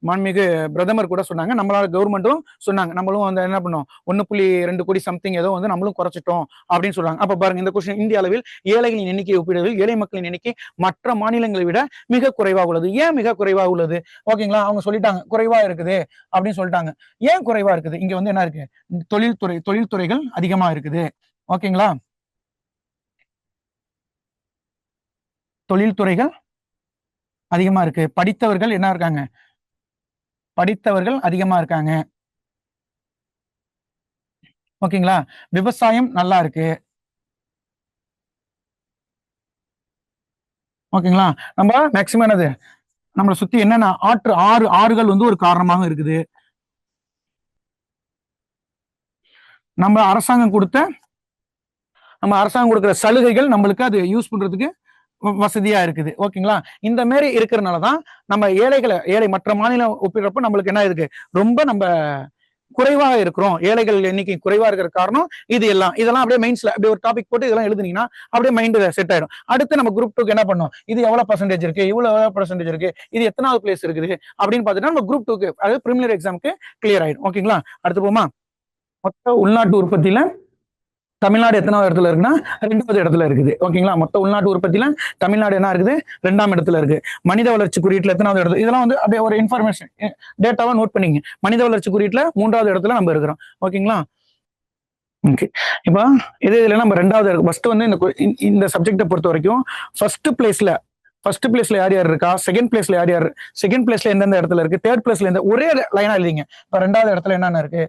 மாண்புமிகு பிரதமர் கூட சொன்னாங்க. நம்மளால கவர்மெண்ட்டும் சொன்னாங்க. நம்மளும் வந்து என்ன பண்ணோம், 1.2 கோடி சம்திங் ஏதோ வந்து நம்மளும் குறைச்சிட்டோம் அப்படின்னு சொல்றாங்க. அப்ப பாருங்க இந்த கொஸ்டின், இந்திய அளவில் ஏழைகளின் எண்ணிக்கை ஒப்பிடுவதில் ஏழை மக்களின் எண்ணிக்கை மற்ற மாநிலங்களை விட மிக குறைவாக உள்ளது. ஏன் மிக குறைவாக உள்ளது? ஓகேங்களா? அவங்க சொல்லிட்டாங்க குறைவா இருக்குது அப்படின்னு சொல்லிட்டாங்க. ஏன் குறைவா இருக்குது? இங்க வந்து என்ன இருக்கு, தொழில்துறைகள் அதிகமா இருக்குது. ஓகேங்களா? தொழில்துறைகள் அதிகமா இருக்கு. படித்தவர்கள் என்ன இருக்காங்க, படித்தவர்கள் அதிகமா இருக்காங்க. ஓகேங்களா? விவசாயம் நல்லா இருக்கு. ஓகேங்களா? நம்ம மேக்ஸிமம் என்னது, நம்மள சுத்தி என்னென்ன ஆறுகள் வந்து ஒரு காரணமாக இருக்குது. நம்ம அரசாங்கம் கொடுத்த சலுகைகள் நம்மளுக்கு அது யூஸ் பண்றதுக்கு வசதியா இருக்குது. ஓகேங்களா? இந்த மாதிரி இருக்கிறனாலதான் நம்ம ஏழை மற்ற மாநிலம் ஒப்பிடுறப்ப நம்மளுக்கு என்ன இருக்கு, ரொம்ப நம்ம குறைவாக இருக்கிறோம். ஏழைகள் எண்ணிக்கை குறைவா இருக்கிற காரணம் இதெல்லாம் அப்படியே மைண்ட்ஸ்ல அப்படியே ஒரு டாபிக் போட்டு இதெல்லாம் எழுதுனீங்கன்னா அப்படியே மைண்ட் செட் ஆயிடும். அடுத்து நம்ம குரூப் 2க்கு என்ன பண்ணோம், இது எவ்வளவு பர்சன்டேஜ் இருக்கு, எவ்வளவு பர்சன்டேஜ் இருக்கு, இது எத்தனாவது பிளேஸ் இருக்குது அப்படின்னு பாத்துட்டா நம்ம குரூப் 2க்கு அதாவது பிரிமினரி எக்ஸாமுக்கு கிளியர் ஆயிடும். ஓகேங்களா? அடுத்து போமா. மொத்த உள்நாட்டு உற்பத்தியில தமிழ்நாடு எத்தனாவது இடத்துல இருக்குன்னா 2வது இடத்துல இருக்குது. ஓகேங்களா? மொத்த உள்நாட்டு உற்பத்தியில தமிழ்நாடு என்ன இருக்குது, 2ஆம் இடத்துல இருக்கு. மனித வளர்ச்சி குறியீட்டுல எத்தனாவது இடத்துல, இதெல்லாம் வந்து அப்படியே ஒரு இன்ஃபர்மேஷன் டேட்டாவா நோட் பண்ணிங்க. மனித வளர்ச்சி குறியீட்டுல 3வது இடத்துல நம்ம இருக்கிறோம். ஓகேங்களா? ஓகே. இப்போ இதுல நம்ம 2வது ஃபர்ஸ்ட் வந்து இந்த சப்ஜெக்டை பொறுத்த வரைக்கும் ஃபர்ஸ்ட் பிளேஸ்ல யார் யார் இருக்கா, செகண்ட் பிளேஸ்ல எந்தெந்த இடத்துல இருக்கு, தேர்ட் பிளேஸ்ல எந்த, ஒரே லைனா எழுதிங்க. இப்போ 2வது இடத்துல என்னென்ன இருக்கு,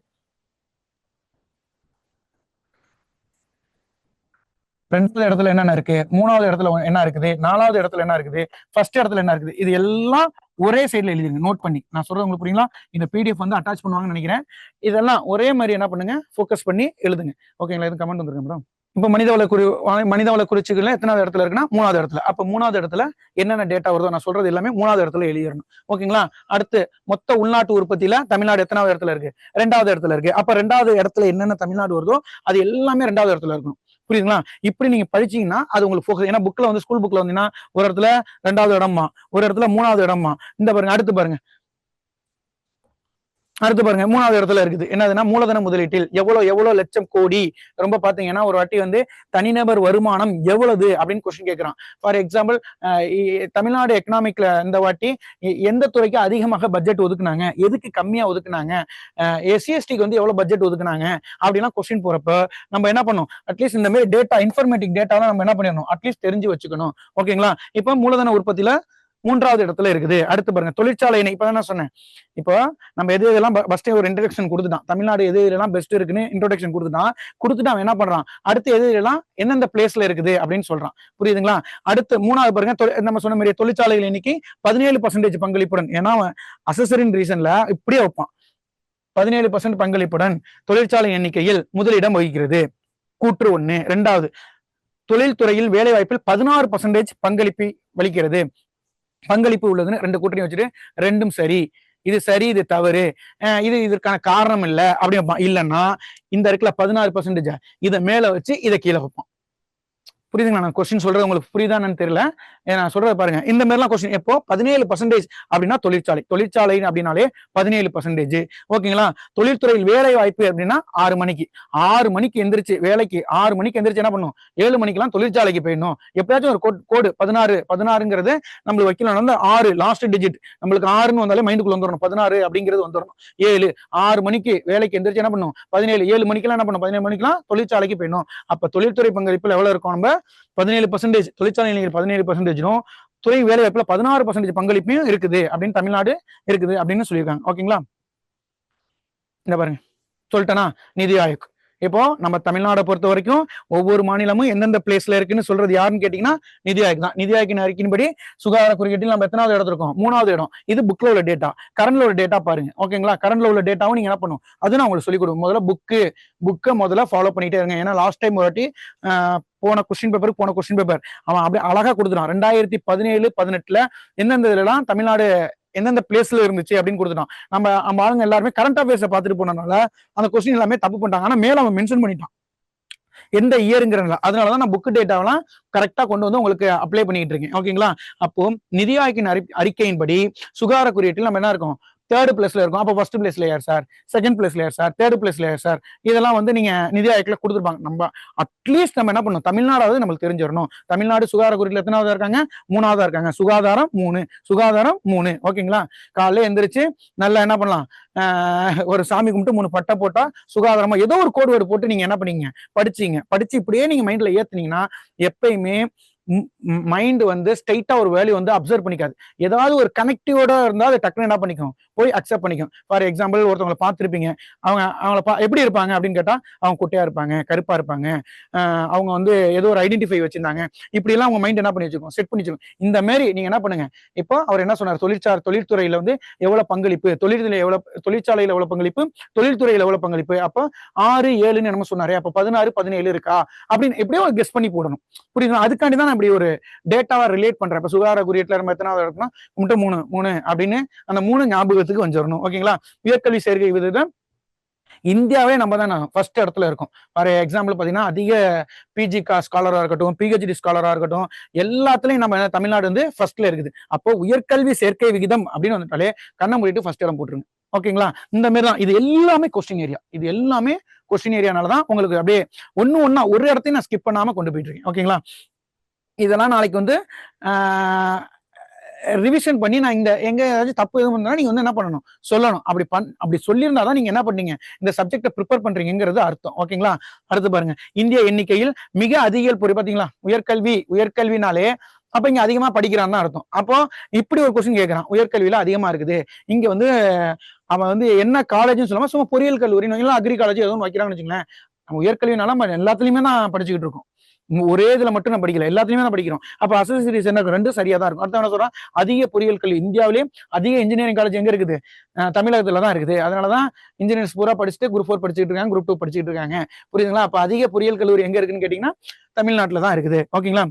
2வது இடத்துல என்னென்ன இருக்கு, 3வது இடத்துல என்ன இருக்குது, 4வது இடத்துல என்ன இருக்குது, ஃபர்ஸ்ட் இடத்துல என்ன இருக்குது, இது எல்லாம் ஒரே சைடுல எழுதிருங்க நோட் பண்ணி. நான் சொல்றது உங்களுக்கு புரியுங்களா? இந்த பிடிஎஃப் வந்து அட்டாச் பண்ணுவாங்கன்னு நினைக்கிறேன். இதெல்லாம் ஒரே மாதிரி என்ன பண்ணுங்க, ஃபோக்கஸ் பண்ணி எழுதுங்க. ஓகேங்களா? இது கமெண்ட் வந்துருங்க ப்ரோ. இப்ப மனிதவள குறிச்சுகள்ல எத்தனாவது இடத்துல இருக்குன்னா 3வது இடத்துல. அப்ப 3வது இடத்துல என்னென்ன டேட்டா வருதோ நான் சொல்றது எல்லாமே 3வது இடத்துல எழுதிடணும். ஓகேங்களா? அடுத்து மொத்த உள்நாட்டு உற்பத்தியில தமிழ்நாடு எத்தனாவது இடத்துல இருக்கு, 2வது இடத்துல இருக்கு. அப்ப 2வது இடத்துல என்னென்ன தமிழ்நாடு வருதோ அது எல்லாமே 2வது இடத்துல இருக்கணும். புரியுதுங்களா? இப்படி நீங்க படிச்சீங்கன்னா அது உங்களுக்கு ஃபோக்கஸ். ஏன்னா புக்ல வந்து ஸ்கூல் புக்ல வந்தீங்கன்னா ஒரு இடத்துல 2வது இடமா, ஒரு இடத்துல 3வது இடமா. இந்த பாருங்க, அடுத்து பாருங்க, 3வது இடத்துல இருக்குது. என்னதுன்னா மூலதன முதலீட்டில் எவ்வளவு லட்சம் கோடி. ரொம்ப பாத்தீங்கன்னா ஒரு வாட்டி வந்து தனிநபர் வருமானம் எவ்வளவு அப்படின்னு கொஸ்டின் கேட்கிறான். ஃபார் எக்ஸாம்பிள், தமிழ்நாடு எக்கனாமிக்ல இந்த வாட்டி எந்த துறைக்கு அதிகமாக பட்ஜெட் ஒதுக்குனாங்க, எதுக்கு கம்மியா ஒதுக்குனாங்க, எஸ்சிஎஸ்டிக்கு வந்து எவ்வளவு பட்ஜெட் ஒதுக்குனாங்க அப்படின்னா கொஸ்டின் போறப்ப நம்ம என்ன பண்ணணும், அட்லீஸ்ட் இந்த மாதிரி டேட்டா, இன்ஃபர்மேட்டிக் டேட்டாலாம் நம்ம என்ன பண்ணிடணும், அட்லீஸ்ட் தெரிஞ்சு வச்சுக்கணும். ஓகேங்களா? இப்ப மூலதன உற்பத்தியில 3வது இடத்துல இருக்குது. அடுத்து பாருங்க, தொழிற்சாலை எண்ணெய். இப்ப நான் சொன்னேன், இப்போ நம்ம எது இதெல்லாம் ஃபர்ஸ்ட் ஒரு இன்ட்ரோடக்ஷன் கொடுத்துட்டான். தமிழ்நாடு எது இதெல்லாம் பெஸ்ட் இருக்குன்னு இன்ட்ரோடக்ஷன் கொடுத்துட்டு அவன் என்ன பண்றான், அடுத்து எது இதெல்லாம் எந்தெந்த பிளேஸ்ல இருக்குது அப்படின்னு சொல்றான். புரியுதுங்களா? அடுத்து 3வது பாருங்க, நம்ம சொன்ன மாதிரி தொழிற்சாலைகள் எண்ணிக்கை 17% பங்களிப்புடன். ஏன்னா அசசரின் ரீசன்ல இப்படியே வைப்பான், 17% பங்களிப்புடன் தொழிற்சாலை எண்ணிக்கையில் முதலிடம் வகிக்கிறது. கூற்று 1. 2வது, தொழில்துறையில் வேலை வாய்ப்பில் 16% பங்களிப்பு வலிக்கிறது. பங்களிப்பு உள்ளதுன்னு 2 கூட்டணி வச்சுட்டு 2ம் சரி, இது சரி, இது தவறு, இது இதற்கான காரணம் இல்ல அப்படி இல்லைன்னா இந்த இருக்குல்ல 16% இதை மேல வச்சு இதை கீழே வைப்பான். புரியுதுங்களா? நான் கொஸ்டின் சொல்றது உங்களுக்கு புரியுதான்னு தெரியல. நான் சொல்றத பாருங்க. இந்த மாதிரிலாம் கொஸ்டின் எப்போ 17% அப்படின்னா தொழிற்சாலை அப்படின்னாலே 17%. ஓகேங்களா? தொழில்துறையில் வேலை வாய்ப்பு அப்படின்னா 6 மணிக்கு எந்திரிச்சு வேலைக்கு 6 மணிக்கு எந்திரிச்சு என்ன பண்ணும், 7 மணிக்கெல்லாம் தொழிற்சாலைக்கு போயிடணும். எப்பயாச்சும் ஒரு கோடு 16ங்கிறது நம்மளுக்கு வைக்கலாம். வந்து 6 லாஸ்ட் டிஜிட் நம்மளுக்கு 6ன்னு வந்தாலே மைண்டுக்குள்ள வந்துடணும். 16 அப்படிங்கிறது வந்துடணும். 7 6 மணிக்கு வேலைக்கு எந்திரிச்சு என்ன பண்ணும், 17 7 மணிக்கெல்லாம் என்ன பண்ணும், 17 மணிக்கெல்லாம் தொழிற்சாலைக்கு போயிடணும். அப்ப தொழில்துறை பங்களிப்புல எவ்வளவு இருக்கும், நம்ம 17%, தொழிற்சாலை 17%, துறை வேலை வாய்ப்புல 16% பங்களிப்பையும் இருக்குது அப்படின்னு தமிழ்நாடு இருக்குது அப்படின்னு சொல்லியிருக்காங்க. ஓகேங்களா? இந்த பாருங்க, சொல்லிட்டேனா, நிதி ஆயோக் இப்போ நம்ம தமிழ்நாடை பொறுத்த வரைக்கும் ஒவ்வொரு மாநிலமும் எந்தெந்த பிளேஸ்ல இருக்குன்னு சொல்றது யாருன்னு கேட்டீங்கன்னா நிதி ஆயோக் தான். நிதி ஆயோக்கின் அறிக்கையின்படி சுகாதார குறியீட்டில் நம்ம எத்தனாவது இடத்துல இருக்கோம்? 3வது இடம். இது புக்ல உள்ள டேட்டா. கரண்ட்ல உள்ள டேட்டா பாருங்க. ஓகேங்களா? கரண்ட்ல உள்ள டேட்டாவும் நீங்க என்ன பண்ணும், அது நான் உங்களுக்கு சொல்லிக் கொடுக்கும். முதல்ல புக்கை முதல்ல ஃபாலோ பண்ணிட்டே இருங்க. ஏன்னா லாஸ்ட் டைம் ஒரு வாட்டி போன கொஸ்டின் பேப்பர் அவன் அப்படியே அழகா கொடுத்துட்டான். 2017-18 எந்தெந்த இதுலாம் தமிழ்நாடு எந்தெந்த பிளேஸ்ல இருந்துச்சு அப்படின்னு கொடுத்துட்டான். நம்ம ஆளுங்க எல்லாருமே கரண்ட் அஃபேர்ஸை பார்த்துட்டு போனதுனால அந்த கொஸ்டின் எல்லாமே தப்பு பண்ணிட்டாங்க. ஆனா மேல அவன் மென்ஷன் பண்ணிட்டான் எந்த இயருங்கிறதுல. அதனாலதான் நான் புக் டேட்டாவெல்லாம் கரெக்டா கொண்டு வந்து உங்களுக்கு அப்ளை பண்ணிட்டு இருக்கேன். ஓகேங்களா? அப்போ நிதி ஆயோக்கின் அறிக்கையின்படி சுகாதார குறியீட்டில் நம்ம என்ன இருக்கோம்? 3rd பிளேஸ்ல இருக்கும். அப்போ 1st பிளேஸ்ல யார் சார்? 2nd பிளேஸ்ல யார் சார்? 3rd பிளேஸ்ல யார் சார்? இதெல்லாம் வந்து நீங்க நிதி ஆயோக்ல கொடுத்துருப்பாங்க. நம்ம அட்லீஸ்ட் நம்ம என்ன பண்ணணும், தமிழ்நாடாவது நம்மளுக்கு தெரிஞ்சிடணும். தமிழ்நாடு சுகாதார குறியீட்டில் எத்தனாவதா இருக்காங்க? 3வதா இருக்காங்க. சுகாதாரம் 3. ஓகேங்களா? காலையில எந்திரிச்சு நல்லா என்ன பண்ணலாம், ஒரு சாமி கும்பிட்டு 3 பட்டை போட்டா சுகாதாரமா ஏதோ ஒரு கோட் வேர்டு போட்டு நீங்க என்ன பண்ணீங்க, படிச்சு இப்படியே நீங்க மைண்ட்ல ஏத்துனீங்கன்னா எப்பயுமே மைண்ட் வந்து ஸ்ட்ரைட்டா ஒரு வேல்யூ வந்து அப்சர்வ் பண்ணிக்காது. ஏதாவது ஒரு கனெக்டிவோட இருந்தா அதை டக்குன்னு என்ன பண்ணிக்கும், போய் அக்செப்ட் பண்ணிக்கும். ஃபார் எக்ஸாம்பிள் ஒருத்தவங்களை பார்த்துருப்பீங்க, அவங்கள எப்படி இருப்பாங்க அப்படின்னு கேட்டா அவங்க குட்டையா இருப்பாங்க, கருப்பா இருப்பாங்க, அவங்க வந்து ஏதோ ஒரு ஐடென்டிஃபை வச்சிருந்தாங்க, இப்படி எல்லாம் உங்க மைண்ட் என்ன பண்ணி வச்சுக்கும், செட் பண்ணி வச்சுக்கும். இந்த மாதிரி நீங்க என்ன பண்ணுங்க, இப்போ அவர் என்ன சொன்னார், தொழில்துறையில வந்து எவ்வளவு பங்களிப்பு, தொழிற்சாலையில எவ்வளவு பங்களிப்பு, தொழில்துறையில எவ்வளவு பங்களிப்பு, அப்போ 6, 7ன்னு நம்ம சொன்னாரு, அப்ப 16, 17 இருக்கா அப்படின்னு எப்படியோ கெஸ் பண்ணி போடணும். புரியுதுங்களா? அதுக்காண்டி தான் இப்படி ஒரு டேட்டாவா ரிலேட் பண்றேன். இப்ப சுகாதார குறியீட்டுல நம்ம எத்தனாவது இருக்குன்னா 3 அப்படின்னு அந்த 3 ஞாபகத்துக்கு வந்துடணும். ஓகேங்களா? உயர்கல்வி சேர்க்கை விகிதம் இந்தியாவே நம்ம தான் ஃபர்ஸ்ட் இடத்துல இருக்கும். ஃபார் எக்ஸாம்பிள் பாத்தீங்கன்னா அதிக பிஜி ஸ்காலரா இருக்கட்டும், பிஹெச்டி ஸ்காலரா இருக்கட்டும், எல்லாத்துலயும் நம்ம தமிழ்நாடு வந்து ஃபர்ஸ்ட்ல இருக்குது. அப்போ உயர்கல்வி சேர்க்கை விகிதம் அப்படின்னு வந்துட்டாலே கண்ணை மூடிட்டு ஃபர்ஸ்ட் இடம் போட்டுருங்க. ஓகேங்களா? இந்த மாதிரி தான் இது எல்லாமே கொஸ்டின் ஏரியானாலதான் உங்களுக்கு அப்படியே ஒண்ணா ஒரு இடத்தையும் நான் ஸ்கிப் பண்ணாம கொண்டு போயிட்டு இருக்கேன். ஓகேங்களா? இதெல்லாம் நாளைக்கு வந்து ரிவிஷன் பண்ணி நான் எங்க ஏதாச்சும் தப்பு எதுவும் பண்ணா நீங்க வந்து என்ன பண்ணணும், சொல்லணும். அப்படி சொல்லியிருந்தாதான் நீங்க என்ன பண்ணீங்க, இந்த சப்ஜெக்ட ப்ரிப்பேர் பண்றீங்கிறது அர்த்தம். ஓகேங்களா? அடுத்து பாருங்க, இந்திய எண்ணிக்கையில் மிக அதிக பாத்தீங்களா, உயர்கல்வினாலே அப்ப இங்க அதிகமா படிக்கிறான்னு அர்த்தம். அப்போ இப்படி ஒரு கொஸ்டின் கேட்கறான், உயர்கல்வியில அதிகமா இருக்குது, இங்க வந்து அவன் வந்து என்ன காலேஜ்னு சொல்லாம சும்மா பொறியியல் கல்லூரி, அக்ரி காலேஜ் எதுவும் வைக்கிறான்னு வச்சுங்களேன். நம்ம உயர்கல்வினால நம்ம எல்லாத்துலயுமே தான் படிச்சுக்கிட்டு இருக்கோம். ஒரே இதுல மட்டும் நான் படிக்கல, எல்லாத்துலயுமே தான் படிக்கிறோம். அப்ப அசோசியேஷன் என்ன, 2 சரியா தான் இருக்கும். அடுத்த என்ன சொல்றான், அதிக பொறியியல் கல்வி இந்தியாவிலேயே அதிக இன்ஜினியரிங் காலேஜ் எங்க இருக்குது, தமிழகத்துல தான் இருக்குது. அதனாலதான் இன்ஜினியர்ஸ் பூரா படிச்சுட்டு குரூப் 4 படிச்சுட்டு இருக்காங்க, குரூப் 2 படிச்சுட்டு இருக்காங்க. புரியுதுங்களா? அப்ப அதிக பொறியியல் கல்லூரி எங்க இருக்குன்னு கேட்டீங்கன்னா தமிழ்நாட்டுல தான் இருக்குது. ஓகேங்களா?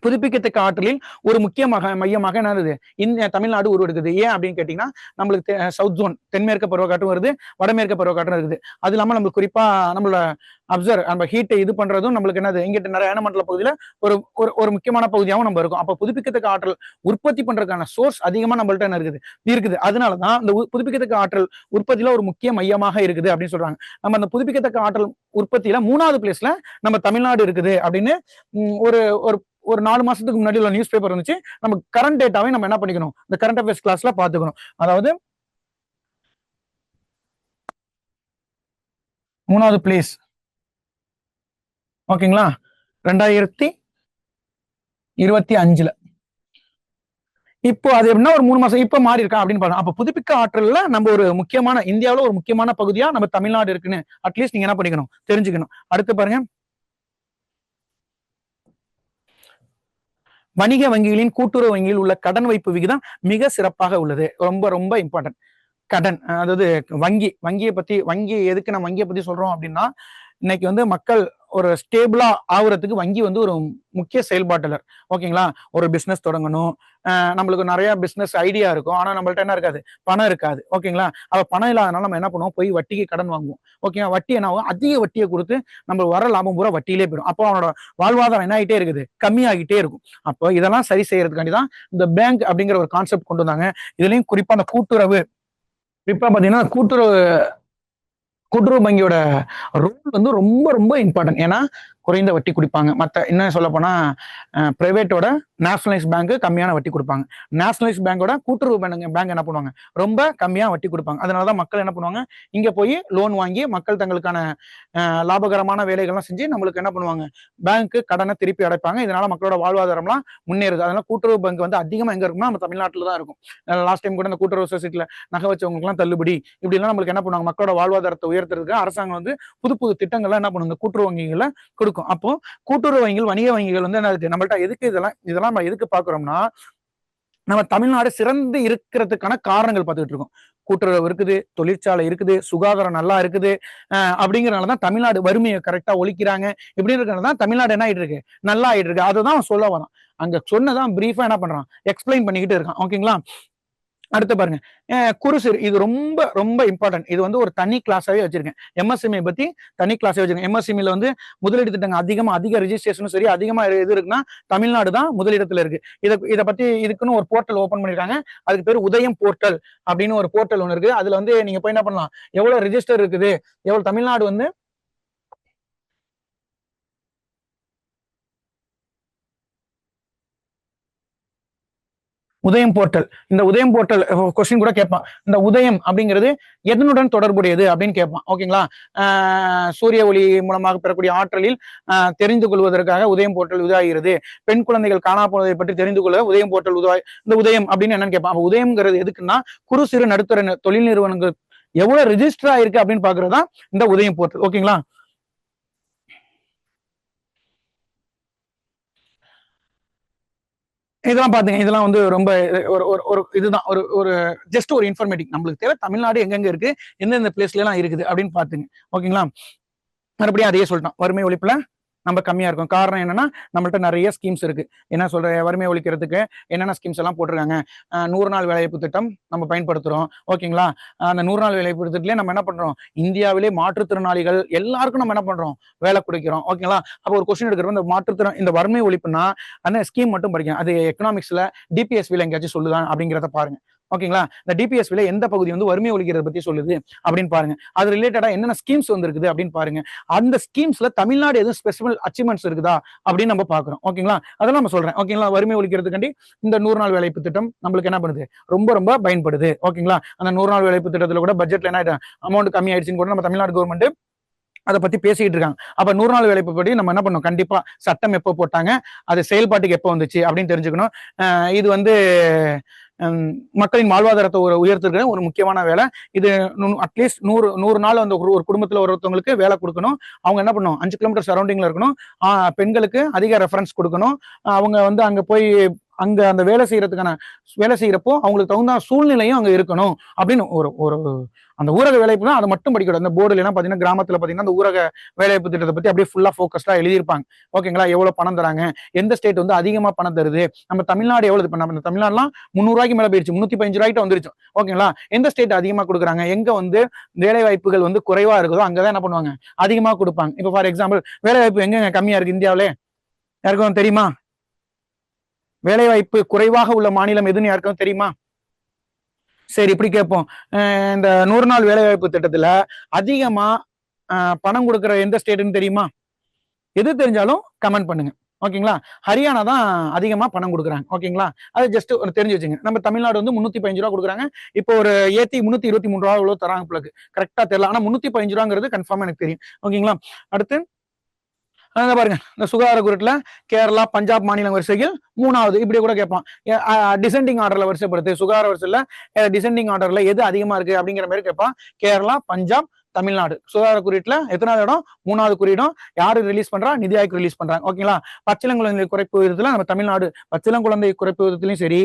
புதுப்பிக்கத்தக்க ஆற்றலில் ஒரு முக்கிய மையமாக என்னது இந்த தமிழ்நாடு உருவெடுக்குது. ஏன் அப்படின்னு கேட்டீங்கன்னா, நம்மளுக்கு சவுத் ஜோன் தென்மேற்கு பருவக்காற்றும் வருது, வடமேற்கு பருவக்காற்றும் இருக்குது. அது இல்லாம நம்மளுக்கு குறிப்பா நம்மளோட நம்ம ஹீட்டை இது பண்றதும் நம்மளுக்கு என்னது, இங்கிட்ட நிறைய ஏனமண்டல பகுதியில ஒரு ஒரு முக்கியமான பகுதியாகவும் நம்ம இருக்கும். அப்ப புதுப்பிக்கத்தக்க ஆற்றல் உற்பத்தி பண்றதுக்கான சோர்ஸ் அதிகமா நம்மள்ட்ட என்ன இருக்குது. அதனாலதான் இந்த புதுப்பிக்கத்தக்க ஆற்றல் உற்பத்தியில ஒரு முக்கிய மையமாக இருக்குது அப்படின்னு சொல்றாங்க. நம்ம அந்த புதுப்பிக்கத்தக்க ஆற்றல் உற்பத்தியில 3வது பிளேஸ்ல நம்ம தமிழ்நாடு இருக்குது அப்படின்னு ஒரு 4 மாசத்துக்கு முன்னாடி உள்ள நியூஸ் பேப்பர் வந்துச்சு. நம்ம கரண்ட் டேட்டாவை நம்ம என்ன பண்ணிக்கணும், இந்த கரண்ட் அஃபேர்ஸ் கிளாஸ்ல பாத்துக்கணும். அதாவது 3வது பிளேஸ். ஓகேங்களா? 2025ல இப்போ அது எப்படின்னா ஒரு 3 மாசம் இப்ப மாறி இருக்கா அப்படின்னு பாருங்க. அப்ப புதுப்பிக்க ஆற்றல்ல நம்ம ஒரு முக்கியமான, இந்தியாவில ஒரு முக்கியமான பகுதியா நம்ம தமிழ்நாடு இருக்குன்னு அட்லீஸ்ட் நீங்க என்ன பண்ணிக்கணும், தெரிஞ்சுக்கணும். அடுத்து பாருங்க, வணிக வங்கிகளின் கூட்டுறவு வங்கியில் உள்ள கடன் வைப்பு விகிதம் மிக சிறப்பாக உள்ளது. ரொம்ப ரொம்ப இம்பார்ட்டன்ட். கடன், அதாவது வங்கி எதுக்கு நம்ம வங்கியை பத்தி சொல்றோம் அப்படின்னா, இன்னைக்கு வந்து மக்கள் ஒரு ஸ்டேபிளா ஆகுறதுக்கு வங்கி வந்து ஒரு முக்கிய செயல்பாட்டாளர். ஓகேங்களா? ஒரு பிசினஸ் தொடங்கணும், நம்மளுக்கு நிறைய பிசினஸ் ஐடியா இருக்கும், ஆனா நம்மள்ட்ட என்ன இருக்காது, பணம் இருக்காது. ஓகேங்களா? அப்ப பணம் இல்லாதனால நம்ம என்ன பண்ணுவோம், போய் வட்டிக்கு கடன் வாங்குவோம். ஓகேங்களா? வட்டி என்ன ஆகும், அதிக வட்டியை கொடுத்து நம்ம வர லாபம் பூரா வட்டியிலே போயிடும். அப்போ அவனோட வாழ்வாதாரம் என்ன ஆகிட்டே இருக்குது, கம்மியாகிட்டே இருக்கும். அப்போ இதெல்லாம் சரி செய்யறதுக்காண்டி தான் இந்த பேங்க் அப்படிங்கிற ஒரு கான்செப்ட் கொண்டு வந்தாங்க. இதுலயும் குறிப்பா அந்த கூட்டுறவு, குறிப்பா பாத்தீங்கன்னா கூட்டுறவு வங்கியோட ரோல் வந்து ரொம்ப ரொம்ப இம்பார்ட்டன்ட். ஏன்னா குறைந்த வட்டி கொடுப்பாங்க. மற்ற இன்னும் சொல்ல போனா பிரைவேட்டோட நேஷனலைஸ் பேங்க் கம்மியான வட்டி கொடுப்பாங்க. நேஷனலைஸ் பேங்கோட கூட்டுறவு பேங்க் என்ன பண்ணுவாங்க, ரொம்ப கம்மியா வட்டி கொடுப்பாங்க. அதனாலதான் மக்கள் என்ன பண்ணுவாங்க, இங்க போய் லோன் வாங்கி மக்கள் தங்களுக்கான லாபகரமான வேலைகள்லாம் செஞ்சு நம்மளுக்கு என்ன பண்ணுவாங்க, பேங்க் கடனை திருப்பி அடைப்பாங்க. இதனால மக்களோட வாழ்வாதாரம்லாம் முன்னேறுது. அதனால கூட்டுறவு பேங்க் வந்து அதிகமா எங்க இருக்கும்னா நம்ம தமிழ்நாட்டில் தான் இருக்கும். லாஸ்ட் டைம் கூட இந்த கூட்டுறவு சொசைட்டில நகை வச்சவங்களுக்கு எல்லாம் தள்ளுபடி இப்படி எல்லாம் நம்மளுக்கு என்ன பண்ணுவாங்க, மக்களோட வாழ்வாதாரத்தை உயர்த்துறதுக்கு அரசாங்கம் வந்து புது புது திட்டங்கள்லாம் என்ன பண்ணுங்க, கூட்டுறவு வங்கிகளை கொடுக்கும். அப்போ கூட்டுறவு வங்கிகள், வணிக வங்கிகள் வந்து என்ன நம்மள்ட்ட எதுக்கு இதெல்லாம் நம்ம எதுக்கு பாக்குறோம்னா, நம்ம தமிழ்நாடு சிறந்து இருக்கிறதுக்கான காரணங்கள் பார்த்துட்டு இருக்கோம். கூட்டுறவு இருக்குது, தொழிற்சாலை இருக்குது, சுகாதாரம் நல்லா இருக்குது, அப்படிங்கறதுனாலதான் தமிழ்நாடு வறுமையை கரெக்டா ஒழிக்கிறாங்க. இப்படி இருக்கிறதுனால தமிழ்நாடு என்ன ஆயிட்டு இருக்கு, நல்லா ஆயிட்டு இருக்கு. அதுதான் சொல்ல வரோம். அங்க சொன்னதான் பிரீஃபா என்ன பண்றான், எக்ஸ்பிளைன் பண்ணிக்கிட்டு இருக்கான். ஓகேங்களா? அடுத்து பாருங்க, குறு சிறு, இது ரொம்ப ரொம்ப இம்பார்ட்டன்ட். இது வந்து ஒரு தனி கிளாஸாவே வச்சிருக்கேன். எம்எஸ்எம்இ பத்தி தனி கிளாஸே வச்சிருக்கேன். எம்எஸ்எம்இல வந்து முதலீடு திட்டங்கள் அதிக ரெஜிஸ்ட்ரேஷனும் சரி, அதிகமா எது இருக்குன்னா தமிழ்நாடு தான் முதலிடத்துல இருக்கு. இதை பத்தி இதுக்குன்னு ஒரு போர்ட்டல் ஓபன் பண்ணிருக்காங்க. அதுக்கு பேர் உதயம் போர்ட்டல் அப்படின்னு ஒரு போர்ட்டல் ஒன்று இருக்கு. அதுல வந்து நீங்க போய் என்ன பண்ணலாம், எவ்வளவு ரெஜிஸ்டர் இருக்குது, எவ்வளவு தமிழ்நாடு வந்து உதயம் போர்ட்டல். இந்த உதயம் போர்ட்டல் கொஸ்டின் கூட கேட்பான். இந்த உதயம் அப்படிங்கிறது எதனுடன் தொடர்புடையது அப்படின்னு கேட்பான். ஓகேங்களா? சூரிய ஒளி மூலமாக பெறக்கூடிய ஆற்றலில் தெரிந்து கொள்வதற்காக உதயம் போர்ட்டல் உதவுகிறது. பெண் குழந்தைகள் காணா போவதை பற்றி தெரிந்து கொள்ள உதயம் போர்ட்டல் இந்த உதயம் அப்படின்னு என்னன்னு கேட்பான். அப்ப உதயம்ங்கிறது எதுக்குன்னா, குறு சிறு நடுத்தர தொழில் நிறுவனங்கள் எவ்வளவு ரெஜிஸ்டர் ஆயிருக்கு அப்படின்னு பாக்குறதா இந்த உதயம் போர்ட்டல். ஓகேங்களா? இதெல்லாம் பாத்துங்க, இதெல்லாம் வந்து ரொம்ப ஒரு ஒரு இதுதான் ஒரு ஒரு ஜஸ்ட் ஒரு இன்ஃபர்மேட்டிவ். நம்மளுக்கு தேவை தமிழ்நாடு எங்கெங்க இருக்கு, எந்தெந்த பிளேஸ்ல எல்லாம் இருக்குது அப்படின்னு பாத்துங்க. ஓகேங்களா? மறுபடியும் அதையே சொல்லிட்டோம், வறுமை ஒழிப்புல நம்ம கம்மியா இருக்கும். காரணம் என்னன்னா, நம்மள்ட்ட நிறைய ஸ்கீம்ஸ் இருக்கு. என்ன சொல்ற, வறுமை ஒழிக்கிறதுக்கு என்னென்ன ஸ்கீம்ஸ் எல்லாம் போட்டிருக்காங்க. 100 நாள் வேலைவாய்ப்பு திட்டம் நம்ம பயன்படுத்துறோம். ஓகேங்களா? அந்த 100 நாள் வேலைவாய்ப்பு திட்டத்திலே நம்ம என்ன பண்றோம், இந்தியாவிலே மாற்றுத்திறனாளிகள் எல்லாருக்கும் நம்ம என்ன பண்றோம், வேலை கொடுக்கிறோம். ஓகேங்களா? அப்போ ஒரு கொஸ்டின் எடுக்கிறோம், இந்த வறுமை ஒழிப்புனா அந்த ஸ்கீம் மட்டும் படிக்கணும். அது எக்கனாமிக்ஸ்ல டிபிஎஸ்பில எங்கேயாச்சும் சொல்லுதான் அப்படிங்கிறத பாருங்க. ஓகேங்களா? இந்த டிபிஎஸ்பில எந்த பகுதி வந்து வறுமை ஒழிக்கிறத பத்தி சொல்லுது அப்படின்னு பாருங்க. அது ரிலேட்டடா என்னென்ன ஸ்கீம்ஸ் வந்திருக்குது அப்படின்னு பாருங்க. அந்த ஸ்கீம்ஸ்ல தமிழ்நாடு எதுவும் ஸ்பெசிபிள் அச்சீவ்மெண்ட்ஸ் இருக்குதா அப்படின்னு நம்ம பாக்குறோம். ஓகேங்களா? அதெல்லாம் நம்ம சொல்றேன். ஓகேங்களா? வறுமை ஒழிக்கிறதுக்காண்டி இந்த 100 நாள் வேலைவாய்ப்பு திட்டம் நம்மளுக்கு என்ன பண்ணுது, ரொம்ப ரொம்ப பயன்படுது. ஓகேங்களா? அந்த 100 நாள் வேலைவாய்ப்பு திட்டத்துல கூட பட்ஜெட்ல என்ன அமௌண்ட் கம்மி ஆயிடுச்சுன்னு கூட நம்ம தமிழ்நாடு கவர்மெண்ட் அதை பத்தி பேசிக்கிட்டு இருக்காங்க. அப்ப 100 நாள் வேலைவாய்ப்பு படி நம்ம என்ன பண்ணோம், கண்டிப்பா சட்டம் எப்போ போட்டாங்க, அது செயல்பாட்டுக்கு எப்போ வந்துச்சு அப்படின்னு தெரிஞ்சுக்கணும். இது வந்து மக்களின் வாழ்வாதாரத்தை உயர்த்துக்கிற ஒரு முக்கியமான வேலை இது. அட்லீஸ்ட் 100 நாள் அந்த ஒரு குடும்பத்துல ஒருத்தவங்களுக்கு வேலை கொடுக்கணும். அவங்க என்ன பண்ணணும், 5 கிலோமீட்டர் சரௌண்டிங்ல இருக்கணும். பெண்களுக்கு அதிக ரெஃபரன்ஸ் கொடுக்கணும். அவங்க வந்து அங்க போய் அங்க அந்த வேலை செய்யறப்போ அவங்களுக்கு தகுந்த சூழ்நிலையும் அங்க இருக்கணும் அப்படின்னு ஒரு ஒரு அந்த ஊரக வேலைப்பு தான் அதை மட்டும் படிக்கணும். அந்த போர்டுல பாத்தீங்கன்னா, கிராமத்துல பாத்தீங்கன்னா அந்த ஊரக வேலைவாய்ப்பு திட்டத்தை பத்தி அப்படியே ஃபுல்லா ஃபோக்கஸ்டா எழுதியிருப்பாங்க. ஓகேங்களா? எவ்வளவு பணம் தராங்க, எந்த ஸ்டேட் வந்து அதிகமா பணம் தருது, நம்ம தமிழ்நாடு எவ்வளவு, இப்ப நம்ம தமிழ்நாடுலாம் 300 ரூபாய்க்கு மேல போயிருச்சு, 315 ரூபாய்க்கு வந்துருச்சு. ஓகேங்களா? எந்த ஸ்டேட் அதிகமா கொடுக்குறாங்க, எங்க வந்து வேலை வாய்ப்புகள் வந்து குறைவா இருக்குதோ அங்கதான் என்ன பண்ணுவாங்க, அதிகமா கொடுப்பாங்க. இப்ப ஃபார் எக்ஸாம்பிள், வேலை வாய்ப்பு எங்க கம்மியா இருக்கு இந்தியாவிலே, யாருக்கும் தெரியுமா? வேலை வாய்ப்பு குறைவாக உள்ள மாநிலம் எதுன்னு யாருக்கும் தெரியுமா? சரி, இப்படி கேட்போம். இந்த 100 நாள் வேலை வாய்ப்பு திட்டத்துல அதிகமா பணம் கொடுக்கிற எந்த ஸ்டேட்னு தெரியுமா? எது தெரிஞ்சாலும் கமெண்ட் பண்ணுங்க. ஓகேங்களா? ஹரியானா தான் அதிகமா பணம் கொடுக்குறாங்க. ஓகேங்களா? அது ஜஸ்ட் ஒரு தெரிஞ்சு வச்சுங்க. நம்ம தமிழ்நாடு வந்து 315 ரூபா கொடுக்குறாங்க. இப்போ ஒரு ஏத்தி 323 ரூபா எவ்வளவு தராங்க பிளக்கு, கரெக்டா தெரியல. ஆனா 315 ரூபாங்கிறது கன்ஃபார்மா எனக்கு தெரியும். ஓகேங்களா? அடுத்து பாருங்க, இந்த சுகாதார குறிப்பில் கேரளா, பஞ்சாப் மாநிலம் வரிசையில் 3வது. இப்படி கூட கேட்பான். டிசெண்டிங் ஆர்டர்ல வரிசைப்படுத்து, சுகாதார வரிசையில டிசெண்டிங் ஆர்டர்ல எது அதிகமா இருக்கு அப்படிங்கிற மாதிரி கேட்பான். கேரளா, பஞ்சாப், தமிழ்நாடு. சுகாதார குறியீட்டுல எத்தனாவது இடம், 3வது குறியீடம். யாரு ரிலீஸ் பண்றா, நிதி ஆயோக் ரிலீஸ் பண்றாங்க. ஓகேங்களா? பச்சிளங்குழந்தை குறைப்பு விகிதத்துல நம்ம தமிழ்நாடு பச்சிளங்குழந்தை குறைப்பு விகிதத்திலையும் சரி,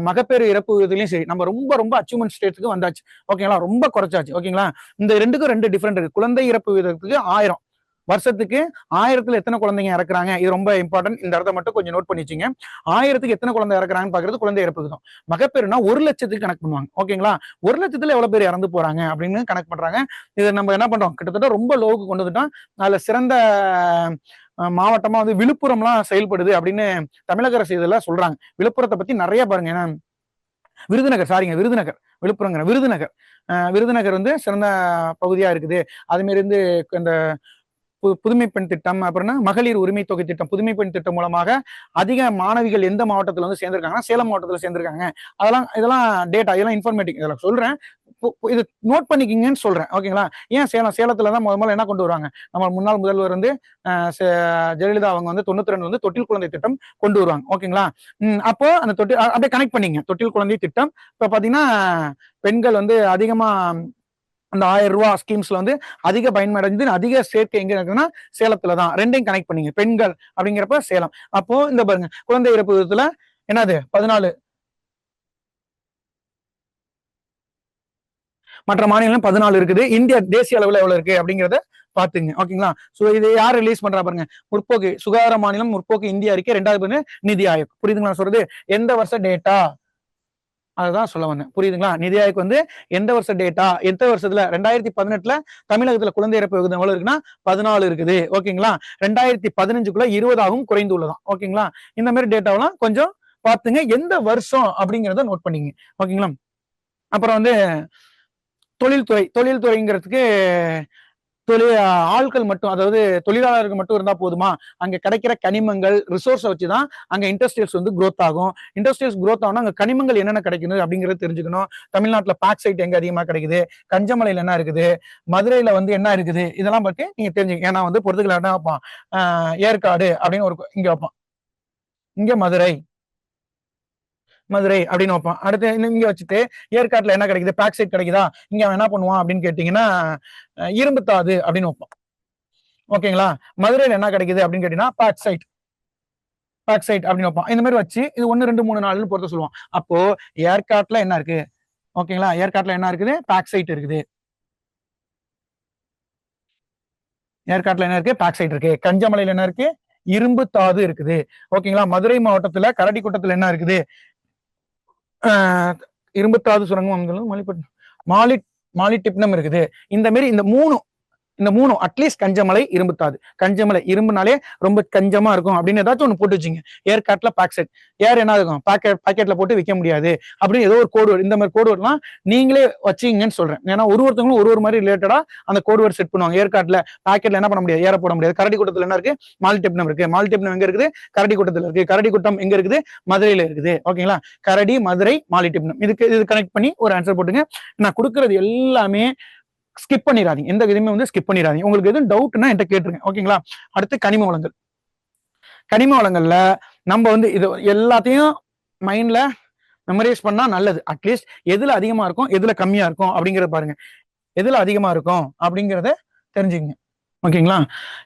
மகப்பேறு இறப்பு விகிதத்திலையும் சரி, நம்ம ரொம்ப ரொம்ப அச்சீவ்மெண்ட் ஸ்டேட்ஸ்க்கு வந்தாச்சு. ஓகேங்களா? ரொம்ப குறைச்சாச்சு. ஓகேங்களா? இந்த ரெண்டுக்கும் 2 டிஃபரெண்ட் இருக்கு. குழந்தை இறப்பு விகிதத்துக்கு 1000, வருஷத்துக்கு 1000த்துல எத்தனை குழந்தைங்க இறக்குறாங்க, இது ரொம்ப இம்பார்ட்டன்ட். இந்த இடத்த மட்டும் கொஞ்சம் நோட் பண்ணி வச்சுங்க. 1000த்துக்கு எத்தனை குழந்தை இறக்குறாங்கன்னு பாக்குறது குழந்தை இறப்புக்கு தான். மகப்பேறுனா 1 லட்சத்துக்கு கணக்கு பண்ணுவாங்க. ஓகேங்களா? 1 லட்சத்துல எவ்வளவு பேர் இறந்து போறாங்க அப்படின்னு கணக்கு பண்றாங்க. இதை நம்ம என்ன பண்றோம், கிட்டத்தட்ட ரொம்ப லோவுக்கு கொண்டு வந்துட்டோம். அதுல சிறந்த மாவட்டமா வந்து விழுப்புரம்லாம் செயல்படுது அப்படின்னு தமிழக அரசு இதெல்லாம் சொல்றாங்க. விழுப்புரத்தை பத்தி நிறைய பாருங்க. ஏன்னா விருதுநகர், சாரிங்க, விழுப்புரங்கிற விருதுநகர் வந்து சிறந்த பகுதியா இருக்குது. அது மாதிரி இருந்து இந்த புதுமை பெண் திட்டம், அப்புறம்னா மகளிர் உரிமை தொகை திட்டம், புதுமை பெண் திட்டம் மூலமாக அதிக மாணவிகள் எந்த மாவட்டத்துல வந்து சேர்ந்திருக்காங்கன்னா சேலம் மாவட்டத்துல சேர்ந்திருக்காங்க. இதெல்லாம் டேட்டா, இதெல்லாம் இன்ஃபர்மேட்டிவ். இதெல்லாம் சொல்றேன், இது நோட் பண்ணிக்கிங்கன்னு சொல்றேன். ஓகேங்களா? ஏன் சேலத்துல தான் முதல்ல என்ன கொண்டு வருவாங்க, நம்ம முன்னாள் முதல்வர் வந்து ஜெயலலிதா அவங்க வந்து 92 வந்து தொட்டில் குழந்தை திட்டம் கொண்டு வருவாங்க. ஓகேங்களா? அப்போ அந்த அப்படியே கனெக்ட் பண்ணிங்க. தொட்டில் குழந்தை திட்டம் இப்ப பாத்தீங்கன்னா பெண்கள் வந்து அதிகமா அந்த 1000 ரூபாய் ஸ்கீம்ஸ்ல வந்து அதிக பயனடைந்து அதிக சேர்க்கை எங்க இருக்குன்னா சேலத்துலதான். ரெண்டையும் கனெக்ட் பண்ணீங்க. பெண்கள் அப்படிங்கிறப்ப சேலம். அப்போ இந்த பாருங்க, குழந்தை இறப்பு விகிதத்துல என்னது 14, மற்ற மாநிலம் 14 இருக்குது. இந்தியா தேசிய அளவுல எவ்வளவு இருக்கு அப்படிங்கறத பாத்துங்க. ஓகேங்களா? சோ இது யார் ரிலீஸ் பண்றா பாருங்க, முற்போக்கு சுகாதார மாநிலம், முற்போக்கு இந்திய அறிக்கை, 2வது நிதி ஆயோக். புரியுதுங்களா சொல்றது? எந்த வருஷ டேட்டா, அதுதான் சொல்ல வந்தேன். புரியுதுங்களா? நிதி ஆயோக் வந்து எந்த வருஷ டேட்டா, எந்த வருஷத்துல 2018ல தமிழகத்துல குழந்தை இறப்பு விகிதம் எவ்வளவு இருக்குன்னா 14 இருக்குது. ஓகேங்களா? 2015க்குள்ள 20ஆகவும் குறைந்து உள்ளதாம். ஓகேங்களா? இந்த மாதிரி டேட்டாவெல்லாம் கொஞ்சம் பாத்துங்க. எந்த வருஷம் அப்படிங்கறத நோட் பண்ணீங்க. ஓகேங்களா? அப்புறம் வந்து தொழில்துறைங்கிறதுக்கு ஆட்கள் மட்டும், அதாவது தொழிலாளர்கள் மட்டும் இருந்தா போதுமா? அங்க கிடைக்கிற கனிமங்கள் ரிசோர்ஸ வச்சுதான் அங்க இண்டஸ்ட்ரியல்ஸ் வந்து growth ஆகும். இண்டஸ்ட்ரியல்ஸ் growth ஆகும்னா அங்க கனிமங்கள் என்னென்ன கிடைக்குது அப்படிங்கறது தெரிஞ்சுக்கணும். தமிழ்நாட்டுல பாக்சைட் எங்க அதிகமா கிடைக்குது, கஞ்சமலையில என்ன இருக்குது, மதுரையில வந்து என்ன இருக்குது, இதெல்லாம் பத்தி நீங்க தெரிஞ்சுக்க. ஏன்னா வந்து பொறுத்துக்கள் என்ன வைப்பான், ஏற்காடு அப்படின்னு ஒரு இங்க வைப்பான், இங்க மதுரை மதுரை அப்படின்னு வைப்பான். அடுத்து இங்க வச்சுட்டு ஏற்காட்டுல என்ன கிடைக்குது, பாக்சைட் கிடைக்குதா, இங்க அவன் என்ன பண்ணுவான் அப்படின்னு கேட்டீங்கன்னா இரும்புத்தாது அப்படின்னு வைப்பான். ஓகேங்களா? மதுரையில என்ன கிடைக்குது அப்படின்னு கேட்டீங்கன்னா பாக்சைட் அப்படின்னு வைப்பான். இந்த மாதிரி வச்சு இது 1 2 3 4 பொறுத்த சொல்லுவான். அப்போ ஏற்காட்டுல என்ன இருக்கு? ஓகேங்களா? ஏற்காட்டுல என்ன இருக்குது? பாக்சைட் இருக்குது. ஏற்காட்டுல என்ன இருக்கு? பாக்சைட் இருக்கு. கஞ்சமலையில என்ன இருக்கு? இரும்பு தாது இருக்குது. ஓகேங்களா? மதுரை மாவட்டத்துல கரடிக்குட்டத்துல என்ன இருக்குது? இரும்புத்தாது சுரங்கம், மாலிப்டினம் இருக்குது. இந்த மாதிரி இந்த மூணு அட்லீஸ்ட் கஞ்சமலை, இரும்புத்தாது. கஞ்சமலை இரும்புனாலே ரொம்ப கஞ்சமா இருக்கும் அப்படின்னு ஏதாச்சும் ஒண்ணு போட்டு வச்சுங்க. ஏற்காட்டுல பாக்செட், ஏர் என்ன இருக்கும், பாக்கெட்ல போட்டு விற்க முடியாது அப்படின்னு ஏதோ ஒரு கோடு, இந்த மாதிரி கோடு எல்லாம் நீங்களே வச்சுங்கன்னு சொல்றேன். ஏன்னா ஒருத்தவங்களும் ஒரு மாதிரி ரிலேட்டடா அந்த கோடு வேர்ட் செட் பண்ணுவாங்க. ஏற்காட்டுல பாக்கெட்ல என்ன பண்ண முடியாது, ஏற போட முடியாது. கரடிக்குட்டத்துல என்ன இருக்கு? மாலிப்டினம் இருக்கு. மாலிப்டினம் எங்க இருக்குது? கரடிக்குட்டத்துல இருக்கு. கரடிக்குட்டம் எங்க இருக்குது? மதுரையில இருக்குது. ஓகேங்களா? கரடி, மதுரை, மாலிப்டினம். இது கனெக்ட் பண்ணி ஒரு ஆன்சர் போட்டுங்க. நான் கொடுக்கறது எல்லாமே ஸ்கிப் பண்ணிடாதீங்க. எந்த விதமே வந்து ஸ்கிப் பண்ணிடாதீங்க. உங்களுக்கு எதுவும் டவுட்னா என்கிட்ட கேட்டுருங்க. ஓகேங்களா? அடுத்து கனிம வளங்கள். கனிம வளங்கள்ல நம்ம வந்து இது எல்லாத்தையும் மைண்ட்ல மெமரைஸ் பண்ணா நல்லது. அட்லீஸ்ட் எதுல அதிகமா இருக்கும், எதுல கம்மியா இருக்கும் அப்படிங்கறத பாருங்க. எதுல அதிகமா இருக்கும் அப்படிங்கறத தெரிஞ்சுங்க. ஓகேங்களா?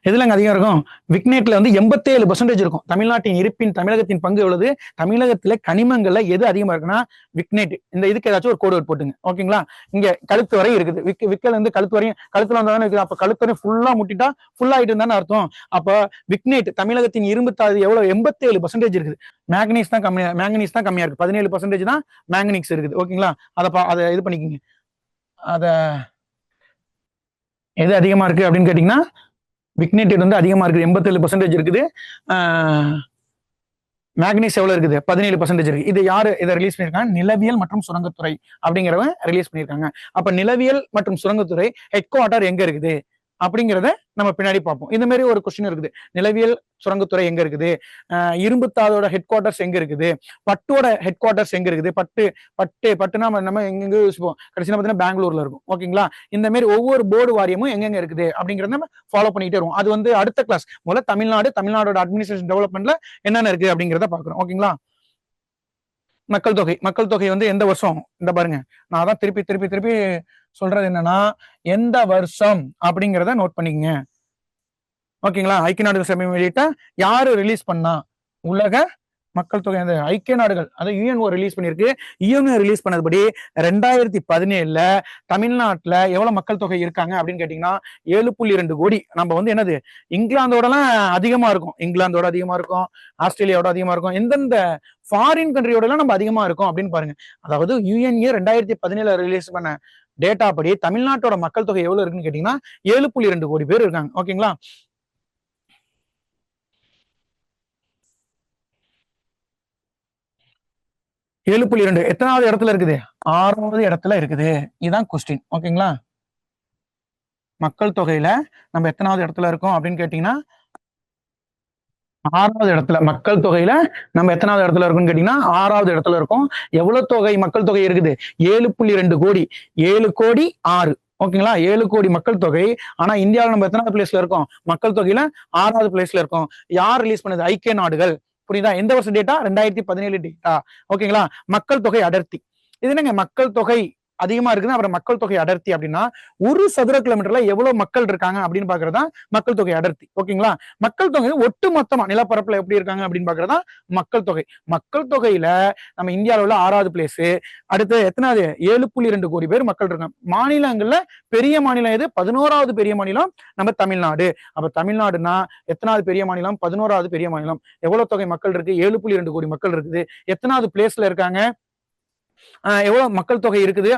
எதுலங்க அதிகம் இருக்கும்? விக்னேட்ல வந்து 87% இருக்கும். தமிழ்நாட்டின் இருப்பின் தமிழகத்தின் பங்கு எவ்வளவு? தமிழகத்துல கனிமங்கள்ல எது அதிகமா இருக்குன்னா விக்னேட். இந்த இதுக்கு ஏதாச்சும் ஒரு கோடு போட்டுங்க. ஓகேங்களா? இங்க கழுத்து வரை இருக்குது. விக்கல் வந்து கழுத்து வரையும், கழுத்துல வந்தானே இருக்குது. அப்ப கழுத்து வரையும் ஃபுல்லா முட்டிட்டா ஃபுல்லா ஆயிட்டு இருந்தானே அர்த்தம். அப்ப விக்னேட் தமிழகத்தின் இரும்பு தாது எவ்வளவு? 87% இருக்குது. மேங்கனீஸ் தான் கம்மியா இருக்கு. 17% தான் மேங்கனீஸ் இருக்குது. ஓகேங்களா? அதை இது பண்ணிக்கோங்க. அத எது அதிகமா இருக்கு அப்படின்னு கேட்டீங்கன்னா விக்னேட் வந்து அதிகமா இருக்குது, 87% இருக்குது. மேக்னீஸ் எவ்வளவு இருக்குது? 17% இருக்கு. இது யாரு இதை ரிலீஸ் பண்ணிருக்காங்க? நிலவியல் மற்றும் சுரங்கத்துறை அப்படிங்கிறவங்க ரிலீஸ் பண்ணிருக்காங்க. அப்ப நிலவியல் மற்றும் சுரங்கத்துறை ஹெட் குவார்டர் எங்க இருக்குது அப்படிங்கிறத நம்ம பின்னாடி பார்ப்போம். இந்த மாதிரி ஒரு கொஸ்டின் இருக்குது. நிலவியல் சுரங்கத்துறை எங்க இருக்குது, இரும்புத்தாதோட ஹெட் குவார்டர்ஸ் எங்க இருக்குது, பட்டோட ஹெட் குவார்டர்ஸ் எங்க இருக்குது, பட்டுனா நம்ம எங்க யோசிப்போம், கடைசியில் பார்த்தீங்கன்னா பெங்களூர்ல இருக்கும். ஓகேங்களா? இந்த மாதிரி ஒவ்வொரு போர்டு வாரியமும் எங்கெங்க இருக்குது அப்படிங்கறத நம்ம ஃபாலோ பண்ணிட்டே வருவோம். அது வந்து அடுத்த கிளாஸ். முதல்ல தமிழ்நாடோட அட்மினிஸ்ட்ரேஷன் டெவலப்மெண்ட்ல என்னென்ன இருக்கு அப்படிங்கிறத பாக்குறோம். ஓகேங்களா? மக்கள் தொகை வந்து எந்த வருஷம், இந்த பாருங்க, நான் தான் திருப்பி திருப்பி திருப்பி சொல்றது என்னன்னா எந்த வருஷம் அப்படிங்கிறத நோட் பண்ணிக்கங்க. ஓகேங்களா? ஐக்கிய நாடுகள் சபை வெளியிட்ட யாரு ரிலீஸ் பண்ணா? உலக மக்கள் தொகை அந்த ஐக்கிய நாடுகள், அதை யுஎன்ஓ ரிலீஸ் பண்ணிருக்கு. யுஎன்ஓ ரிலீஸ் பண்ணதுபடி 2017ல தமிழ்நாட்டுல எவ்வளவு மக்கள் தொகை இருக்காங்க அப்படின்னு கேட்டீங்கன்னா 7.2 கோடி. நம்ம வந்து என்னது, இங்கிலாந்தோடலாம் அதிகமா இருக்கும், இங்கிலாந்தோட அதிகமா இருக்கும், ஆஸ்திரேலியாவோட அதிகமா இருக்கும், எந்தெந்த ஃபாரின் கண்ட்ரியோட எல்லாம் நம்ம அதிகமா இருக்கும் அப்படின்னு பாருங்க. அதாவது யுஎன்ஏ 2017 ரிலீஸ் பண்ண டேட்டா படி தமிழ்நாட்டோட மக்கள் தொகை எவ்வளவு இருக்குன்னு கேட்டீங்கன்னா 7.2 கோடி பேர் இருக்காங்க. ஓகேங்களா? 7.2 எத்தனாவது இடத்துல இருக்குது? 6வது இடத்துல இருக்குது. இதுதான் கொஸ்டின். ஓகேங்களா? மக்கள் தொகையில நம்ம எத்தனாவது இடத்துல இருக்கோம் அப்படின்னு கேட்டீங்கன்னா 6வது இடத்துல. மக்கள் தொகையில நம்ம எத்தனாவது இடத்துல இருக்கும்னு கேட்டீங்கன்னா 6வது இடத்துல இருக்கும். எவ்வளவு தொகை மக்கள் தொகை இருக்குது? 7.2 கோடி. 7 கோடி 6. ஓகேங்களா? 7 கோடி மக்கள் தொகை. ஆனா இந்தியாவில் நம்ம எத்தனாவது பிளேஸ்ல இருக்கோம்? மக்கள் தொகையில 6வது பிளேஸ்ல இருக்கோம். யார் ரிலீஸ் பண்ணது? ஐக்கிய நாடுகள். புரியுதா? எந்த வருஷம் டேட்டா? 2017 டேட்டா. ஓகேங்களா? மக்கள் தொகை அடர்த்தி. இது என்னங்க மக்கள் தொகை அதிகமா இருக்குது, அப்புறம் மக்கள் தொகை அடர்த்தி அப்படின்னா ஒரு சதுர கிலோமீட்டர்ல எவ்வளவு மக்கள் இருக்காங்க அப்படின்னு பாக்குறதா மக்கள் தொகை அடர்த்தி. ஓகேங்களா? மக்கள் தொகை ஒட்டு மொத்தமா நிலப்பரப்புல எப்படி இருக்காங்க அப்படின்னு பாக்குறதா மக்கள் தொகை. மக்கள் தொகையில நம்ம இந்தியாவில் உள்ள 6வது பிளேஸ். அடுத்து எத்தனாவது? 7.2 கோடி பேர் மக்கள் இருக்காங்க. மாநிலங்கள்ல பெரிய மாநிலம் எது? 11வது பெரிய மாநிலம் நம்ம தமிழ்நாடு. அப்ப தமிழ்நாடுனா எத்தனாவது பெரிய மாநிலம்? 11வது பெரிய மாநிலம். எவ்வளவு தொகை மக்கள் இருக்கு? 7.2 கோடி மக்கள் இருக்குது. எத்தனாவது பிளேஸ்ல இருக்காங்க? எவ்வளவு மக்கள் தொகை இருக்குது?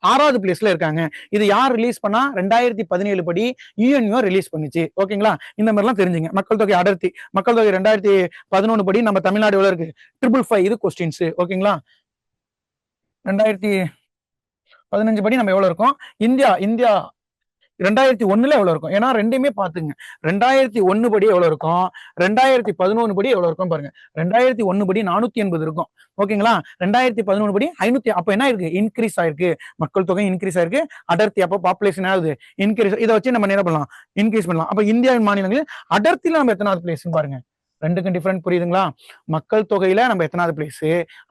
6வது பிளேஸ்ல இருக்காங்க. இது யார் ரிலீஸ் பண்ணா? 2017 படி யுஎன்ஓ ரிலீஸ் பண்ணுச்சு. ஓகேங்களா? இந்த மாதிரிலாம் தெரிஞ்சுங்க. மக்கள் தொகை அடர்த்தி. மக்கள் தொகை 2011 படி நம்ம தமிழ்நாடு எவ்வளவு இருக்கு? 555. இது கொஸ்டின்ஸ். ஓகேங்களா? 2015 படி நம்ம எவ்வளவு இருக்கோம்? இந்தியா 2001ல எவ்வளவு இருக்கும்? ஏன்னா ரெண்டுமே பாத்துங்க. 2001 படி எவ்வளவு இருக்கும்? 2011 படி எவ்வளவு இருக்கும் பாருங்க. 2001 படி 480 இருக்கும். ஓகேங்களா? 2011 படி 500. அப்ப என்ன இருக்கு? இன்க்ரீஸ் ஆயிருக்கு. மக்கள் தொகை இன்க்ரீஸ் ஆயிருக்கு. அடர்த்தி அப்ப பாப்புலேஷன் ஆகுது இன்க்ரீஸ். இதை வச்சு நம்ம என்ன பண்ணலாம்? இன்க்ரீஸ் பண்ணலாம். அப்ப இந்தியாவின் மாநிலங்களில் அடர்த்தியில நம்ம எத்தனாவது பிளேஸ் பாருங்க. ரெண்டுக்கும் டிஃபரெண்ட் புரியுதுங்களா? மக்கள் தொகையில நம்ம எத்தனாவது பிளேஸ்?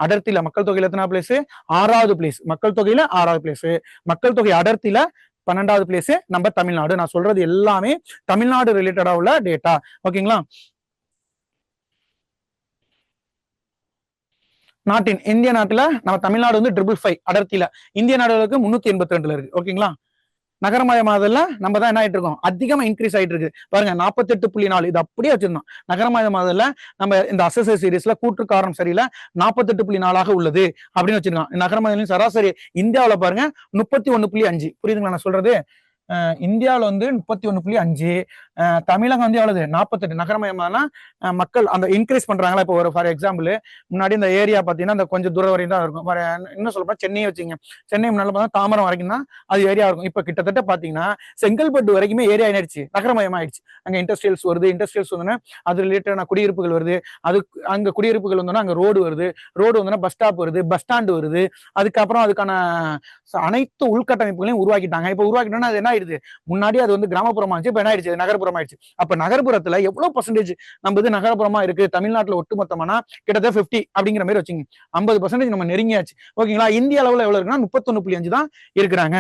அடர்த்தியில மக்கள் தொகையில எத்தனாவது பிளேஸ்? 6வது பிளேஸ். மக்கள் தொகையில 6வது பிளேஸ். மக்கள் தொகை அடர்த்தியில 12வது பிளேஸ் நம்ம தமிழ்நாடு. நான் சொல்றது எல்லாமே தமிழ்நாடு ரிலேட்டடா உள்ள டேட்டா. ஓகேங்களா? இந்திய நாட்டுல நம்ம தமிழ்நாடு வந்து 555 அடர்த்தியில. இந்திய நாடுகளுக்கு 382 இருக்கு. ஓகேங்களா? நகரமயமாதல்ல நம்ம தான் என்ன ஆயிட்டு இருக்கோம்? அதிகமா இன்க்ரீஸ் ஆயிட்டு இருக்கு பாருங்க. 48.4. இது அப்படியே வச்சிருந்தோம். நகரமயமாதல்ல நம்ம இந்த அசஸ் சீரீஸ்ல கூற்று காரணம் சரியில்லை 48.4 உள்ளது அப்படின்னு வச்சிருக்கோம். நகரமயத்தின் சராசரி இந்தியாவில பாருங்க 31.5. புரியுதுங்களா நான் சொல்றது? இந்தியாவில் வந்து 31.5. தமிழகம் வந்து எவ்வளவு? 48. நகரமயமான மக்கள் அந்த இன்க்ரீஸ் பண்றாங்களா? இப்போ ஒரு ஃபார் எக்ஸாம்பிள் முன்னாடி இந்த ஏரியா பாத்தீங்கன்னா அந்த கொஞ்சம் தூரம் வரையும் தான் இருக்கும். இன்னும் சொல்ல சென்னையை வச்சுங்க. சென்னை முன்னாடி பார்த்தா தாமரம் வரைக்கும் தான் அது ஏரியா இருக்கும். இப்ப கிட்டத்தட்ட பாத்தீங்கன்னா செங்கல்பட்டு வரைக்குமே ஏரியா ஆயிடுச்சு, நகரமயம் ஆயிடுச்சு. அங்க இண்டஸ்ட்ரியல்ஸ் வருது. இண்டஸ்ட்ரியல்ஸ் வந்து அது ரிலேட்டடான குடியிருப்புகள் வருது. அது அங்க குடியிருப்புகள் வந்தோன்னா அங்க ரோடு வருது. ரோடு வந்தோன்னா பஸ் ஸ்டாப் வருது, பஸ் ஸ்டாண்டு வருது. அதுக்கப்புறம் அதுக்கான அனைத்து உள்கட்டமைப்புகளையும் உருவாக்கிட்டாங்க. இப்ப உருவாக்கிட்டோம்னா அது என்ன ஆயிடுது? முன்னாடி அது வந்து கிராமப்புறமா இருந்துச்சு, இப்ப என்ன ஆயிடுச்சு? நகர்ப்புறம் ஆயிடுச்சு. அப்ப நகர்ப்புறத்துல எவ்வளவு பர்சன்டேஜ் நம்ம இது நகர்ப்புறமா இருக்கு? தமிழ்நாட்டுல ஒட்டுமொத்தமானா கிட்டத்தட்ட 50 அப்படிங்கிற மாதிரி வச்சுங்க. 50% நம்ம நெருங்கியாச்சு. ஓகேங்களா? இந்திய அளவுல எவ்வளவு இருக்குன்னா 31.5 தான் இருக்கிறாங்க.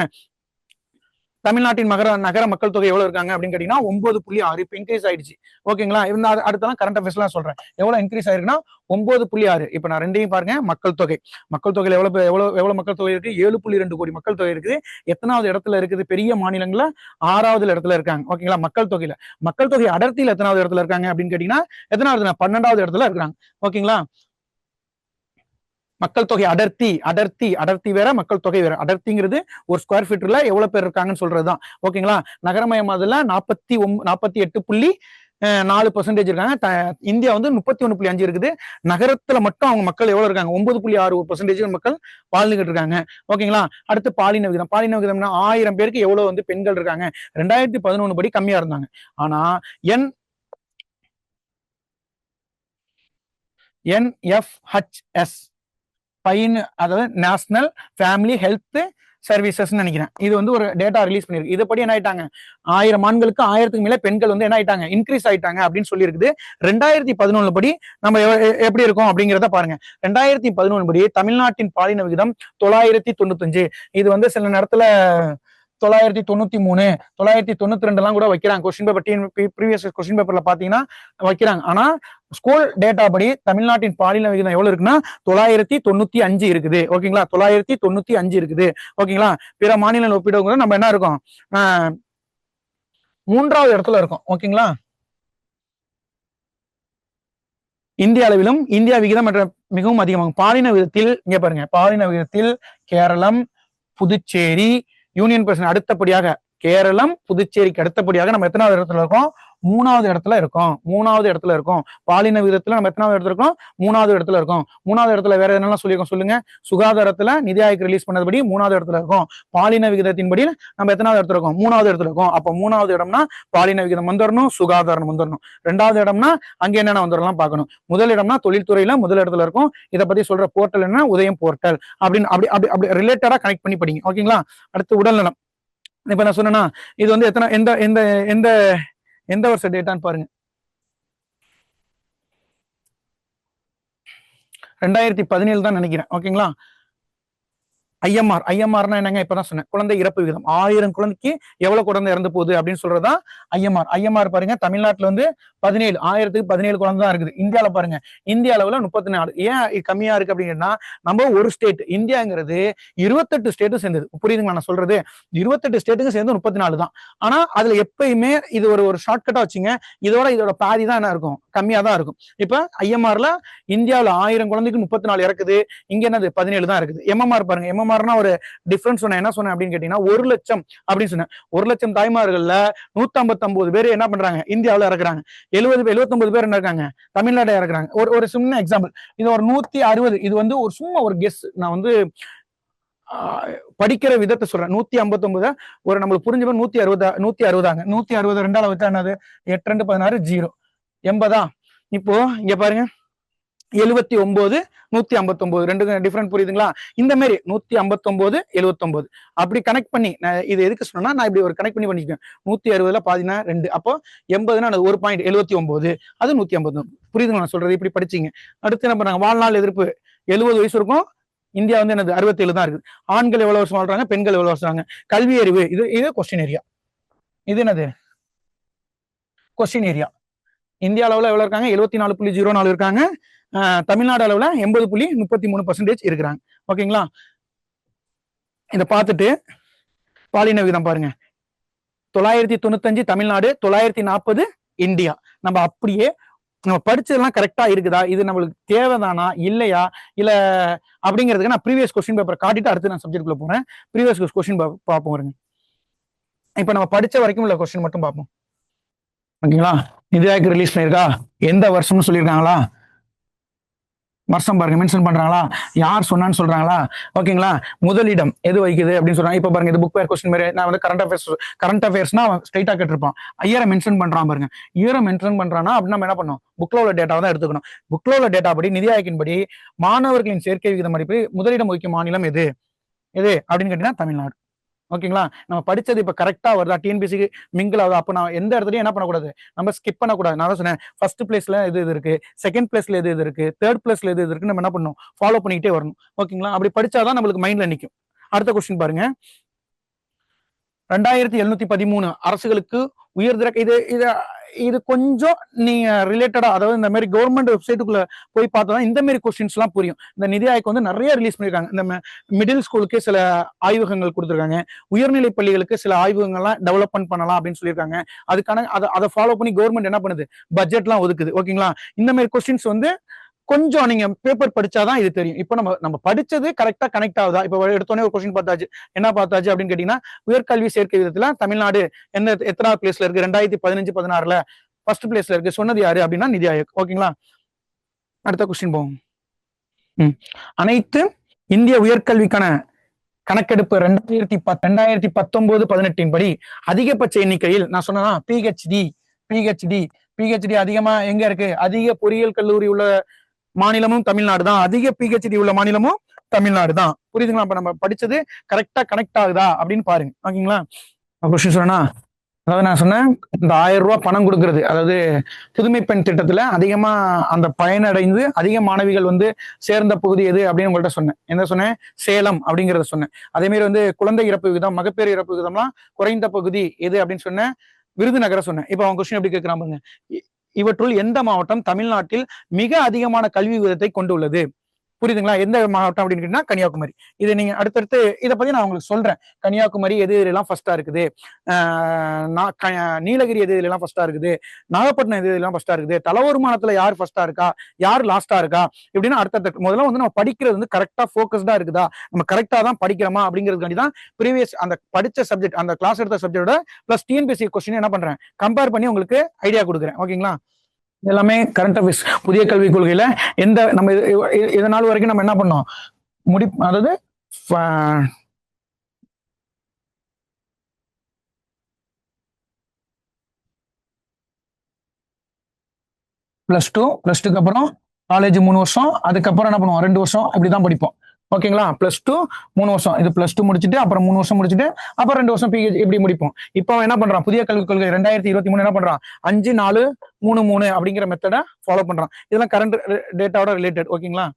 தமிழ்நாட்டின் நகர மக்கள் தொகை எவ்வளவு இருக்காங்க அப்படின்னு கேட்டீங்கன்னா 9.6. இப்ப இன்க்ரீஸ் ஆயிடுச்சு. ஓகேங்களா? அடுத்ததான் கரண்ட் அஃபேர்ஸ்லாம் சொல்றேன். எவ்வளவு இன்க்ரீஸ் ஆயிருக்குன்னா 9.6. இப்ப நான் ரெண்டையும் பாருங்க. மக்கள் தொகை எவ்வளவு மக்கள் தொகை இருக்கு? 7.2 கோடி மக்கள் தொகை இருக்குது. எத்தனாவது இடத்துல இருக்குது? பெரிய மாநிலங்கள்ல 6வது இடத்துல இருக்காங்க. ஓகேங்களா? மக்கள் தொகையில. மக்கள் தொகை அடர்த்தியில எத்தனாவது இடத்துல இருக்காங்க அப்படின்னு கேட்டீங்கன்னா எத்தனாவது? 12வது இடத்துல இருக்காங்க. ஓகேங்களா? மக்கள் தொகை அடர்த்தி வேற, மக்கள் தொகை வேற. அடர்த்திங்கிறது ஒரு ஸ்கொயர் ஃபீட்டர்ல எவ்வளவு பேர் இருக்காங்கன்னு சொல்றதுதான். ஓகேங்களா? நகரமயமாதல்ல 48.4% இருக்காங்க. இந்தியா வந்து 31.5 இருக்குது. நகரத்துல மட்டும் அவங்க மக்கள் எவ்வளவு இருக்காங்க? 9.6% மக்கள் வாழ்ந்துகிட்டு இருக்காங்க. ஓகேங்களா? அடுத்து பாலின விகிதம். பாலின விகிதம்னா 1000 பேருக்கு எவ்வளவு வந்து பெண்கள் இருக்காங்க? 2011 படி கம்மியா இருந்தாங்க. ஆனா NFHS அதாவது நேஷனல் ஃபேமிலி ஹெல்த் சர்வீசஸ் நினைக்கிறேன். இது வந்து ஒரு டேட்டா ரிலீஸ் பண்ணிருக்கு. இதுபடி என்ன ஆயிட்டாங்க? 1000 ஆண்களுக்கு 1000க்கு மேல பெண்கள் வந்து என்ன ஆயிட்டாங்க? இன்க்ரீஸ் ஆயிட்டாங்க அப்படின்னு சொல்லி இருக்குது. 2011 படி நம்ம எப்படி இருக்கோம் அப்படிங்கிறத பாருங்க. 2011 படி தமிழ்நாட்டின் பாலின விகிதம் 995. இது வந்து சில நேரத்துல 993, 992 எல்லாம் கூட வைக்கிறாங்க. கொஸ்டின் பேப்பர் ப்ரீவியஸ் கொஸ்டின் பேப்பர்ல பாத்தீங்கன்னா வைக்கிறாங்க. ஆனா ஸ்கூல் டேட்டா படி தமிழ்நாட்டின் பாலின விகிதம் எவ்வளவு இருக்குன்னா 995 இருக்குது. ஓகேங்களா? 995 இருக்குது. ஓகேங்களா? பிற மாநில ஒப்பிடும்போது நம்ம என்ன இருக்கோம்? 3வது இடத்துல இருக்கோம். ஓகேங்களா? இந்திய அளவிலும் இந்தியா விகிதம் மிகவும் அதிகமாகும். பாலின விகிதத்தில் இங்க பாருங்க. பாலின விகிதத்தில் கேரளம், புதுச்சேரி, யூனியன் பிரதேசம் அடுத்தபடியாக கேரளம், புதுச்சேரிக்கு அடுத்தபடியாக நம்ம எத்தனாவது இடத்துல இருக்கோம்? மூணாவது இடத்துல இருக்கும். பாலின விகிதத்துல நம்ம எத்தனாவது இடத்துல இருக்கோம்? மூணாவது இடத்துல இருக்கோம். மூணாவது இடத்துல வேற என்னெல்லாம் சொல்லியிருக்கோம் சொல்லுங்க? சுகாதாரத்துல நிதி ஆயோக் ரிலீஸ் பண்ணதுபடி மூணாவது இடத்துல இருக்கும். பாலின விகிதத்தின்படி நம்ம எத்தனாவது இடத்துல இருக்கோம்? மூணாவது இடத்துல இருக்கோம். அப்ப மூணாவது இடம்னா பாலின விகிதம் வந்துடணும், சுகாதாரம் வந்துடணும். ரெண்டாவது இடம்னா அங்க என்னென்ன வந்துடலாம் பார்க்கணும். முதல் இடம்னா தொழில்துறையில முதல் இடத்துல இருக்கும். இதை பத்தி சொல்ற போர்ட்டல் என்ன? உதயம் போர்ட்டல் அப்படின்னு அப்படி அப்படி அப்படி ரிலேட்டடா கனெக்ட் பண்ணி படிங்க. ஓகேங்களா? அடுத்து உடல்நலம். இப்ப நான் சொன்னேன்னா இது வந்து எத்தனை எந்த எந்த எந்த எந்த வருஷ டேட்டான்னு பாருங்க. 2017 தான் நினைக்கிறேன். ஓகேங்களா? ஐஎம்ஆர்னா என்னங்க? இப்பதான் சொன்னேன், குழந்தை இறப்பு விகிதம். 1000 குழந்தைக்கு எவ்வளவு குழந்தை இறந்து போகுது அப்படின்னு சொல்றதா ஐஎம்ஆர் பாருங்க. தமிழ்நாட்டுல வந்து 17, 1000க்கு 17 குழந்தை தான் இருக்குது. இந்தியாவில பாருங்க, இந்திய அளவுல 34. ஏன் கம்மியா இருக்கு அப்படின்னா, நம்ம ஒரு ஸ்டேட், இந்தியாங்கிறது 28 ஸ்டேட்டும் சேர்ந்தது. புரியுதுங்களா நான் சொல்றது? 28 ஸ்டேட்டுக்கும் சேர்ந்து 34 தான். ஆனா அதுல எப்பயுமே இது ஒரு ஷார்ட்கட்டா வச்சுங்க, இதோட பாதி தான் என்ன இருக்கும்? கம்மியா தான் இருக்கும். இப்ப ஐஎம்ஆர்ல இந்தியாவில 1000 குழந்தைக்கு 34 இறக்குது, இங்க என்னது 17 தான் இருக்குது. எம்எம்ஆர் பாருங்க, எம்எம்ஆர்னா ஒரு டிஃபரன்ஸ் சொன்னேன். என்ன சொன்னேன் அப்படின்னு கேட்டீங்கன்னா, 1 லட்சம் அப்படின்னு சொன்னேன். 1 லட்சம் தாய்மார்கள்ல 159 பேர் என்ன பண்றாங்க? இந்தியாவில இறக்குறாங்க. 79 பேர் என்ன இருக்காங்க? தமிழ்நாடு இறக்குறாங்க. ஒரு சின்ன எக்ஸாம்பிள், இது ஒரு 160. இது வந்து ஒரு சும்மா ஒரு கெஸ், நான் வந்து படிக்கிற விதத்தை சொல்றேன். 159 ஒரு நம்மளுக்கு புரிஞ்ச 160 160 ரெண்டாவது வச்சா என்னது? 8 2 16 0 80. இப்போ இங்க பாருங்க, 79 159 ரெண்டுக்கும் டிஃபரெண்ட் புரியுதுங்களா? இந்த மாதிரி 159 79 அப்படி கனெக்ட் பண்ணி நான் இது எதுக்கு சொன்னா, நான் இப்படி ஒரு கனெக்ட் பண்ணி பண்ணிக்கிறேன். 160ல பாதினா 2, அப்போ 80னா ஒரு பாயிண்ட் 79, அது 159. புரியுதுங்களா நான் சொல்றது? இப்படி படிச்சீங்க. அடுத்து என்ன பண்றாங்க? வாழ்நாள் எதிர்ப்பு 70 வயசு இருக்கும். இந்தியா வந்து என்னது? 67 தான் இருக்குது. ஆண்கள் எவ்வளவு வருஷம் வாழ்றாங்க, பெண்கள் எவ்வளவு வருஷம்? கல்வி அறிவு, இது கொஸ்டின் ஏரியா. இது என்னது? Question area. இந்தியா அளவுல எவ்வளவு இருக்காங்க? 74.04 இருக்காங்க. தமிழ்நாடு அளவுல 80.33% இருக்கிறாங்க. ஓகேங்களா? இதை பார்த்துட்டு பாலின விகிதம் பாருங்க. 995 தமிழ்நாடு, 940 இந்தியா. நம்ம அப்படியே நம்ம படிச்சதெல்லாம் கரெக்டா இருக்குதா, இது நம்மளுக்கு தேவைதானா இல்லையா, இல்ல அப்படிங்கிறதுக்கு நான் ப்ரீவியஸ் கொஸ்டின் பேப்பர் காட்டிட்டு அடுத்து நான் சப்ஜெக்ட்குள்ள போறேன். ப்ரீவியஸ் கொஸ்டின் பார்ப்போம். இப்ப நம்ம படிச்ச வரைக்கும் உள்ள கொஸ்டின் மட்டும் பார்ப்போம். ஓகேங்களா? நிதி ஆயோக் ரிலீஸ் பண்ணிருக்கா? எந்த வருஷம்னு சொல்லியிருக்காங்களா? வருஷம் பாருங்க, மென்ஷன் பண்றாங்களா? யார் சொன்னான்னு சொல்றாங்களா? ஓகேங்களா? முதலிடம் எது வைக்குது அப்படின்னு சொல்றாங்க. இப்ப பாருங்க, இது புக் பேர் கொஸ்டின் மாதிரி. நான் வந்து கரண்ட் அஃபேர்ஸ்னா ஸ்ட்ரைட்டா கேட்டிருப்பான். இயரை மென்ஷன் பண்றான் பாருங்க. இயரை மென்ஷன் பண்றானா அப்படின்னு நம்ம என்ன பண்ணணும்? புக்ல உள்ள டேட்டாவை தான் எடுத்துக்கணும். புக்ல உள்ள டேட்டா படி, நிதி ஆயோக்கின் படி மாணவர்களின் சேர்க்கை விகிதம் மதிப்பு முதலிடம் வகிக்கும் மாநிலம் எது அப்படின்னு கேட்டீங்கன்னா தமிழ்நாடு. ஓகேங்களா? நம்ம படிச்சது இப்ப கரெக்டா வருதா? டிஎன்பிசிக்கு மிங்கிள் ஆகுது. அப்ப நான் எந்த இடத்துலயும் என்ன பண்ணக்கூடாது? நம்ம ஸ்கிப் பண்ணக்கூடாது. நான் தான் சொன்னேன், ஃபர்ஸ்ட் பிளேஸ்ல இது இருக்கு, செகண்ட் பிளேஸ்ல இது இருக்கு, தேர்ட் பிளேஸ்ல இது இருக்குன்னு நம்ம என்ன பண்ணணும்? ஃபாலோ பண்ணிக்கிட்டே வரணும். ஓகேங்களா? அப்படி படிச்சாதான் நம்மளுக்கு மைண்ட்ல நிற்கும். அடுத்த கொஸ்டின் பாருங்க. 2713 அரசுகளுக்கு உயர்திறக்க இது கொஞ்சம் நீங்க ரிலேட்டடா, அதாவது இந்த மாதிரி கவர்மெண்ட் வெப்சைட்டுக்குள்ள போய் பார்த்தா இந்த மாதிரி கொஸ்டின்ஸ் எல்லாம் புரியும். இந்த நிதி ஆயோக் வந்து நிறைய ரிலீஸ் பண்ணிருக்காங்க. இந்த மிடில் ஸ்கூலுக்கு சில ஆய்வகங்கள் கொடுத்துருக்காங்க, உயர்நிலை பள்ளிகளுக்கு சில ஆய்வகங்கள்லாம் டெவலப்மெண்ட் பண்ணலாம் அப்படின்னு சொல்லியிருக்காங்க. அதுக்கான அதை ஃபாலோ பண்ணி கவர்மெண்ட் என்ன பண்ணுது? பட்ஜெட்லாம் ஒதுக்குது. ஓகேங்களா? இந்த மாதிரி கொஸ்டின்ஸ் வந்து கொஞ்சம் நீங்க பேப்பர் படிச்சாதான் இது தெரியும். இப்ப நம்ம படிச்சது கரெக்டா கனெக்ட் ஆகுதா? இப்ப எடுத்தோடனே ஒரு கொஸ்டின் பார்த்தாச்சு. என்ன பார்த்தாச்சு அப்படின்னு கேட்டீங்கன்னா, உயர்கல்வி சேர்க்கை விதத்துல தமிழ்நாடு எத்தனாவது பிளேஸ்ல இருக்கு? 2015 16ல ஃபர்ஸ்ட் பிளேஸ்ல இருக்கு. சொன்னது யாரு அப்படின்னா நிதி ஆயோக். ஓகேங்களா? அடுத்த கொஸ்டின் போவோம். அனைத்து இந்திய உயர்கல்விக்கான கணக்கெடுப்பு 2019-18 படி அதிகபட்ச எண்ணிக்கையில் நான் சொன்னா பிஹெச்டி அதிகமா எங்க இருக்கு? அதிக பொறியியல் கல்லூரி உள்ள மாநிலமும் தமிழ்நாடு தான். அதிக பிஹெச்டி உள்ள மாநிலமும் தமிழ்நாடு தான். புரியுதுங்களா? அப்ப நம்ம படிச்சது கரெக்டா கனெக்ட் ஆகுதா அப்படின்னு பாருங்க. ஓகேங்களா? கொஸ்டின் சொன்னா, அதாவது நான் சொன்னேன், இந்த 1000 ரூபாய் பணம் கொடுக்கறது, அதாவது புதுமை பெண் திட்டத்துல அதிகமா அந்த பயனடைந்து அதிக மாணவிகள் வந்து சேர்ந்த பகுதி எது அப்படின்னு உங்கள்கிட்ட சொன்னேன். என்ன சொன்னேன்? சேலம் அப்படிங்கறத சொன்னேன். அதே மாதிரி வந்து குழந்தை இறப்பு விகிதம், மகப்பேறு இறப்பு விகிதம்லாம் குறைந்த பகுதி எது அப்படின்னு சொன்னேன்? விருதுநகரை சொன்னேன். இப்ப அவங்க கொஸ்டின் எப்படி கேட்கிறான் பாருங்க. இவற்றுள் எந்த மாவட்டம் தமிழ்நாட்டில் மிக அதிகமான கல்வி விகிதத்தை கொண்டுள்ளது? புரியுதுங்களா? எந்த மாவட்டம் அப்படின்னு கேட்டீங்கன்னா கன்னியாகுமரி. இதை நீங்க அடுத்தடுத்து இதை பத்தி நான் உங்களுக்கு சொல்றேன். கன்னியாகுமரி எது எதுலாம் ஃபர்ஸ்டா இருக்குது, நீலகிரி எது எதுலாம் ஃபர்ஸ்டா இருக்குது, நாகப்பட்டினம் எது எதுலாம் ஃபர்ஸ்டா இருக்குது, தலவருமானத்துல யார் ஃபர்ஸ்டா இருக்கா, யார் லாஸ்டா இருக்கா, இப்படின்னு அடுத்தடுத்து முதல்ல வந்து நம்ம படிக்கிறது வந்து கரெக்டா ஃபோக்கஸ்டா இருக்குதா, நம்ம கரெக்டா தான் படிக்கிறோமா அப்படிங்கிறதுக்காண்டி தான் ப்ரீவியஸ் அந்த படிச்ச சப்ஜெக்ட், அந்த கிளாஸ் எடுத்த சப்ஜெக்டோட பிளஸ் டிஎன்பிஎஸ்சி கொஸ்டின் என்ன பண்றேன், கம்பேர் பண்ணி உங்களுக்கு ஐடியா கொடுக்குறேன். ஓகேங்களா? எல்லாமே கரண்ட் அஃபேர்ஸ் புதிய கல்விக் கொள்கையில எந்த நம்ம இதனால் வரைக்கும் நம்ம என்ன பண்ணோம் அதாவது +2 அப்புறம் காலேஜ் 3 வருஷம், அதுக்கப்புறம் என்ன பண்ணுவோம் 2 வருஷம் இப்படிதான் படிப்போம். ஓகேங்களா? +2 3 வருஷம், இது +2 முடிச்சுட்டு அப்புறம் 3 வருஷம் முடிச்சுட்டு அப்புறம் 2 வருஷம் பிஹெச் இப்படி முடிப்போம். இப்போ என்ன பண்றான், புதிய கல்விக் கொள்கை 2023 என்ன பண்றான், 5 4 3 3 அப்படிங்கிற மெத்தடை ஃபாலோ பண்றான். இதெல்லாம் கரண்ட் டேட்டாவோட ரிலேட்டட். ஓகேங்களா?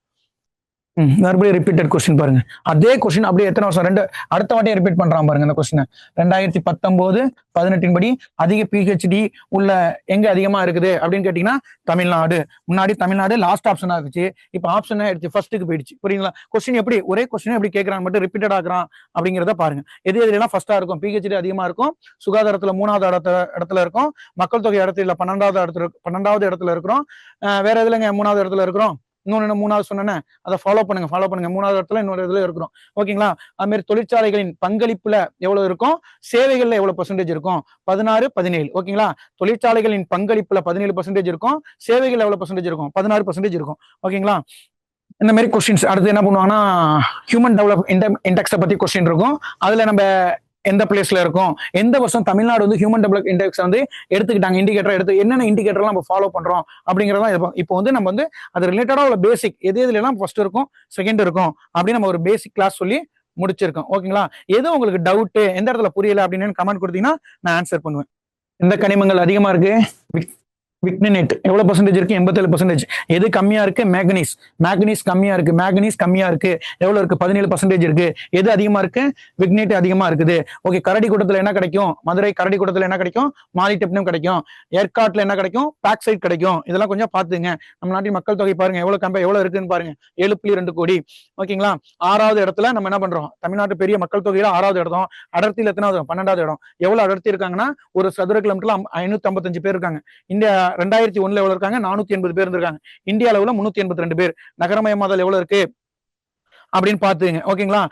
மறுபடியும் ரிப்பீட்டட் கொஸ்டின் பாருங்க. அதே கொஸ்டின் அப்படியே எத்தனை வருஷம் அடுத்த வாட்டியும் ரிப்பீட் பண்றான் பாருங்க. இந்த கொஸ்டின் 2019-18 படி அதிக பிஹெச்டி உள்ள எங்க அதிகமா இருக்குது அப்படின்னு கேட்டீங்கன்னா தமிழ்நாடு. முன்னாடி தமிழ்நாடு லாஸ்ட் ஆப்ஷனா இருந்துச்சு, இப்ப ஆப்ஷன் எடுத்து ஃபர்ஸ்ட்டுக்கு போயிடுச்சு. புரியுங்களா? கொஸ்டின் எப்படி ஒரே கொஸ்டின் எப்படி கேட்கறான் மட்டும் ரிப்பீட்டட் ஆகுறான் அப்படிங்கிறத பாருங்க. எது எதுலாம் ஃபர்ஸ்டா இருக்கும், பிஹெச்டி அதிகமா இருக்கும், சுகாதாரத்துல 3வது இடத்துல இருக்கும், மக்கள் தொகை இடத்துல 12வது இடத்துல இருக்கிறோம், வேற எதுலங்க 3வது இடத்துல இருக்கிறோம், இன்னொன்னு 3வது சொன்னேன்னு அதை ஃபாலோ பண்ணுங்க 3வது இடத்துல இன்னொரு இதுல இருக்கிறோம். ஓகேங்களா? அது மாதிரி தொழிற்சாலைகளின் பங்களிப்புல எவ்வளவு இருக்கும், சேவைகள்ல எவ்வளவு பெர்சன்டேஜ் இருக்கும், 16 17. ஓகேங்களா? தொழிற்சாலைகளின் பங்களிப்புல 17% இருக்கும், சேவைகள் எவ்வளவு பெர்சன்டேஜ் இருக்கும், 16% இருக்கும். ஓகேங்களா? இந்த மாதிரி கொஸ்டின்ஸ் அடுத்து என்ன பண்ணுவாங்கன்னா ஹியூமன் டெவலப் இண்டெக்ஸை பத்தி கொஸ்டின் இருக்கும். அதுல நம்ம எந்த பிளேஸ்ல இருக்கும், எந்த வருஷம் தமிழ்நாடு வந்து ஹியூமன் டெவலப் இண்டெக்ஸ் வந்து எடுத்துக்கிட்டாங்க, இண்டிகேட்டர் எடுத்து என்னென்ன இண்டிகேட்டர்லாம் நம்ம ஃபாலோ பண்றோம் அப்படிங்கிறதா. இப்போ வந்து நம்ம வந்து அது ரிலேட்டடா உள்ள பேசிக் எது எதுலாம் ஃபர்ஸ்ட் இருக்கும் செகண்ட் இருக்கும் அப்படின்னு நம்ம ஒரு பேசிக் கிளாஸ் சொல்லி முடிச்சிருக்கோம். ஓகேங்களா? எது உங்களுக்கு டவுட், எந்த இடத்துல புரியல அப்படின்னு கமெண்ட் கொடுத்தீங்கன்னா நான் ஆன்சர் பண்ணுவேன். எந்த கனிமங்கள் அதிகமா இருக்கு, விக்னினேட் எவ்வளவு பர்சன்டேஜ் இருக்கு, 87%. எது கம்மியா இருக்கு, மேக்னீஸ் கம்மியா இருக்கு, எவ்வளவு இருக்கு, 17% இருக்கு. எது அதிகமா இருக்கு, விக்னேட் அதிகமா இருக்குது. ஓகே, கரடி கூட்டத்துல என்ன கிடைக்கும், மதுரை கரடி கூட்டத்துல என்ன கிடைக்கும், மாலிடெப்னம் கிடைக்கும். ஏற்காட்டுல என்ன கிடைக்கும், பாக்சைட் கிடைக்கும். இதெல்லாம் கொஞ்சம் பாத்துங்க. நம்ம நாட்டின் மக்கள் தொகை பாருங்க எவ்வளவு இருக்குன்னு பாருங்க, 7.2 கோடி. ஓகேங்களா? 6வது இடத்துல நம்ம என்ன பண்றோம், தமிழ்நாட்டு பெரிய மக்கள் தொகையில 6வது இடம், அடர்த்தியில் எத்தனாவது, 12வது இடம். எவ்வளவு அடர்த்தி இருக்காங்கன்னா ஒரு சதுர கிலோமீட்டர்ல 555 பேர் இருக்காங்க. இந்தியா 2001 எவ்வளவு இருக்காங்க, 480 பேர் இருக்காங்க. இந்திய அளவுல 382 பேர். நகரமயமாதல் எவ்வளவு இருக்கு அப்படின்னு பாத்துங்க. ஓகேங்களா?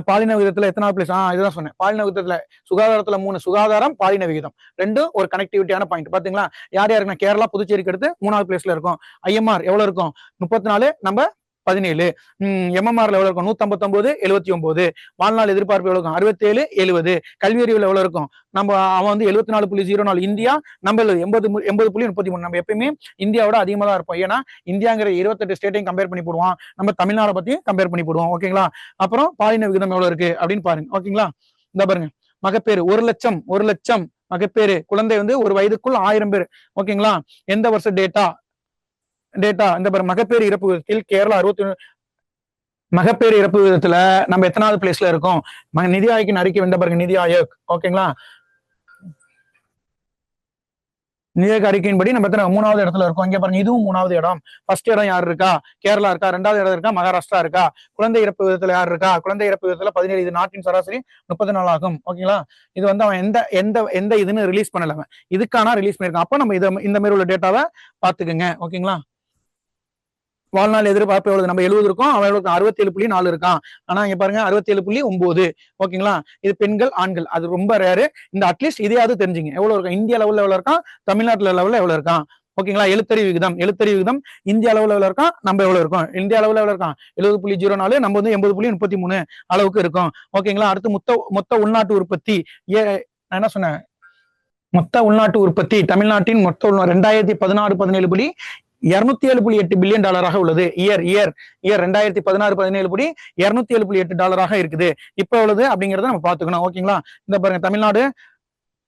பாலின விகிதத்துல எத்தனாவது பிளேஸ், இதுதான் சொன்னேன். பாலின விகிதத்துல சுகாதாரத்துல 3, சுகாதாரம் பாலின விகிதம் ரெண்டும் ஒரு கனெக்டிவிட்டியான பாயிண்ட். பாத்தீங்களா? யார் யாருக்குன்னா கேரளா புதுச்சேரிக்கு அடுத்து 3வது பிளேஸ்ல இருக்கும். ஐஎம்ஆர் எவ்வளவு இருக்கும், 34, நம்ம 17. எம்எம்ஆர்ல எவ்வளவு இருக்கும், 159, 79. வாழ்நாள் எதிர்பார்ப்பு எவ்வளவு இருக்கும், 67, 70. கல்வி அறிவுல எவ்வளவு இருக்கும், நம்ம அவன் வந்து 74.04. இந்தியா நம்ம 80.33. நம்ம எப்பயுமே இந்தியாவோட அதிகமா தான் இருப்போம். ஏன்னா இந்தியாங்கிற 28 ஸ்டேட்டையும் கம்பேர் பண்ணி போடுவான், நம்ம தமிழ்நாடு பத்தியும் கம்பேர் பண்ணி போடுவோம். ஓகேங்களா? அப்புறம் பாலின விகிதம் எவ்வளவு இருக்கு அப்படின்னு பாருங்க. ஓகேங்களா? இந்த பாருங்க, மகப்பேறு 1 லட்சம் மகப்பேறு, குழந்தை வந்து ஒரு வயதுக்குள் 1000 பேர். ஓகேங்களா? எந்த வருஷம் டேட்டா இந்த மகப்பேறு இறப்பு விதத்தில் கேரளா 61. மகப்பேறு இறப்பு விதத்துல நம்ம எத்தனாவது பிளேஸ்ல இருக்கோம், நிதி ஆயோக்கின் அறிக்கை வந்த பாருங்க, நிதி ஆயோக். ஓகேங்களா? நிதி ஆயோக் அறிக்கையின்படி நம்ம 3வது இடத்துல இருக்கோம். இங்க பாருங்க, இதுவும் 3வது இடம். ஃபர்ஸ்ட் இடம் யார் இருக்கா, கேரளா இருக்கா. 2வது இடம் இருக்கா, மகாராஷ்டிரா இருக்கா. குழந்தை இறப்பு விதத்துல யார் இருக்கா, குழந்தை இறப்பு விதத்துல 17. இது நாட்டின் சராசரி 34 ஆகும். ஓகேங்களா? இது வந்து அவன் எந்த இதுன்னு ரிலீஸ் பண்ணல, இதுக்கான ரிலீஸ் பண்ணிருக்கான். அப்ப நம்ம இந்த மாதிரி உள்ள டேட்டாவை பாத்துக்கோங்க. ஓகேங்களா? வாழ்நாள் எதிர்பார்ப்பு எவ்வளவு, நம்ம 70 இருக்கும், அவன் 67.4 இருக்கான். ஆனா இங்க பாருங்க 67.9. ஓகேங்களா? இது பெண்கள் ஆண்கள், அது ரொம்ப ரேரு. இந்த அட்லீஸ்ட் இதையாவது தெரிஞ்சுங்க, எவ்வளவு இருக்கும், இந்தியா லெவல்ல எவ்வளவு இருக்கான், தமிழ்நாட்டுல லெவல்ல எவ்வளவு இருக்கான். ஓகேங்களா? எழுத்தறிவு விகிதம் இந்தியா அளவுல எவ்வளவு இருக்கான், நம்ம எவ்வளவு இருக்கோம். இந்தியா அளவுல எவ்வளவு இருக்கான், 70.04. நம்ம வந்து 80.33 அளவுக்கு இருக்கும். ஓகேங்களா? அடுத்து மொத்த உள்நாட்டு உற்பத்தி, நான் என்ன சொன்னேன், மொத்த உள்நாட்டு உற்பத்தி தமிழ்நாட்டின் மொத்த 2016-17 படி $207.8 பில்லியன் உள்ளது. இயர் 2016-17 படி $207.8 இருக்குது. இப்ப எவ்வளவு அப்படிங்கறத நம்ம பாத்துக்கணும். ஓகேங்களா? இந்த பாருங்க, தமிழ்நாடு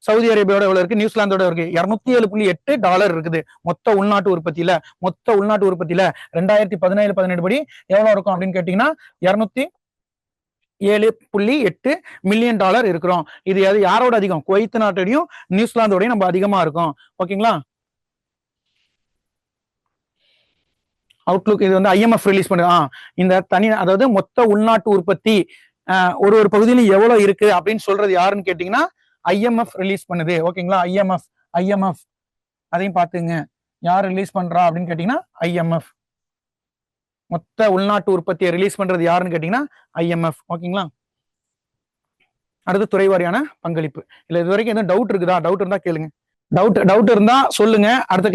சவுதி அரேபியாவோட எவ்வளவு இருக்கு, நியூசிலாந்தோட இருக்கு. $207.8 இருக்குது மொத்த உள்நாட்டு உற்பத்தியில. 2017-18 படி எவ்வளவு இருக்கும் அப்படின்னு கேட்டீங்கன்னா $207.8 மில்லியன் இருக்கிறோம். இது யாரோட அதிகம், குவைத் நாட்டோடையும் நியூசிலாந்தோடையும் நம்ம அதிகமா இருக்கும். ஓகேங்களா? அவுட்லுக் இது வந்து ஐஎம்எஃப் ரிலீஸ் பண்ணுது. இந்த அதாவது மொத்த உள்நாட்டு உற்பத்தி ஒரு ஒரு பகுதியிலும் எவ்வளவு இருக்கு அப்படின்னு சொல்றது யாருன்னு கேட்டீங்கன்னா ஐஎம்எஃப் ரிலீஸ் பண்ணுது. ஓகேங்களா? ஐஎம்எஃப் அதையும் பாத்துங்க. யார் ரிலீஸ் பண்றா அப்படின்னு கேட்டீங்கன்னா ஐஎம்எஃப். மொத்த உள்நாட்டு உற்பத்தியை ரிலீஸ் பண்றது யாருன்னு கேட்டீங்கன்னா ஐஎம்எஃப். ஓகேங்களா? அடுத்து துறைவாரியான பங்களிப்பு. இல்ல இது வரைக்கும் எதுவும் டவுட் இருக்குதா? டவுட் இருந்தா கேளுங்க. டவுட் இருந்தா சொல்லுங்க. அடுத்த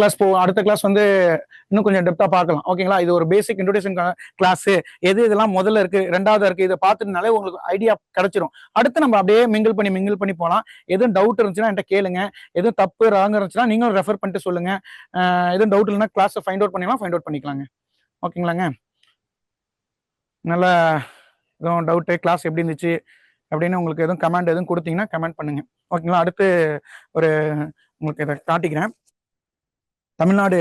கிளாஸ் வந்து இன்னும் கொஞ்சம் டெப்தா பார்க்கலாம். ஓகேங்களா? இது ஒரு பேசிக் இன்ட்ரோடக்ஷன் கிளாஸ். இதெல்லாம் முதல்ல இருக்கு, ரெண்டாவது இருக்கு, இதை பார்த்துனாலே உங்களுக்கு ஐடியா கிடைச்சிரும். அடுத்து நம்ம அப்படியே மிங்கிள் பண்ணி போகலாம். எதுவும் டவுட் இருந்துச்சுன்னா என்கிட்ட கேளுங்க. எதுவும் தப்பு ராங் இருந்துச்சுன்னா நீங்களும் ரெஃபர் பண்ணிட்டு சொல்லுங்க. எதுவும் டவுட் இல்லைன்னா கிளாஸை ஃபைண்ட் அவுட் பண்ணிக்கலாங்க. ஓகேங்களாங்க? நல்லா எதுவும் டவுட்டு கிளாஸ் எப்படி இருந்துச்சு அப்படின்னு உங்களுக்கு எதுவும் கமெண்ட் எதுவும் கொடுத்தீங்கன்னா கமெண்ட் பண்ணுங்க. ஓகேங்களா? அடுத்து ஒரு உங்களுக்கு இதை காட்டிக்கிறேன். தமிழ்நாடு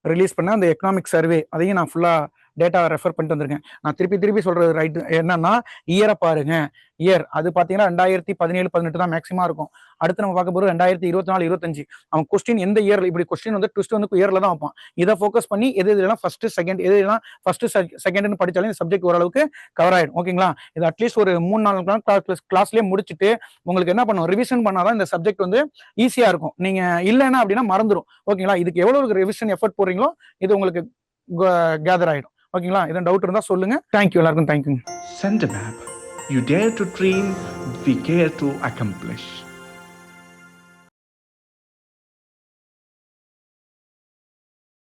ரிலீஸ் பண்ண அந்த எக்கனாமிக் சர்வே அதையும் நான் ஃபுல்லா டேட்டாவை ரெஃபர் பண்ணிட்டு வந்திருக்கேன். நான் திருப்பி சொல்றது ரைட் என்னன்னா இயரை பாருங்க. இயர் அது பாத்தீங்கன்னா 2017-18 தான் மேக்ஸிமம் இருக்கும். அடுத்து நம்ம பார்க்க போது 2024-25. அவன் கொஸ்டின் எந்த இயர்ல இப்படி கொஸ்டின் வந்து ட்விஸ்ட் வந்து இயர்ல தான் வைப்பான். இதை ஃபோக்கஸ் பண்ணி எதுலாம் ஃபர்ஸ்ட் செகண்ட் படிச்சாலே இந்த சப்ஜெக்ட் ஓரளவுக்கு கவர் ஆயிடும். ஓகேங்களா? இது அட்லீஸ்ட் ஒரு 3-4 கிளாஸ்லயே முடிச்சுட்டு உங்களுக்கு என்ன பண்ணும், ரிவிஷன் பண்ணாதான் இந்த சப்ஜெக்ட் வந்து ஈஸியா இருக்கும். நீங்க இல்லைன்னா அப்படின்னா மறந்துடும். ஓகேங்களா? இதுக்கு எவ்வளவு ரிவிஷன் எஃபர்ட் போடுறீங்களோ இது உங்களுக்கு கேதர் ஆயிடும். ஓகேங்களா? எதுவும் டவுட் இருந்தா சொல்லுங்க. தேங்க்யூ. எல்லாருக்கும் thank you. Send a map. You dare to dream, we care to accomplish.